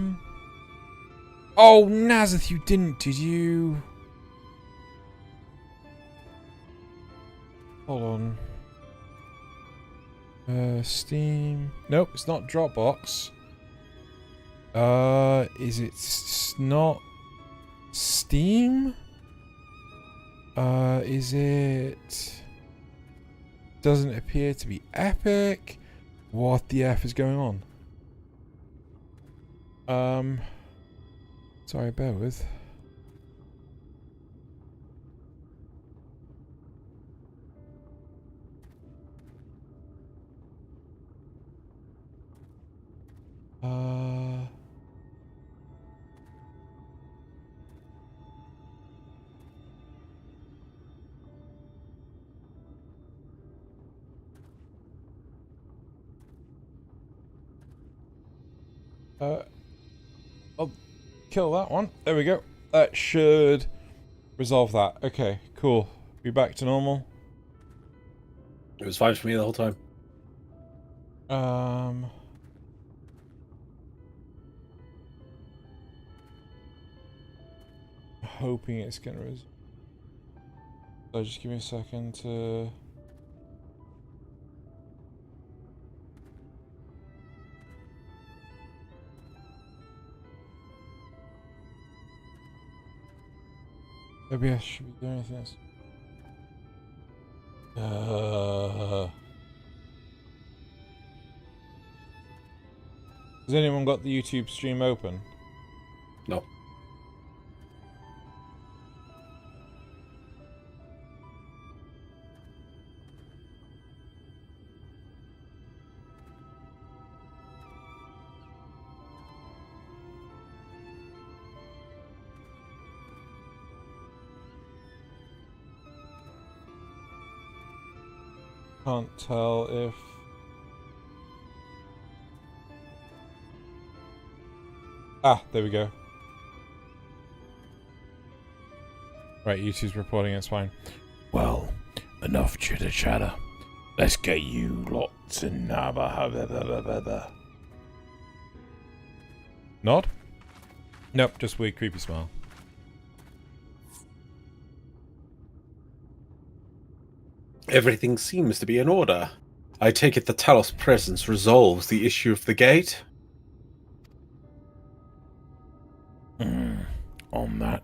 Nazith, you didn't, did you? Hold on. Steam. Nope, it's not Dropbox. Is it not Steam? Is it... Doesn't appear to be Epic. What the F is going on? Sorry, bear with. I'll kill that one. There we go. That should resolve that. Okay, cool. Be back to normal. It was fine for me the whole time. Hoping it's gonna so just give me a second to... OBS should be doing anything else. Has anyone got the YouTube stream open? No. Can't tell if... Ah, there we go. Right, YouTube's reporting, it's fine. Well, enough chitter chatter. Let's get you lot to Naba. Nod? Nope, just weird creepy smile. Everything seems to be in order. I take it the Talos presence resolves the issue of the gate? On that,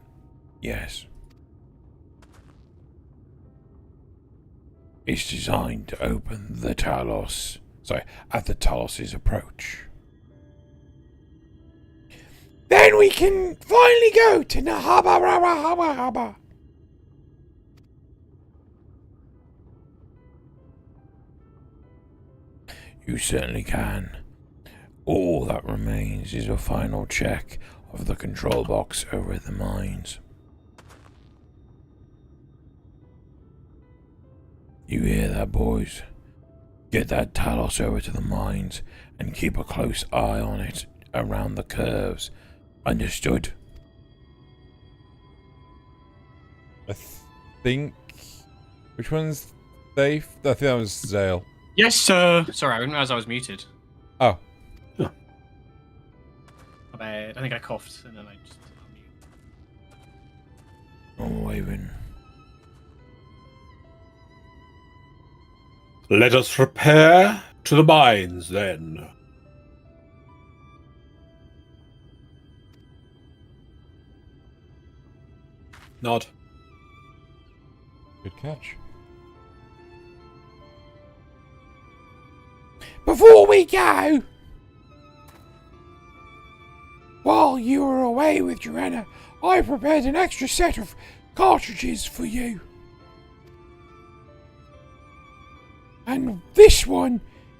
yes. It's designed to open the Talos... Sorry, at the Talos' approach. Then we can finally go to Nahaba. You certainly can. All that remains is a final check of the control box over at the mines. You hear that, boys? Get that Talos over to the mines and keep a close eye on it around the curves. Understood? I think... Which one's safe? I think that was Zale. Yes, sir. Sorry, I didn't realize I was muted. Oh. Huh. My bad. I think I coughed and then I just... I'm waving. Let us repair to the mines, then. Nod. Good catch. Before we go, while you were away with Joanna, I prepared an extra set of cartridges for you. And this one,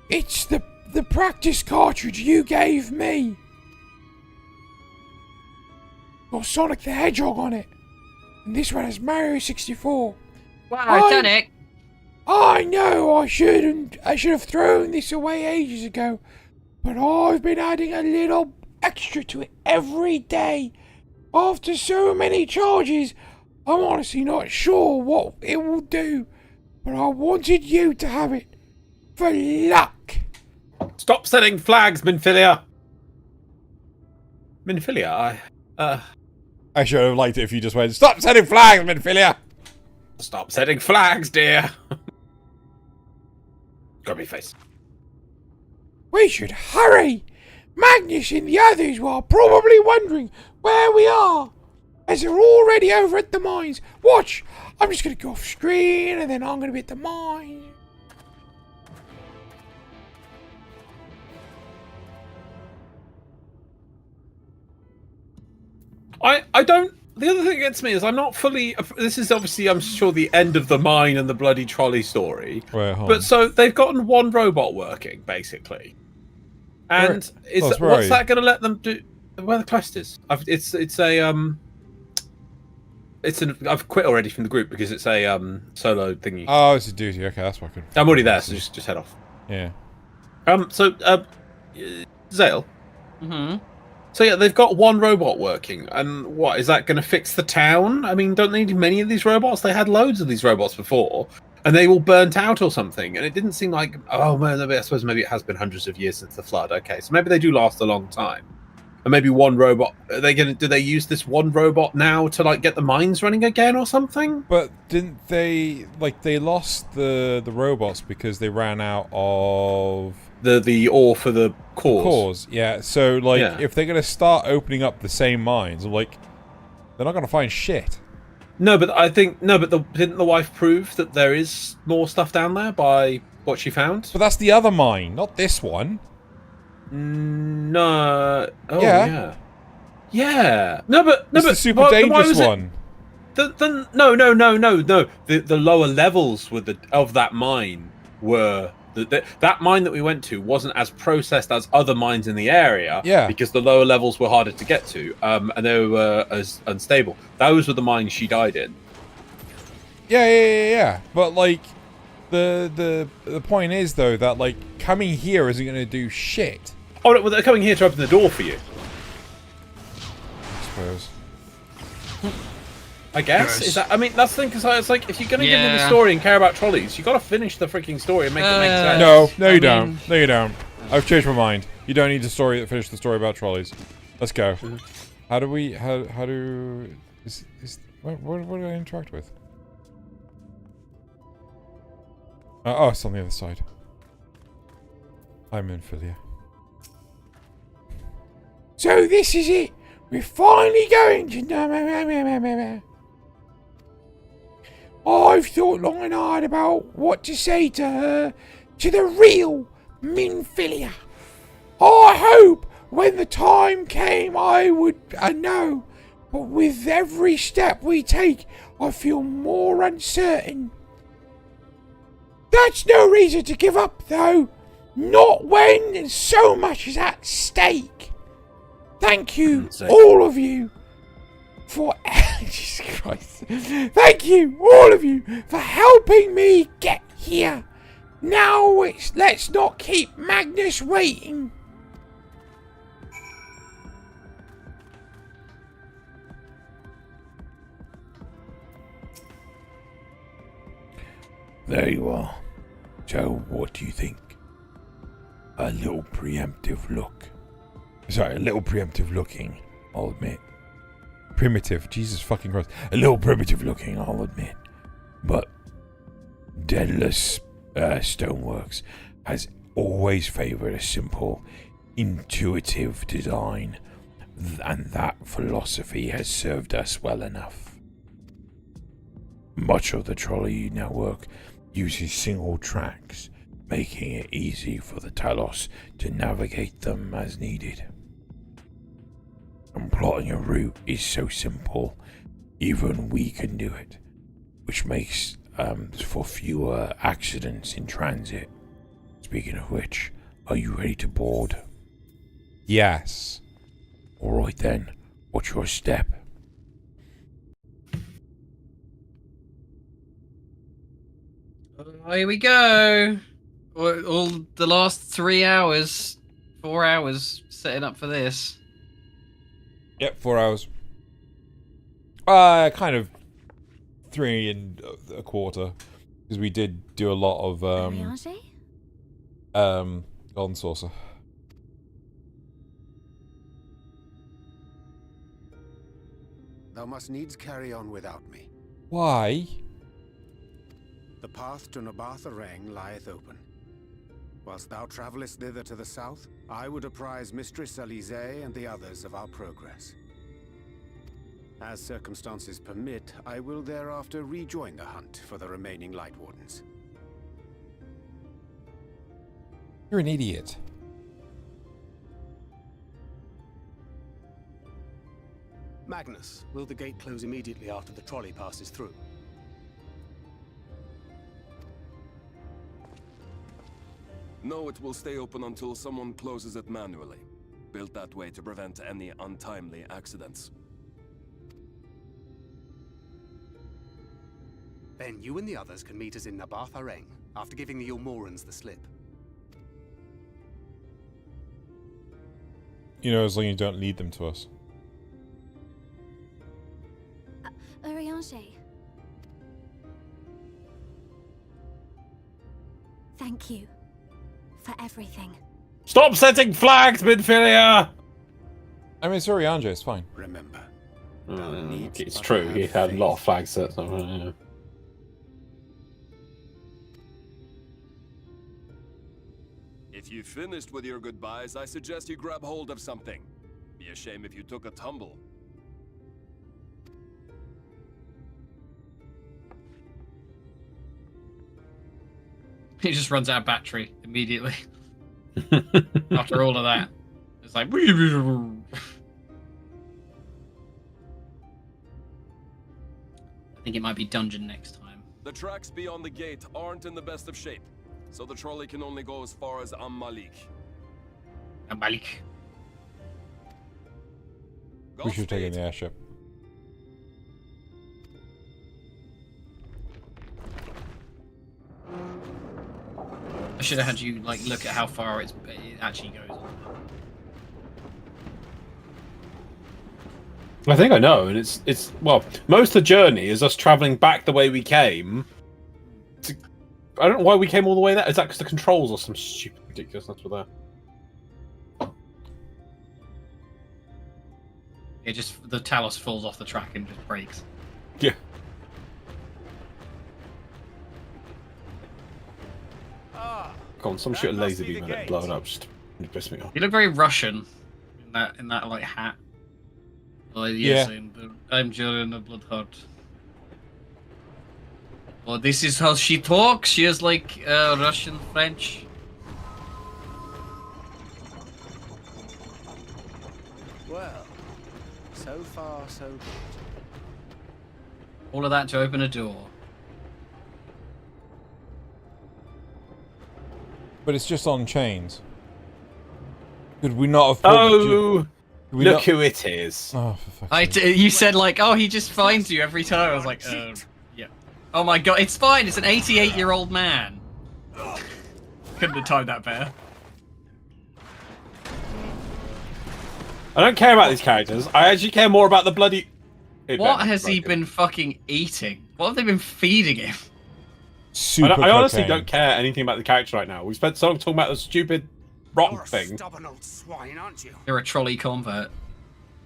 it's the practice cartridge you gave me. Got Sonic the Hedgehog on it. And this one has Mario 64. Wow, Sonic! I know I should have thrown this away ages ago, but I've been adding a little extra to it every day. After so many charges, I'm honestly not sure what it will do, but I wanted you to have it for luck. Stop setting flags, Minfilia! Minfilia, I should have liked it if you just went, stop setting flags, Minfilia! Stop setting flags, dear! Grubby face. We should hurry! Magnus and the others are probably wondering where we are, as they're already over at the mines. Watch! I'm just gonna go off screen and then I'm gonna be at the mines. I don't... The other thing that gets me is I'm not fully... This is obviously, I'm sure, the end of the mine and the bloody trolley story. But so they've gotten one robot working, basically. And what's that going to let them do? Where the quest is? I've quit already from the group because it's a solo thingy. Oh, it's a duty. Okay, that's what I could... I'm already there, so just head off. Yeah. Zale. Mm-hmm. So yeah, they've got one robot working, and what, is that going to fix the town? I mean, don't they need many of these robots? They had loads of these robots before, and they all burnt out or something, and it didn't seem like, oh man, I suppose maybe it has been hundreds of years since the flood. Okay, so maybe they do last a long time. And maybe one robot, do they use this one robot now to like get the mines running again or something? But didn't they, they lost the robots because they ran out of... The ore for the cores. Yeah, so if they're going to start opening up the same mines, they're not going to find shit. No, but I think... No, but didn't the wife prove that there is more stuff down there by what she found? But that's the other mine, not this one. No. Oh Yeah. yeah. Yeah. No, but It's the super dangerous one. No. The lower levels of that mine were that mine that we went to wasn't as processed as other mines in the area. Yeah. Because the lower levels were harder to get to, and they were as unstable. Those were the mines she died in. Yeah. But like, the point is though that like coming here isn't going to do shit. Oh, well, they're coming here to open the door for you. I suppose. I guess. Gross. Is that? I mean, that's the thing, because it's like, if you're going to give me the Yeah. story and care about trolleys, you got to finish the freaking story and make it make sense. No, you don't. No, you don't. I've changed my mind. You don't need to finish the story about trolleys. Let's go. How do we? How do? What do I interact with? Oh, it's on the other side. I'm in Philia. So this is it. We're finally going to... I've thought long and hard about what to say to her, to the real Minfilia. I hope when the time came I would know, but with every step we take, I feel more uncertain. That's no reason to give up, though. Not when so much is at stake. Thank you, all of you, for... Jesus Christ. Thank you, all of you, for helping me get here. Now let's not keep Magnus waiting. There you are. So, what do you think? A little preemptive look. Sorry, a little preemptive looking, I'll admit. Primitive. Jesus fucking Christ. A little primitive looking, I'll admit. But Daedalus Stoneworks has always favoured a simple, intuitive design, and that philosophy has served us well enough. Much of the trolley network uses single tracks, making it easy for the Talos to navigate them as needed. And plotting a route is so simple, even we can do it, which makes for fewer accidents in transit. Speaking of which, are you ready to board? Yes. Alright then, what's your step? Here we go. All the last 3 hours, 4 hours setting up for this. Yep, 4 hours. Kind of 3 and a quarter, because we did do a lot of Golden Saucer. Thou must needs carry on without me. Why? The path to Araeng lieth open. Whilst thou travellest thither to the south, I would apprise Mistress Alize and the others of our progress. As circumstances permit, I will thereafter rejoin the hunt for the remaining Lightwardens. You're an idiot. Magnus, will the gate close immediately after the trolley passes through? No, it will stay open until someone closes it manually. Built that way to prevent any untimely accidents. Then you and the others can meet us in Araeng after giving the Ilmorans the slip. You know, as long as you don't lead them to us. Araeng. Thank you for everything. Stop setting flags, Minfilia! I mean, sorry, Anje, it's fine. Remember. It's true, he had a lot of flags set. Yeah. If you finished with your goodbyes, I suggest you grab hold of something. Be a shame if you took a tumble. He just runs out of battery immediately. After all of that, it's like. I think it might be dungeon next time. The tracks beyond the gate aren't in the best of shape, so the trolley can only go as far as Malik. Malik. We should take in the airship. I should have had you like look at how far it actually goes. I think I know, and it's well, most of the journey is us traveling back the way we came. I don't know why we came all the way there. Is that because the controls or some stupid ridiculousness were there? It just the Talos falls off the track and just breaks. Yeah. Go on, some shit laser beam and it blow it up. Just piss me off. You look very Russian in that like hat. Oh yes, I'm Jaren the Bloodheart. Oh, this is how she talks. She is like Russian French. Well, so far so good. All of that to open a door. But it's just on chains. Could we not have? Look who it is! Oh, for fuck's sake. You said like, oh, he just finds you every time. I was like, yeah. Oh my god, it's fine. It's an 88-year-old man. Couldn't have timed that better. I don't care about these characters. I actually care more about the bloody. What has he been fucking eating? What have they been feeding him? I honestly don't care anything about the character right now. We spent so long talking about the stupid rotten thing. Stubborn old swine, aren't you? You're a trolley convert.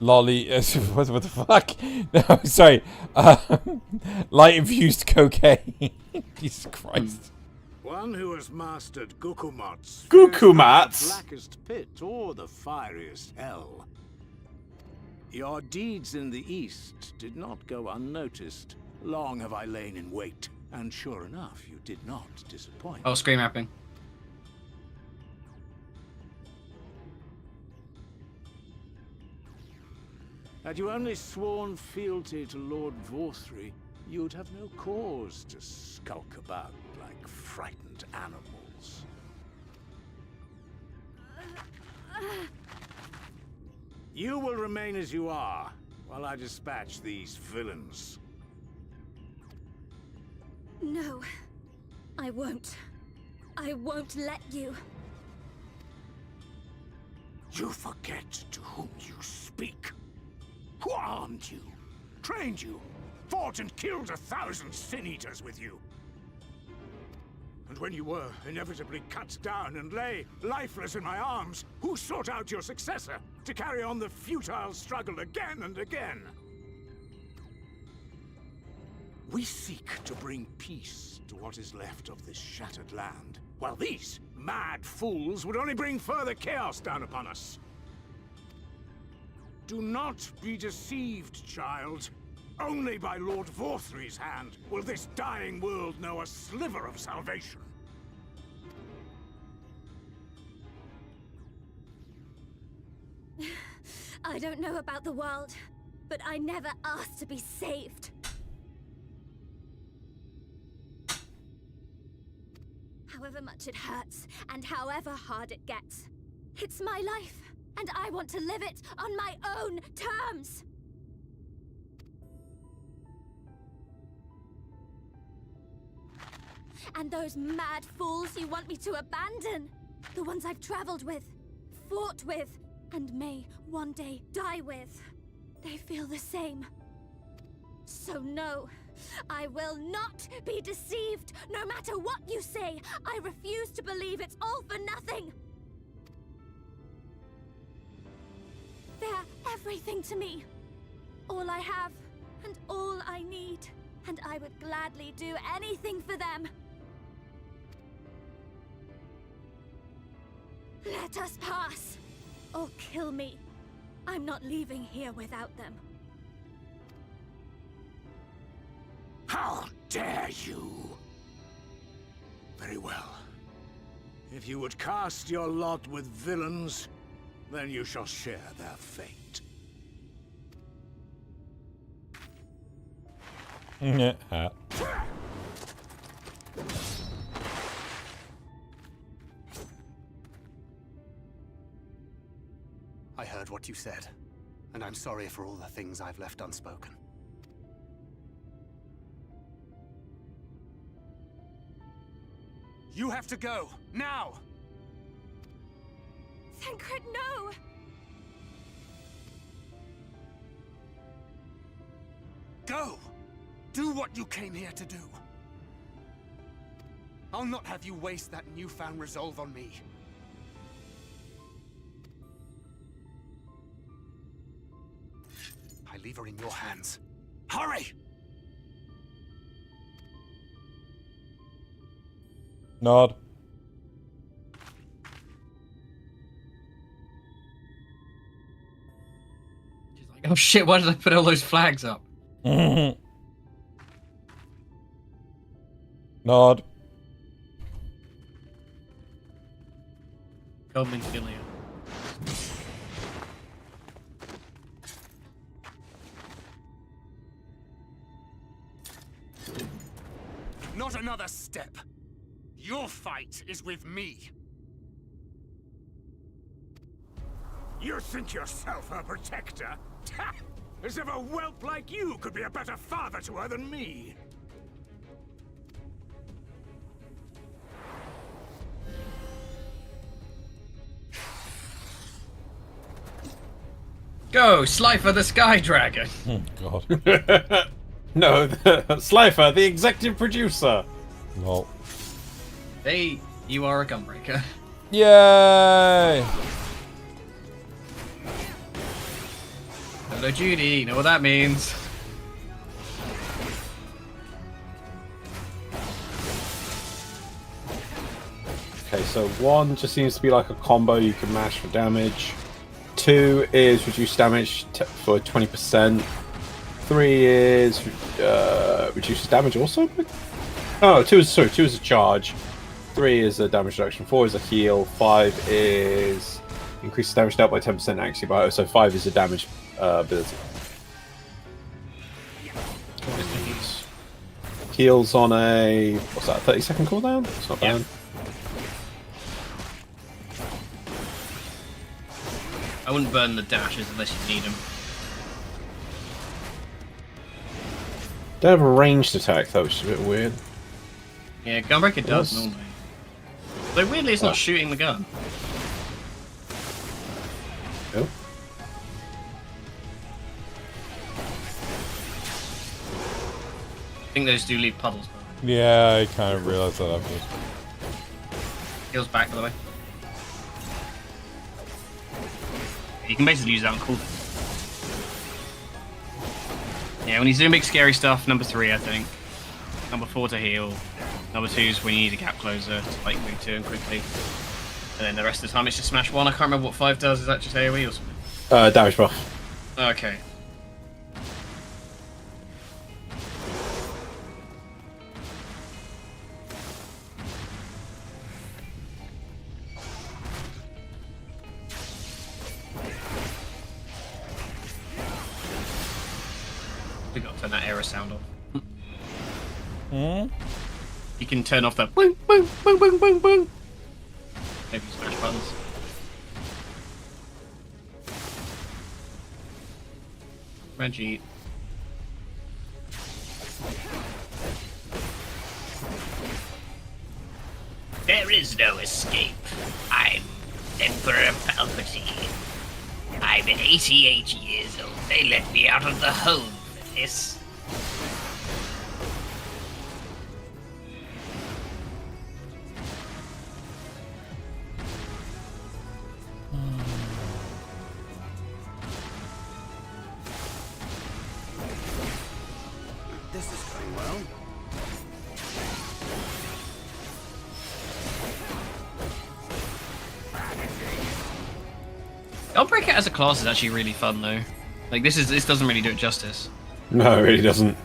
Lolly, what the fuck? No, sorry. Light infused cocaine. Jesus Christ. One who has mastered Gukumats. Gukumats? Blackest pit or the fieriest hell. Your deeds in the east did not go unnoticed. Long have I lain in wait, and sure enough, you did not disappoint. Oh, screen mapping. Had you only sworn fealty to Lord Vorthry, you'd have no cause to skulk about like frightened animals. You will remain as you are, while I dispatch these villains. No, I won't. I won't let you. You forget to whom you speak. Who armed you, trained you, fought and killed 1,000 sin-eaters with you. And when you were inevitably cut down and lay lifeless in my arms, who sought out your successor to carry on the futile struggle again and again? We seek to bring peace to what is left of this shattered land, while these mad fools would only bring further chaos down upon us. Do not be deceived, child. Only by Lord Vorthry's hand will this dying world know a sliver of salvation. I don't know about the world, but I never asked to be saved. However much it hurts, and however hard it gets, it's my life, and I want to live it on my own terms! And those mad fools you want me to abandon, the ones I've traveled with, fought with, and may one day die with, they feel the same. So no, I will not be deceived, no matter what you say. I refuse to believe it's all for nothing. They're everything to me. All I have, and all I need. And I would gladly do anything for them. Let us pass, or kill me. I'm not leaving here without them. How dare you? Very well. If you would cast your lot with villains, then you shall share their fate. I heard what you said, and I'm sorry for all the things I've left unspoken. You have to go, now! Thancred, no! Go! Do what you came here to do. I'll not have you waste that newfound resolve on me. I leave her in your hands. Hurry! Nod. She's like, oh shit, why did I put all those flags up? Nod. Come and kill you. Not another step. Your fight is with me. You think yourself her protector? As if a whelp like you could be a better father to her than me. Go, Slifer the Sky Dragon. Oh god. No, Slifer, the executive producer. Lol. Hey, you are a gunbreaker. Yay! Hello, Judy. You know what that means. Okay, so 1 just seems to be like a combo you can mash for damage. 2 is reduce damage for 20%. 3 is reduces damage also. Oh, 2 is a charge. 3 is a damage reduction. 4 is a heal. 5 is increases damage dealt by 10% actually. So 5 is a damage ability. Heals on a 30-second cooldown. It's not bad. I wouldn't burn the dashes unless you need them. Don't have a ranged attack though, which is a bit weird. Yeah, Gunbreaker does normally. Though weirdly, it's not shooting the gun. Oh. I think those do leave puddles. Yeah, I kind of realized that afterwards. Heals back, by the way. You can basically use that on cooldown. Yeah, when he's doing big scary stuff, number 3, I think. Number 4 to heal. Number 2 is when you need a gap closer to like move to him quickly. And then the rest of the time it's just smash 1. I can't remember what 5 does. Is that just AoE or something? Damage buff. Okay. We got to turn that error sound off. You can turn off the boing, boing, boing, boing, boing, boing. Maybe smash buttons. Reggie. There is no escape. I'm Emperor Palpatine. I'm 88 years old. They let me out of the home for this. This is going well. Gunbreaker as a class is actually really fun though. Like this doesn't really do it justice. No, it really doesn't.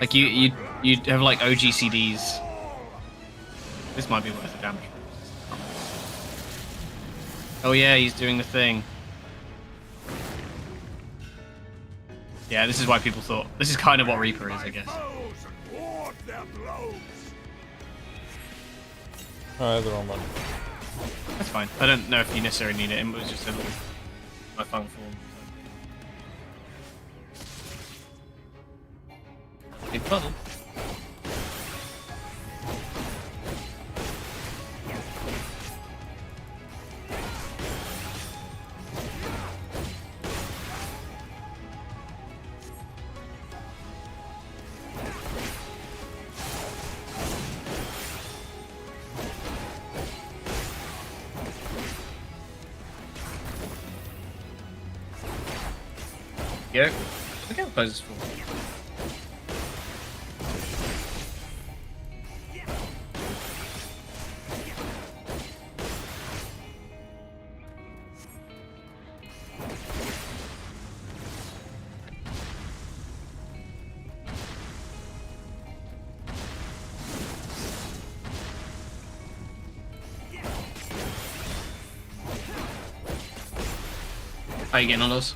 Like you have like OGCDs This might be worth the damage. Oh yeah, he's doing the thing. Yeah, this is why people thought. This is kind of what Reaper is, I guess. Oh, the wrong one. That's fine. I don't know if you necessarily need it. It was just a little my fun form. Big puzzle. Go. Look how close it's for. How you getting on those?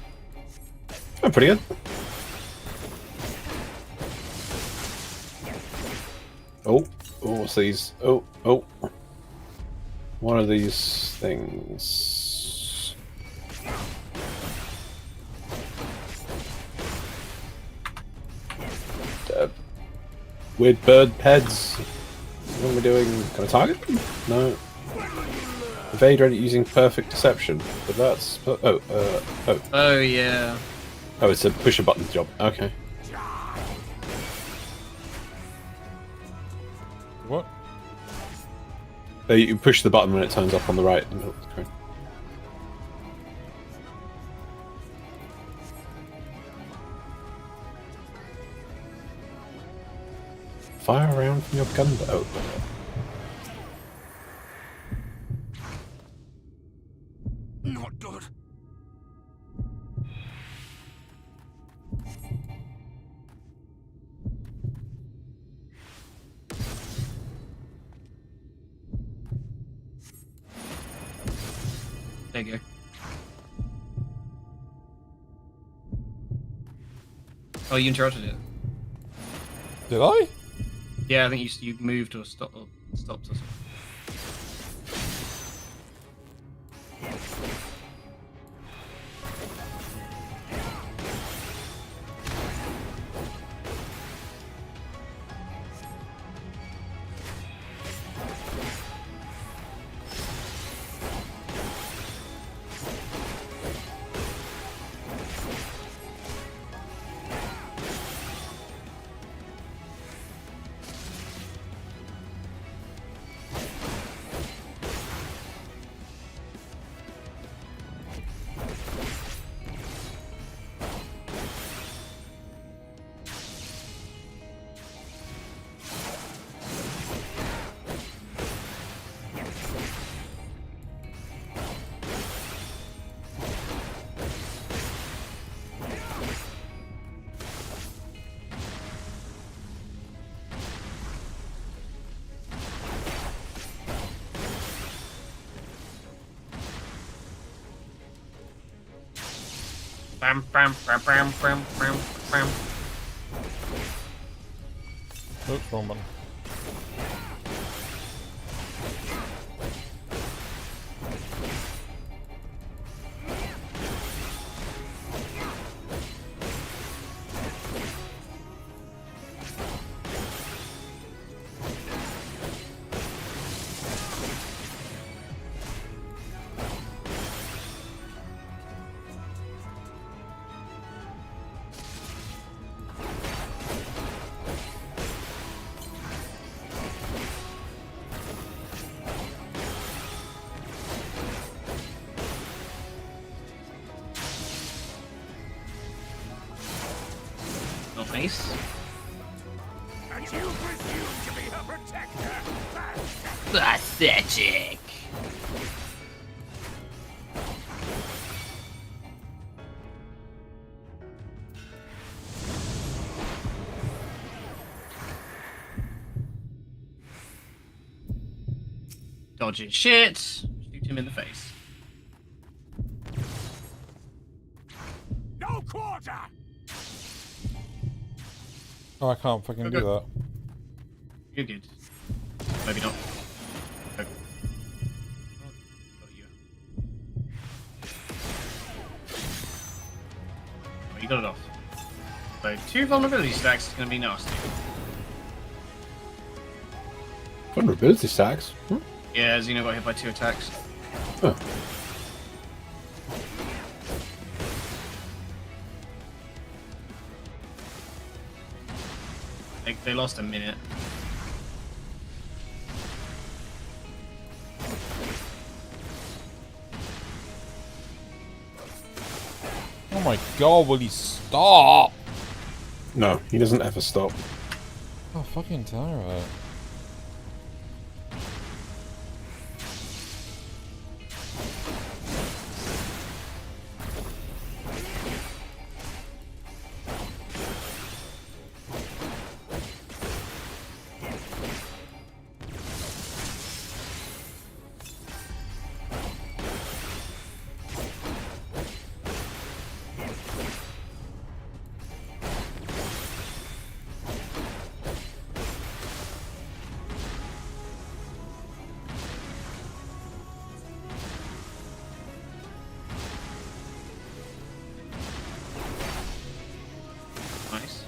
Oh, pretty good. Oh, what's these? Oh. One of these things. Weird bird heads. What are we doing? Can I target them? No. Evade ready using perfect deception. But that's... Oh, yeah. Oh, it's a push a button job. Okay. What? You push the button when it turns up on the right. Okay. Fire around from your gunboat. Not good. There you go. Oh, you interrupted it. Did I? Yeah, I think you moved or stopped or something. Bam, bam, bam, bam, bam, bam, bam. Oops, wrong button. Nice. And you presume to be her protector? Pathetic. Dodge his shit. Shoot him in the face. No quarter! Oh, I can't fucking do that. You're good. Maybe not. Oh. Oh, you got it off. So 2 vulnerability stacks is going to be nasty. Vulnerability stacks? Yeah, Xeno got hit by 2 attacks. Huh. They lost a minute. Oh my god, will he stop? No, he doesn't ever stop. Oh, fucking terror. Nice.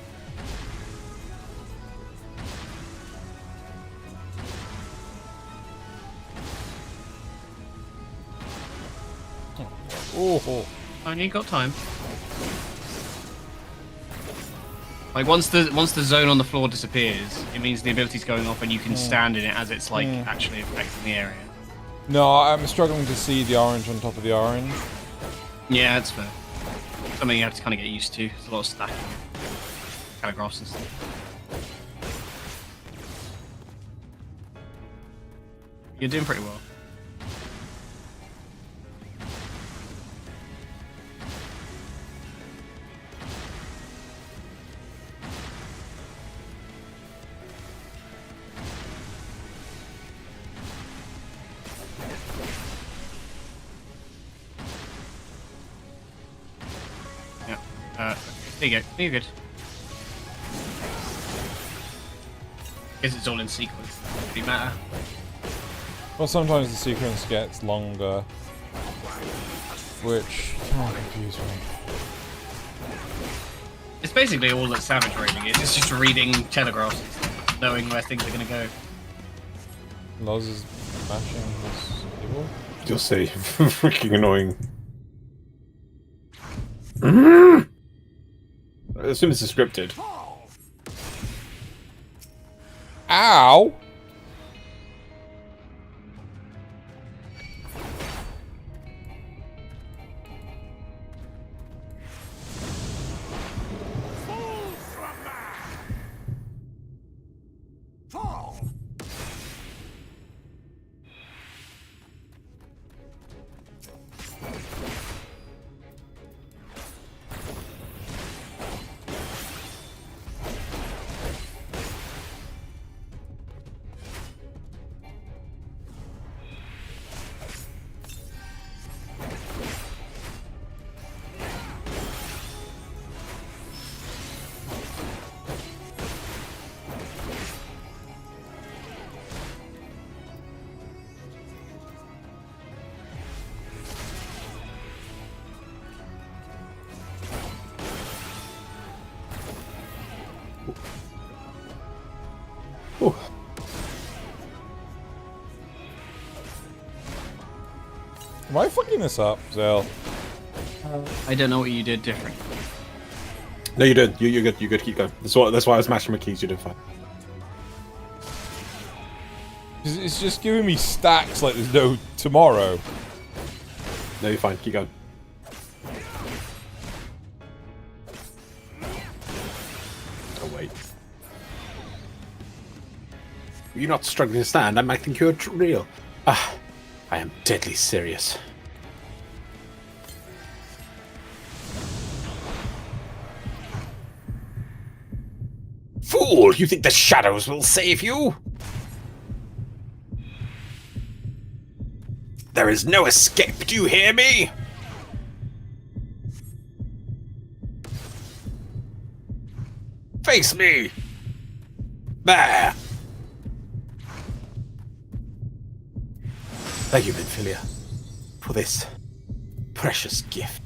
Oh. Only got time. Like once the zone on the floor disappears, it means the ability's going off and you can stand in it as it's like actually affecting the area. No, I'm struggling to see the orange on top of the orange. Yeah, that's fair. Something you have to kind of get used to. There's a lot of stacking. Telegraphs and stuff. You're doing pretty well. There you go. You're good. Guess it's all in sequence. Doesn't really matter. Well, sometimes the sequence gets longer, which kind of confuse me. It's basically all that Savage Raiding is. It's just reading telegraphs, knowing where things are going to go. Loz is mashing his evil. You'll see. Freaking annoying. I assume this is scripted. Ow! Am I fucking this up, Zell? I don't know what you did different. No, you did. You're good. You're good. Keep going. That's why I was mashing my keys. You did fine. It's just giving me stacks like there's no tomorrow. No, you're fine. Keep going. Oh, wait. You're not struggling to stand. I might think you're real. Ah, I am deadly serious. Fool! You think the shadows will save you? There is no escape, do you hear me? Face me! There! Thank you, Minfilia, for this precious gift.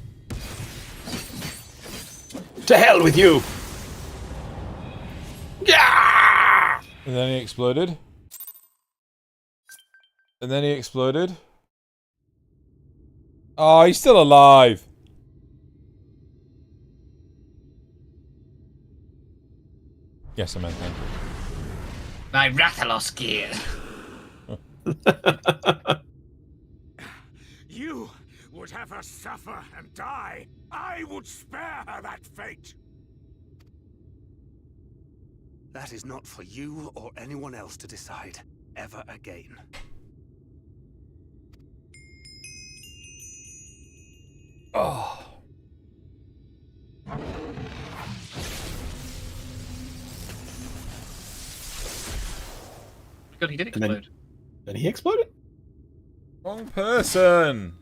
To hell with you! Yeah! And then he exploded. And then he exploded. Oh, he's still alive. Yes, I meant thank you. My Rathalos gear. You would have her suffer and die. I would spare her that fate. That is not for you or anyone else to decide ever again. Oh. God, he did explode. Then he exploded? Wrong person.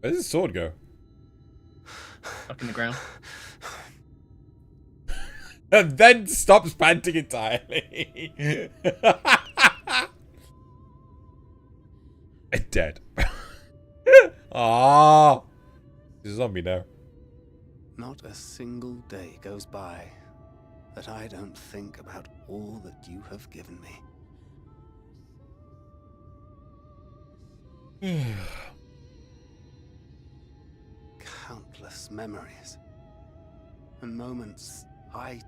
Where does his sword go? Up in the ground. And then stops panting entirely. Dead. Ah, he's a zombie now. Not a single day goes by that I don't think about all that you have given me. Countless memories and moments I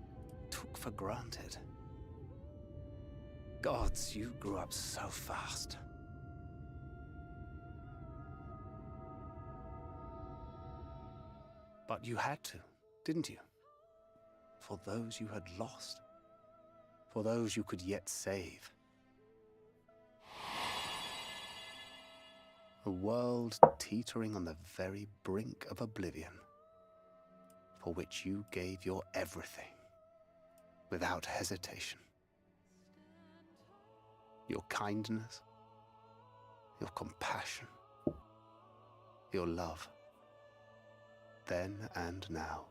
took for granted. Gods, you grew up so fast. But you had to, didn't you? For those you had lost. For those you could yet save. A world teetering on the very brink of oblivion, for which you gave your everything, without hesitation. Your kindness, your compassion, your love, then and now.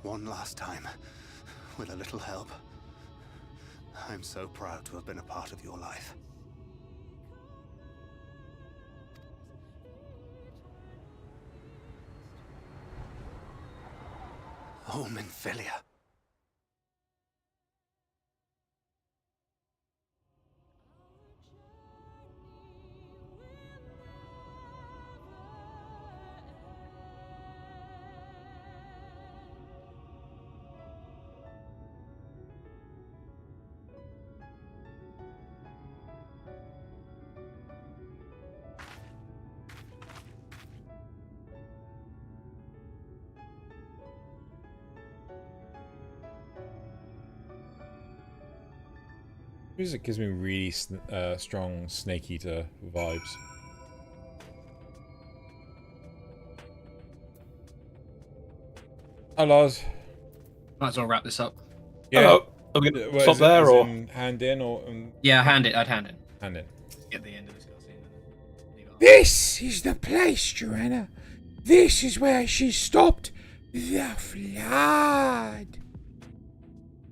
One last time, with a little help. I'm so proud to have been a part of your life. Oh, Minfilia. Music gives me really strong Snake Eater vibes. Hi, Lars. Might as well wrap this up. Yeah. Hello. Are we gonna stop there, or hand in, or yeah, I'd hand in. Hand in. At the end of this cutscene. This is the place, Joanna. This is where she stopped the flood.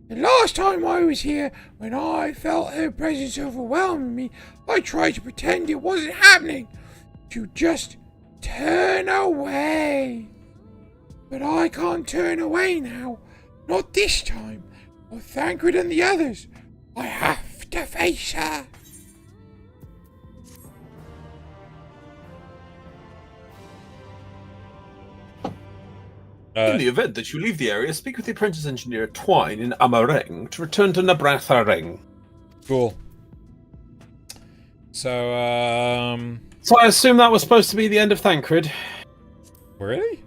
The last time I was here, when I felt her presence overwhelming me, I tried to pretend it wasn't happening. To just turn away. But I can't turn away now. Not this time. Or Thancred and the others. I have to face her. in the event that you leave the area, speak with the apprentice engineer Twine in Araeng to return to Araeng. Cool. So, So I assume that was supposed to be the end of Thancred. Really?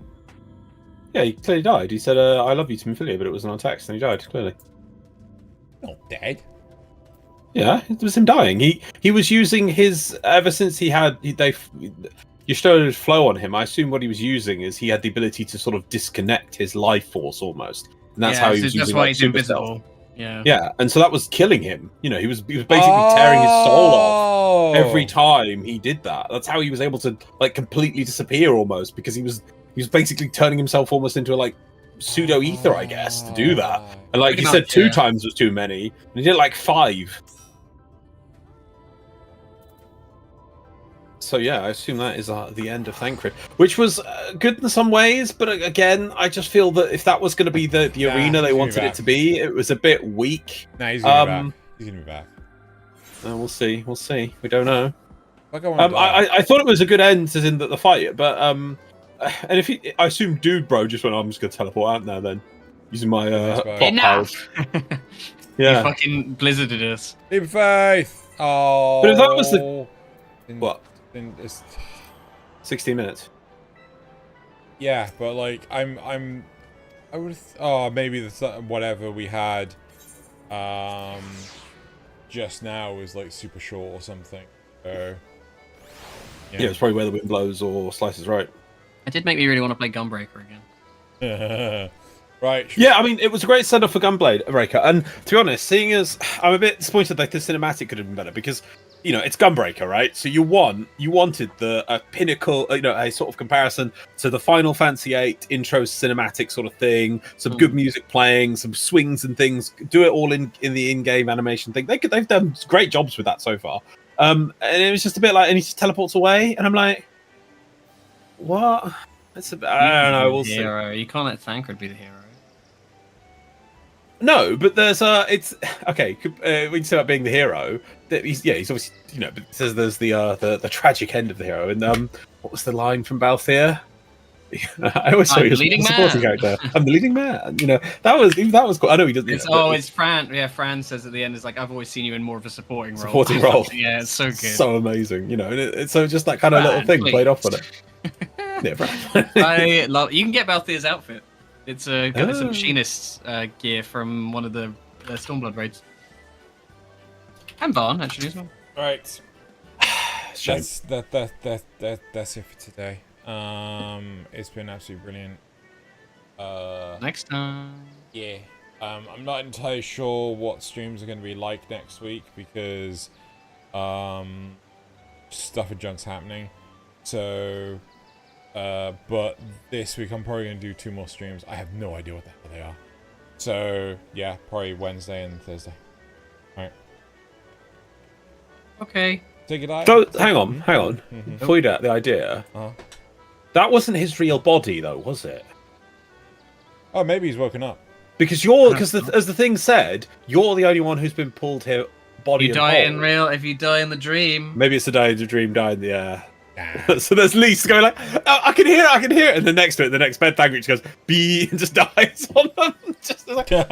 Yeah, he clearly died. He said, I love you to Minfilia, but it was on text, and he died, clearly. Not dead. Yeah, it was him dying. He was using his ever since you started flow on him. I assume what he was using is he had the ability to sort of disconnect his life force almost, and that's how he was that's using why like he's super invisible. stealth. Yeah. Yeah, and so that was killing him. You know, he was basically tearing his soul off every time he did that. That's how he was able to like completely disappear almost, because he was basically turning himself almost into a like pseudo ether, I guess, to do that. And like Pretty you said, much, 2 yeah. times was too many, and he did like 5. So yeah, I assume that is the end of Thancred, which was good in some ways, but again, I just feel that if that was going to be the arena they wanted it to be, it was a bit weak. Nah, he's gonna be back. He's gonna be back. We'll see. We'll see. We don't know. Like I I thought it was a good end, as in the fight, but and if I assume Dude Bro just went, I'm just gonna teleport out now then, using my plot powers. Yeah. You fucking blizzarded us. Leap of faith. Oh. But if that was the what? It's 16 minutes. Yeah, but like I would maybe the whatever we had just now was like super short or something. So yeah, it's probably where the wind blows or slices right. It did make me really want to play Gunbreaker again. Right. Yeah, I mean, it was a great setup for Gunblade Breaker, and to be honest, seeing as I'm a bit disappointed that the cinematic could have been better, because you know it's Gunbreaker, right? So you wanted a pinnacle, a sort of comparison to the Final Fantasy VIII intro cinematic sort of thing, some good music playing, some swings and things. Do it all in the in-game animation thing. They've done great jobs with that so far. And it was just a bit like, and he just teleports away, and I'm like, what? That's I don't know. We'll see. You can't let Thancred be the hero. No, but there's it's okay. When you say about being the hero, he's obviously but it says there's the tragic end of the hero. And what was the line from Balthier? I always say he was a supporting character. I'm the leading man. That was cool. I know he doesn't. It's Fran. Yeah, Fran says at the end, "Is like I've always seen you in more of a supporting role." Supporting role. Yeah, it's so good. So amazing. And it's so just that kind of little thing played off on it. Yeah, Fran. I love. You can get Balthier's outfit. It's got some machinist's gear from one of the Stormblood raids. And Varn, actually, as well. Right. That's it for today. It's been absolutely brilliant. Next time. Yeah. I'm not entirely sure what streams are going to be like next week, because stuff and junk's happening. So but this week I'm probably going to do 2 more streams. I have no idea what the hell they are. So yeah, probably Wednesday and Thursday. Alright. Okay. Take it out. So hang on. Before you do that, the idea. That wasn't his real body, though, was it? Oh, maybe he's woken up. Because as the thing said, you're the only one who's been pulled here. Body. You die in real. If you die in the dream. Maybe it's the day of the dream, die in the air. So there's Lise going like, oh, I can hear it, and then next to it, the next bed Thancred goes, "Bee," and just dies on them. Just like, it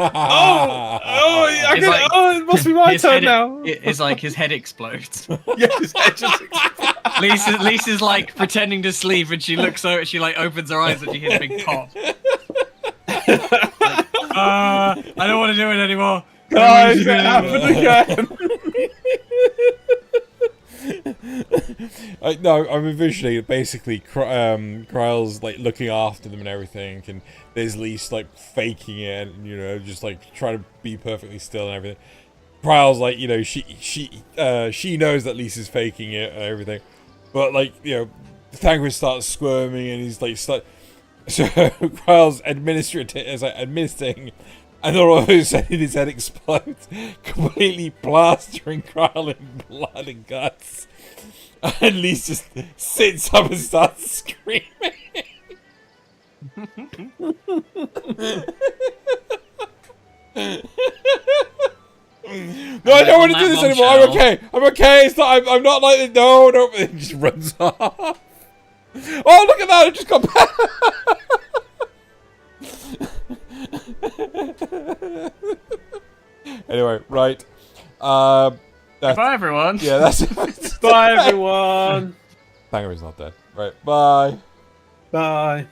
must be my turn now. It's like his head explodes. Yeah, his head just explodes. Lisa's like pretending to sleep, and she looks over, she like opens her eyes, and she hears a big pop. I don't want to do it anymore. Guys, it happened again. No, I'm envisioning basically Kryle's like looking after them and everything, and there's Lise like faking it, and just like trying to be perfectly still and everything. Kryle's like, she knows that Lise is faking it and everything, but like Thancred starts squirming, and he's like so Kryle's administering, and then all of a sudden his head explodes, completely plastering Kryle in blood and guts. And Lise just sits up and starts screaming. No, I don't want to do this anymore. I'm okay. It's not. I'm not like this. No. It just runs off. Oh, look at that! It just got back. Anyway, right. Bye, everyone. Yeah, that's it. Bye, everyone. Thancred's not dead. Right. Bye. Bye.